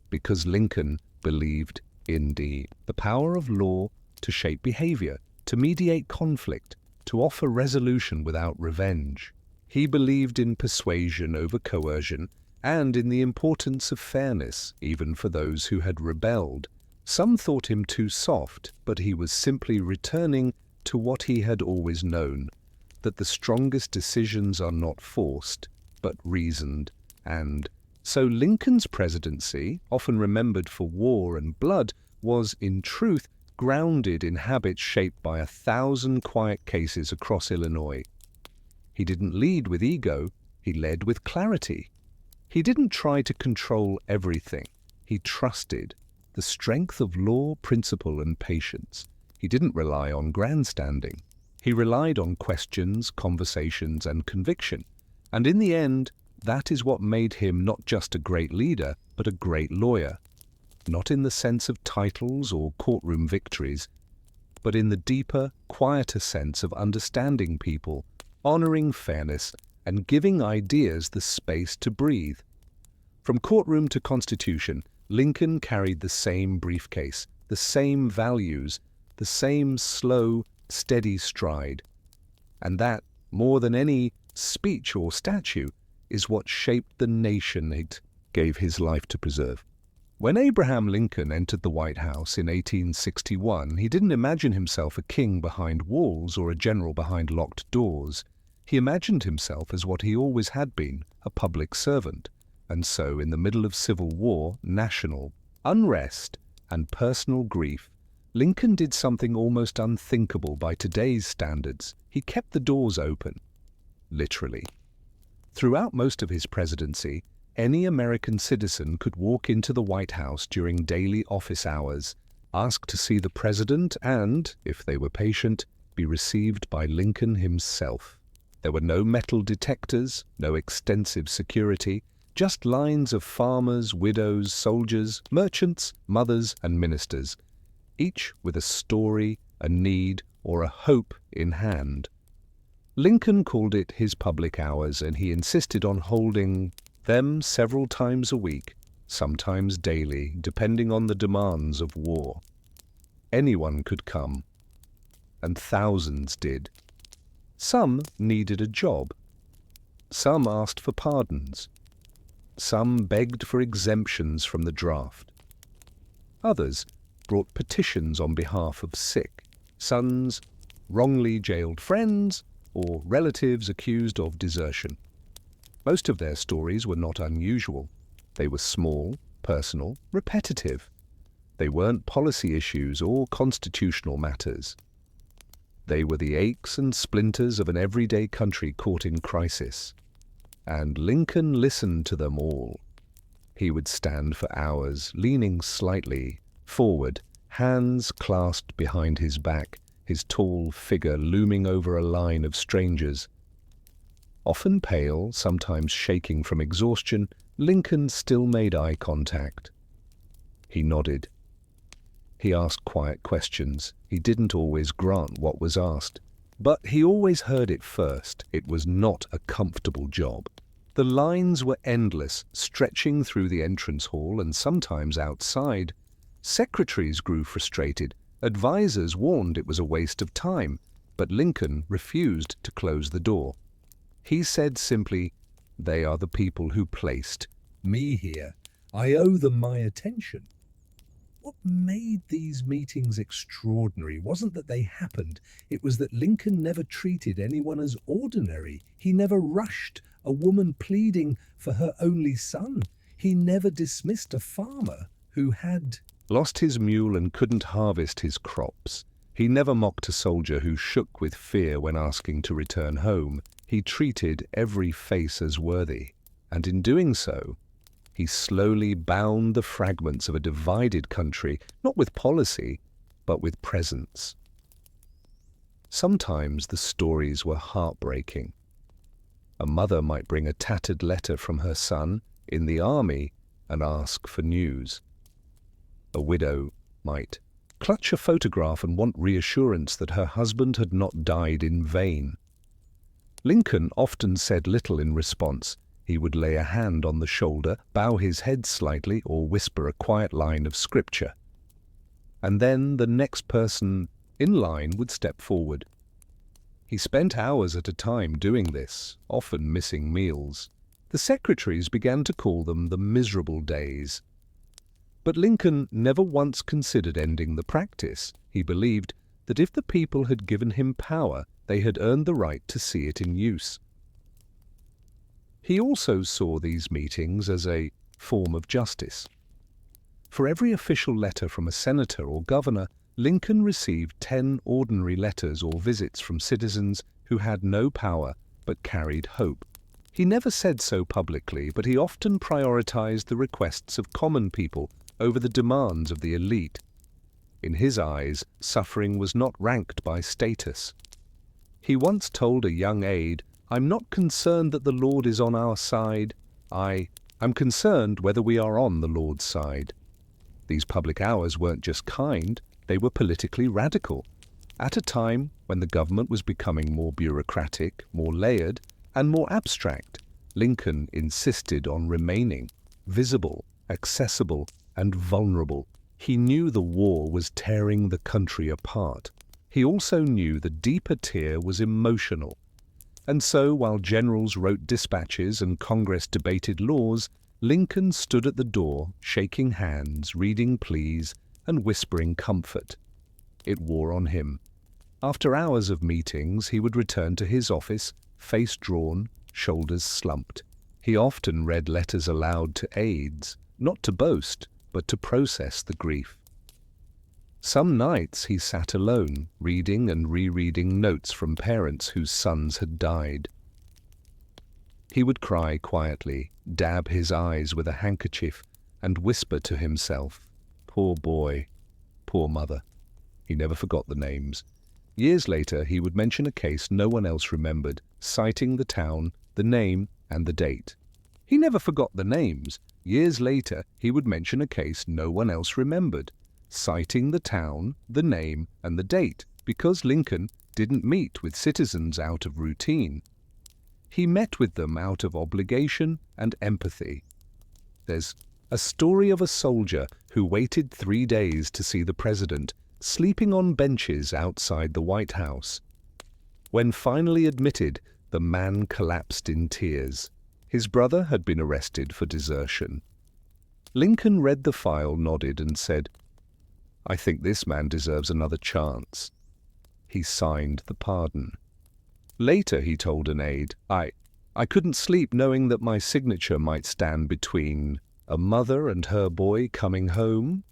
Because Lincoln believed in the power of law to shape behavior, to mediate conflict, to offer resolution without revenge. He believed in persuasion over coercion and in the importance of fairness, even for those who had rebelled. Some thought him too soft, but he was simply returning to what he had always known, that the strongest decisions are not forced, but reasoned. And so Lincoln's presidency, often remembered for war and blood, was in truth grounded in habits shaped by 1,000 quiet cases across Illinois. He didn't lead with ego, He led with clarity. He didn't try to control everything. He trusted the strength of law, principle, and patience. He didn't rely on grandstanding. He relied on questions, conversations, and conviction. And in the end, that is what made him not just a great leader, but a great lawyer. Not in the sense of titles or courtroom victories, but in the deeper, quieter sense of understanding people, honoring fairness, and giving ideas the space to breathe. From courtroom to Constitution, Lincoln carried the same briefcase, the same values, the same slow, steady stride. And that, more than any speech or statue, is what shaped the nation it gave his life to preserve. When Abraham Lincoln entered the White House in 1861, he didn't imagine himself a king behind walls or a general behind locked doors. He imagined himself as what he always had been, a public servant. And so, in the middle of civil war, national unrest, and personal grief, Lincoln did something almost unthinkable by today's standards. He kept the doors open, literally. Throughout most of his presidency, any American citizen could walk into the White House during daily office hours, ask to see the president, and, if they were patient, be received by Lincoln himself. There were no metal detectors, no extensive security, just lines of farmers, widows, soldiers, merchants, mothers, and ministers, each with a story, a need, or a hope in hand. Lincoln called it his public hours, and he insisted on holding them several times a week, sometimes daily, depending on the demands of war. Anyone could come, and thousands did. Some needed a job. Some asked for pardons. Some begged for exemptions from the draft. Others brought petitions on behalf of sick sons, wrongly jailed friends, or relatives accused of desertion. Most of their stories were not unusual. They were small, personal, repetitive. They weren't policy issues or constitutional matters. They were the aches and splinters of an everyday country caught in crisis. And Lincoln listened to them all. He would stand for hours, leaning slightly forward, hands clasped behind his back, his tall figure looming over a line of strangers. Often pale, sometimes shaking from exhaustion, Lincoln still made eye contact. He nodded. He asked quiet questions. He didn't always grant what was asked. But he always heard it first. It was not a comfortable job. The lines were endless, stretching through the entrance hall and sometimes outside. Secretaries grew frustrated. Advisers warned it was a waste of time. But Lincoln refused to close the door. He said simply, "They are the people who placed Me here. I owe them my attention." What made these meetings extraordinary wasn't that they happened, it was that Lincoln never treated anyone as ordinary. He never rushed a woman pleading for her only son. He never dismissed a farmer who had lost his mule and couldn't harvest his crops. He never mocked a soldier who shook with fear when asking to return home. He treated every face as worthy, and in doing so, he slowly bound the fragments of a divided country, not with policy, but with presence. Sometimes the stories were heartbreaking. A mother might bring a tattered letter from her son in the army and ask for news. A widow might clutch a photograph and want reassurance that her husband had not died in vain. Lincoln often said little in response. He would lay a hand on the shoulder, bow his head slightly, or whisper a quiet line of scripture. And then the next person in line would step forward. He spent hours at a time doing this, often missing meals. The secretaries began to call them the miserable days. But Lincoln never once considered ending the practice. He believed that if the people had given him power, they had earned the right to see it in use. He also saw these meetings as a form of justice. For every official letter from a senator or governor, Lincoln received 10 ordinary letters or visits from citizens who had no power but carried hope. He never said so publicly, but he often prioritized the requests of common people over the demands of the elite. In his eyes, suffering was not ranked by status. He once told a young aide, "I'm not concerned that the Lord is on our side. I'm concerned whether we are on the Lord's side." These public hours weren't just kind, they were politically radical. At a time when the government was becoming more bureaucratic, more layered, and more abstract, Lincoln insisted on remaining visible, accessible, and vulnerable. He knew the war was tearing the country apart. He also knew the deeper tier was emotional. And so, while generals wrote dispatches and Congress debated laws, Lincoln stood at the door, shaking hands, reading pleas, and whispering comfort. It wore on him. After hours of meetings, he would return to his office, face drawn, shoulders slumped. He often read letters aloud to aides, not to boast, but to process the grief. Some nights he sat alone, reading and rereading notes from parents whose sons had died. He would cry quietly, dab his eyes with a handkerchief, and whisper to himself, "Poor boy, poor mother." He never forgot the names. Years later, he would mention a case no one else remembered, citing the town, the name, and the date. He never forgot the names. Years later, he would mention a case no one else remembered, citing the town, the name, and the date, because Lincoln didn't meet with citizens out of routine. He met with them out of obligation and empathy. There's a story of a soldier who waited 3 days to see the president, sleeping on benches outside the White House. When finally admitted, the man collapsed in tears. His brother had been arrested for desertion. Lincoln read the file, nodded, and said, "I think this man deserves another chance." He signed the pardon. Later, he told an aide, I couldn't sleep knowing that my signature might stand between a mother and her boy coming home.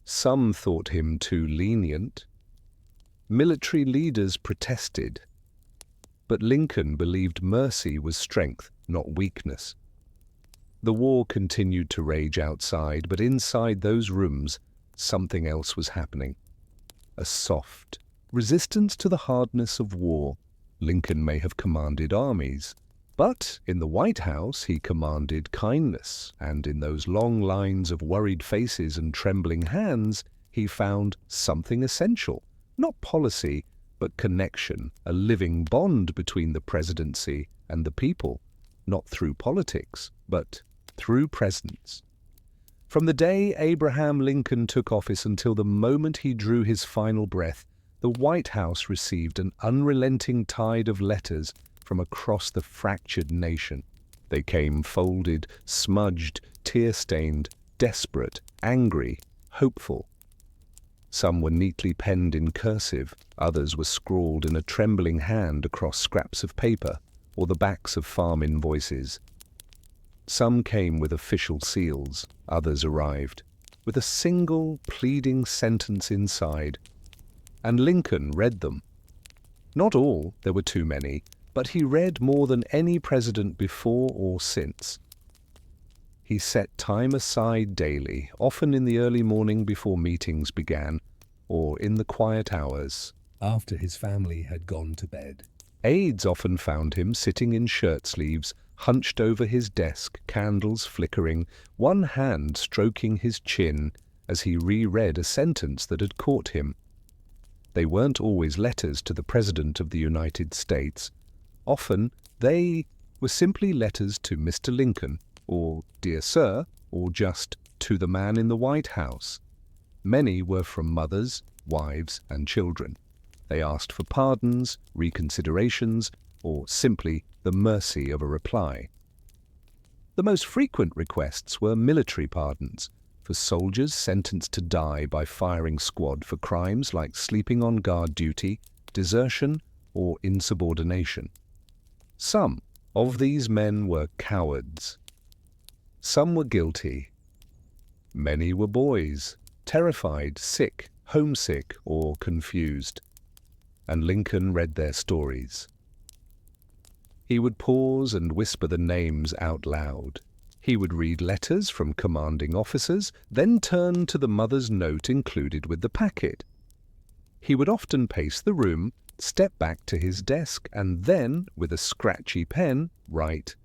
Some thought him too lenient. Military leaders protested. But Lincoln believed mercy was strength, not weakness. The war continued to rage outside, but inside those rooms, something else was happening. A soft resistance to the hardness of war. Lincoln may have commanded armies, but in the White House he commanded kindness, and in those long lines of worried faces and trembling hands he found something essential, not policy, but connection, a living bond between the presidency and the people, not through politics, but through presence. From the day Abraham Lincoln took office until the moment he drew his final breath, the White House received an unrelenting tide of letters from across the fractured nation. They came folded, smudged, tear-stained, desperate, angry, hopeful. Some were neatly penned in cursive, others were scrawled in a trembling hand across scraps of paper or the backs of farm invoices. Some came with official seals, others arrived with a single pleading sentence inside, and Lincoln read them. Not all, there were too many, but he read more than any president before or since. He set time aside daily, often in the early morning before meetings began, or in the quiet hours after his family had gone to bed. Aides often found him sitting in shirt sleeves, hunched over his desk, candles flickering, one hand stroking his chin as he reread a sentence that had caught him. They weren't always letters to the President of the United States. Often they were simply letters to Mr. Lincoln, or Dear Sir, or just to the man in the White House. Many were from mothers, wives, and children. They asked for pardons, reconsiderations, or simply the mercy of a reply. The most frequent requests were military pardons, for soldiers sentenced to die by firing squad for crimes like sleeping on guard duty, desertion, or insubordination. Some of these men were cowards. Some were guilty. Many were boys, terrified, sick, homesick, or confused. And Lincoln read their stories. He would pause and whisper the names out loud. He would read letters from commanding officers, then turn to the mother's note included with the packet. He would often pace the room, step back to his desk, and then, with a scratchy pen, write,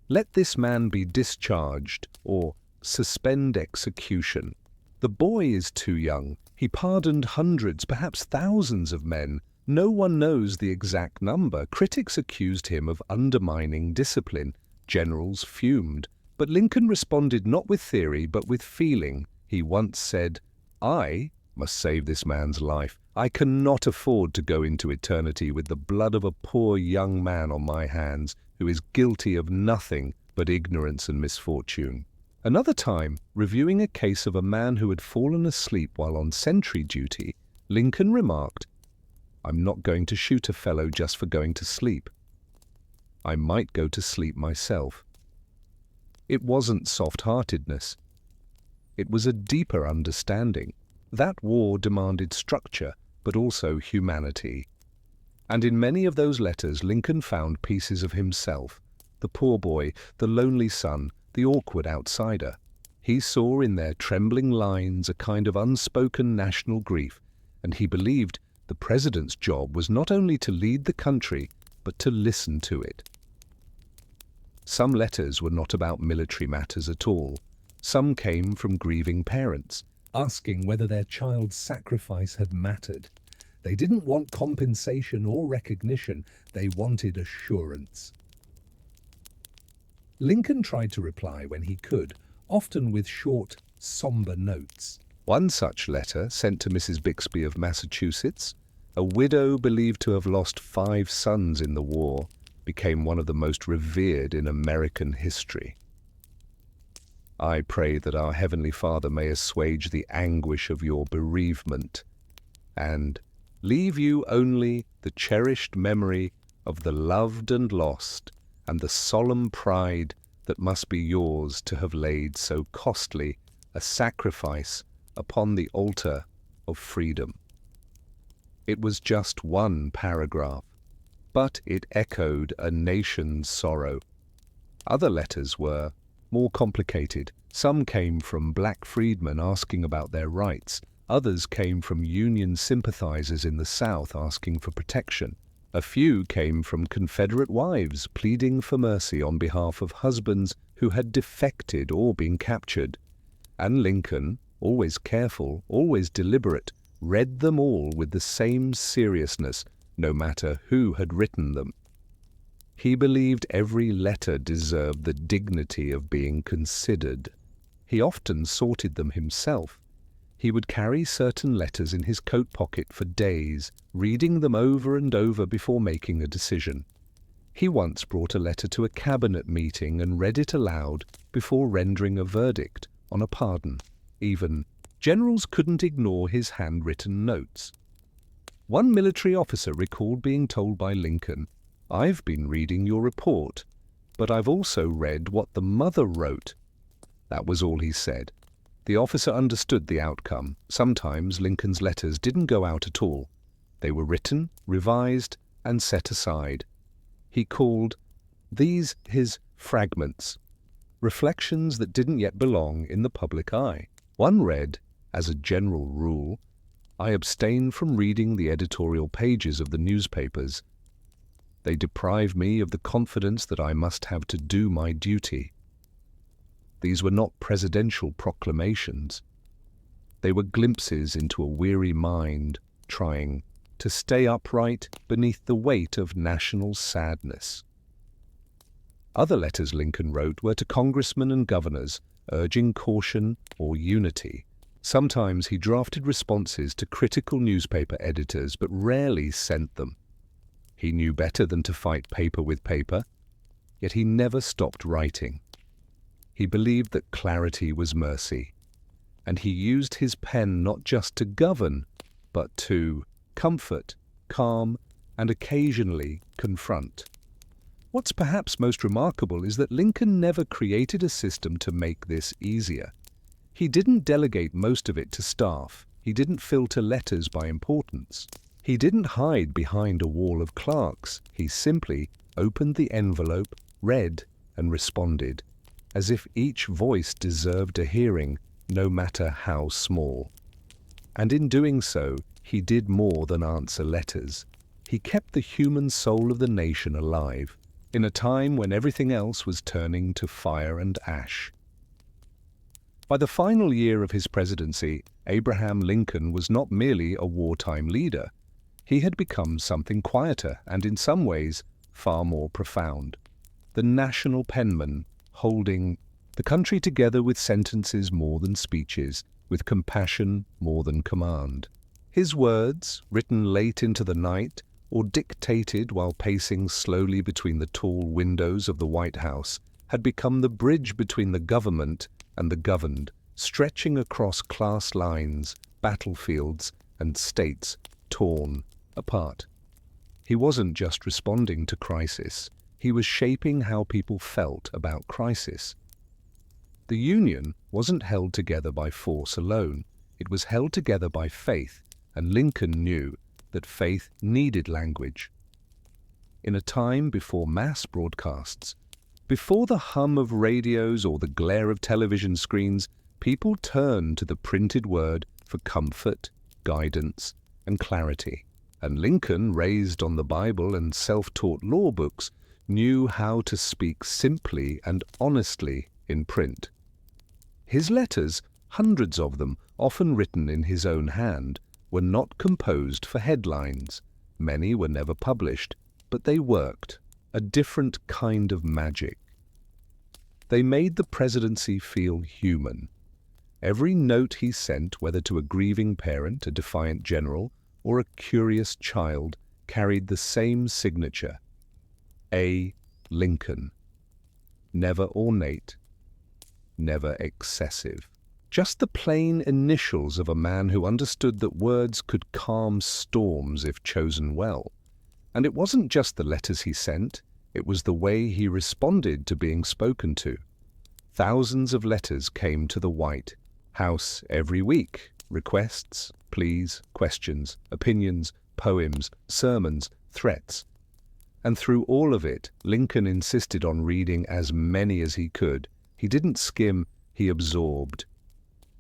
"Let this man be discharged," or "suspend execution." The boy is too young. He pardoned hundreds, perhaps thousands of men. No one knows the exact number. Critics accused him of undermining discipline. Generals fumed. But Lincoln responded not with theory, but with feeling. He once said, "I must save this man's life. I cannot afford to go into eternity with the blood of a poor young man on my hands who is guilty of nothing but ignorance and misfortune." Another time, reviewing a case of a man who had fallen asleep while on sentry duty, Lincoln remarked, "I'm not going to shoot a fellow just for going to sleep. I might go to sleep myself." It wasn't soft-heartedness. It was a deeper understanding. That war demanded structure, but also humanity. And in many of those letters, Lincoln found pieces of himself, the poor boy, the lonely son, the awkward outsider. He saw in their trembling lines a kind of unspoken national grief, and he believed the president's job was not only to lead the country, but to listen to it. Some letters were not about military matters at all. Some came from grieving parents, asking whether their child's sacrifice had mattered. They didn't want compensation or recognition. They wanted assurance. Lincoln tried to reply when he could, often with short, somber notes. One such letter, sent to Mrs. Bixby of Massachusetts, a widow believed to have lost 5 sons in the war, became one of the most revered in American history. "I pray that our Heavenly Father may assuage the anguish of your bereavement, and leave you only the cherished memory of the loved and lost, and the solemn pride that must be yours to have laid so costly a sacrifice upon the altar of freedom." It was just one paragraph, but it echoed a nation's sorrow. Other letters were more complicated. Some came from black freedmen asking about their rights. Others came from Union sympathizers in the South asking for protection. A few came from Confederate wives pleading for mercy on behalf of husbands who had defected or been captured. And Lincoln, always careful, always deliberate, read them all with the same seriousness, no matter who had written them. He believed every letter deserved the dignity of being considered. He often sorted them himself. He would carry certain letters in his coat pocket for days, reading them over and over before making a decision. He once brought a letter to a cabinet meeting and read it aloud before rendering a verdict on a pardon. Even generals couldn't ignore his handwritten notes. One military officer recalled being told by Lincoln, "I've been reading your report, but I've also read what the mother wrote." That was all he said. The officer understood the outcome. Sometimes Lincoln's letters didn't go out at all. They were written, revised, and set aside. He called these his fragments, reflections that didn't yet belong in the public eye. One read, as a general rule, "I abstain from reading the editorial pages of the newspapers. They deprive me of the confidence that I must have to do my duty." These were not presidential proclamations. They were glimpses into a weary mind trying to stay upright beneath the weight of national sadness. Other letters Lincoln wrote were to congressmen and governors, urging caution or unity. Sometimes he drafted responses to critical newspaper editors, but rarely sent them. He knew better than to fight paper with paper, yet he never stopped writing. He believed that clarity was mercy, and he used his pen not just to govern, but to comfort, calm, and occasionally confront. What's perhaps most remarkable is that Lincoln never created a system to make this easier. He didn't delegate most of it to staff. He didn't filter letters by importance. He didn't hide behind a wall of clerks. He simply opened the envelope, read, and responded, as if each voice deserved a hearing, no matter how small. And in doing so, he did more than answer letters. He kept the human soul of the nation alive, in a time when everything else was turning to fire and ash. By the final year of his presidency, Abraham Lincoln was not merely a wartime leader. He had become something quieter and, in some ways, far more profound. The national penman, holding the country together with sentences more than speeches, with compassion more than command. His words, written late into the night or dictated while pacing slowly between the tall windows of the White House, had become the bridge between the government and the governed, stretching across class lines, battlefields, and states torn apart. He wasn't just responding to crisis, he was shaping how people felt about crisis. The Union wasn't held together by force alone, it was held together by faith, and Lincoln knew that faith needed language. In a time before mass broadcasts, before the hum of radios or the glare of television screens, people turned to the printed word for comfort, guidance, and clarity. And Lincoln, raised on the Bible and self-taught law books, knew how to speak simply and honestly in print. His letters, hundreds of them, often written in his own hand, were not composed for headlines. Many were never published, but they worked, a different kind of magic. They made the presidency feel human. Every note he sent, whether to a grieving parent, a defiant general, or a curious child, carried the same signature: A. Lincoln. Never ornate, never excessive. Just the plain initials of a man who understood that words could calm storms if chosen well. And it wasn't just the letters he sent, it was the way he responded to being spoken to. Thousands of letters came to the White House every week. Requests, pleas, questions, opinions, poems, sermons, threats. And through all of it, Lincoln insisted on reading as many as he could. He didn't skim, he absorbed.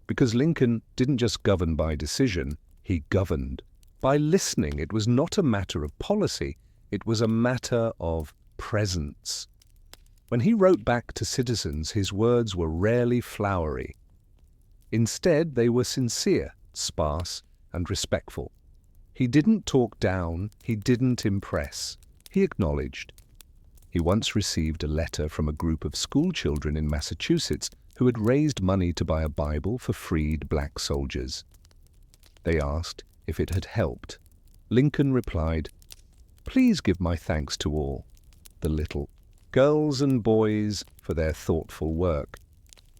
Because Lincoln didn't just govern by decision, he governed by listening. It was not a matter of policy, it was a matter of presence. When he wrote back to citizens, his words were rarely flowery. Instead, they were sincere, sparse, and respectful. He didn't talk down, he didn't impress, he acknowledged. He once received a letter from a group of schoolchildren in Massachusetts who had raised money to buy a Bible for freed black soldiers. They asked if it had helped. Lincoln replied, "Please give my thanks to all, the little girls and boys, for their thoughtful work.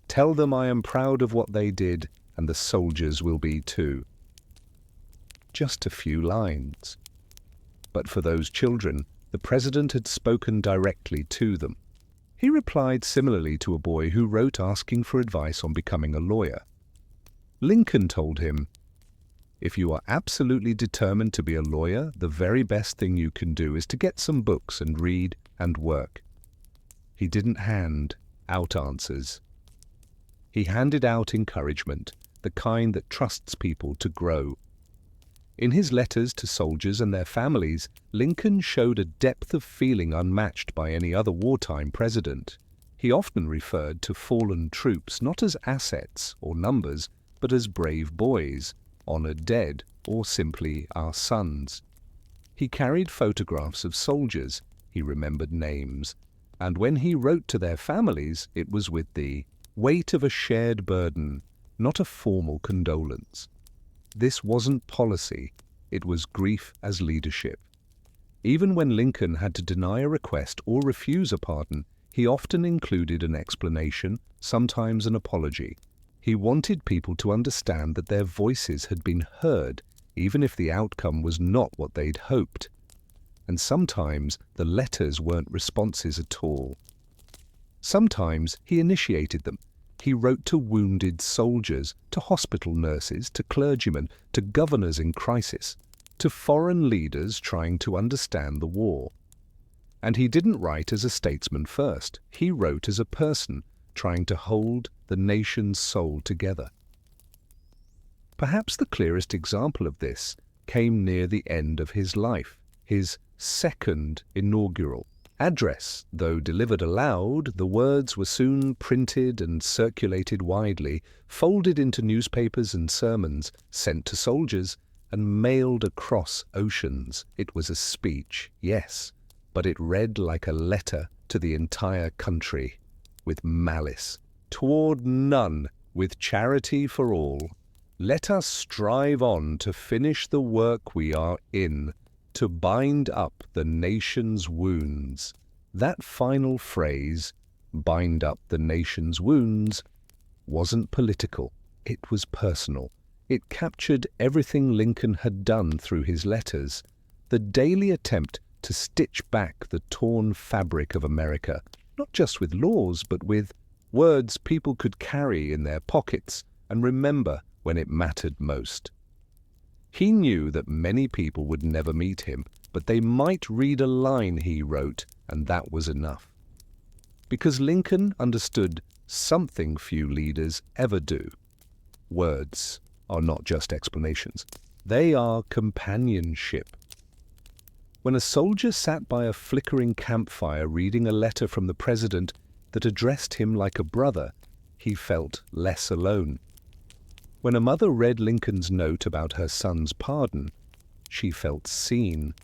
Tell them I am proud of what they did, and the soldiers will be too." Just a few lines. But for those children, the president had spoken directly to them. He replied similarly to a boy who wrote asking for advice on becoming a lawyer. Lincoln told him, "If you are absolutely determined to be a lawyer, the very best thing you can do is to get some books and read and work." He didn't hand out answers. He handed out encouragement, the kind that trusts people to grow. In his letters to soldiers and their families, Lincoln showed a depth of feeling unmatched by any other wartime president. He often referred to fallen troops not as assets or numbers, but as brave boys, honored dead, or simply our sons. He carried photographs of soldiers, he remembered names, and when he wrote to their families, it was with the weight of a shared burden, not a formal condolence. This wasn't policy, it was grief as leadership. Even when Lincoln had to deny a request or refuse a pardon, he often included an explanation, sometimes an apology. He wanted people to understand that their voices had been heard, even if the outcome was not what they'd hoped. And sometimes the letters weren't responses at all. Sometimes he initiated them. He wrote to wounded soldiers, to hospital nurses, to clergymen, to governors in crisis, to foreign leaders trying to understand the war. And he didn't write as a statesman first. He wrote as a person, trying to hold the nation's soul together. Perhaps the clearest example of this came near the end of his life, his second inaugural address. Though delivered aloud, the words were soon printed and circulated widely, folded into newspapers and sermons, sent to soldiers, and mailed across oceans. It was a speech, yes, but it read like a letter to the entire country, with malice, toward none, with charity for all. Let us strive on to finish the work we are in, to bind up the nation's wounds. That final phrase, bind up the nation's wounds, wasn't political, it was personal. It captured everything Lincoln had done through his letters, the daily attempt to stitch back the torn fabric of America, not just with laws, but with words people could carry in their pockets and remember when it mattered most. He knew that many people would never meet him, but they might read a line he wrote, and that was enough. Because Lincoln understood something few leaders ever do. Words are not just explanations. They are companionship. When a soldier sat by a flickering campfire reading a letter from the president that addressed him like a brother, he felt less alone. When a mother read Lincoln's note about her son's pardon, she felt seen.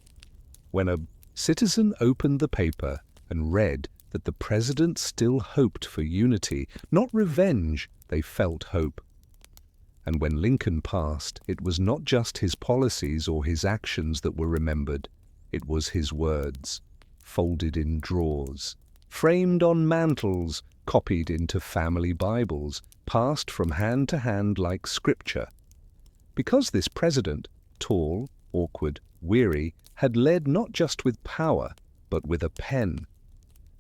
When a citizen opened the paper and read that the president still hoped for unity, not revenge, they felt hope. And when Lincoln passed, it was not just his policies or his actions that were remembered. It was his words, folded in drawers, framed on mantels, copied into family Bibles, passed from hand to hand like scripture. Because this president, tall, awkward, weary, had led not just with power, but with a pen.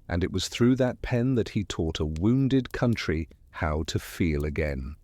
And it was through that pen that he taught a wounded country how to feel again.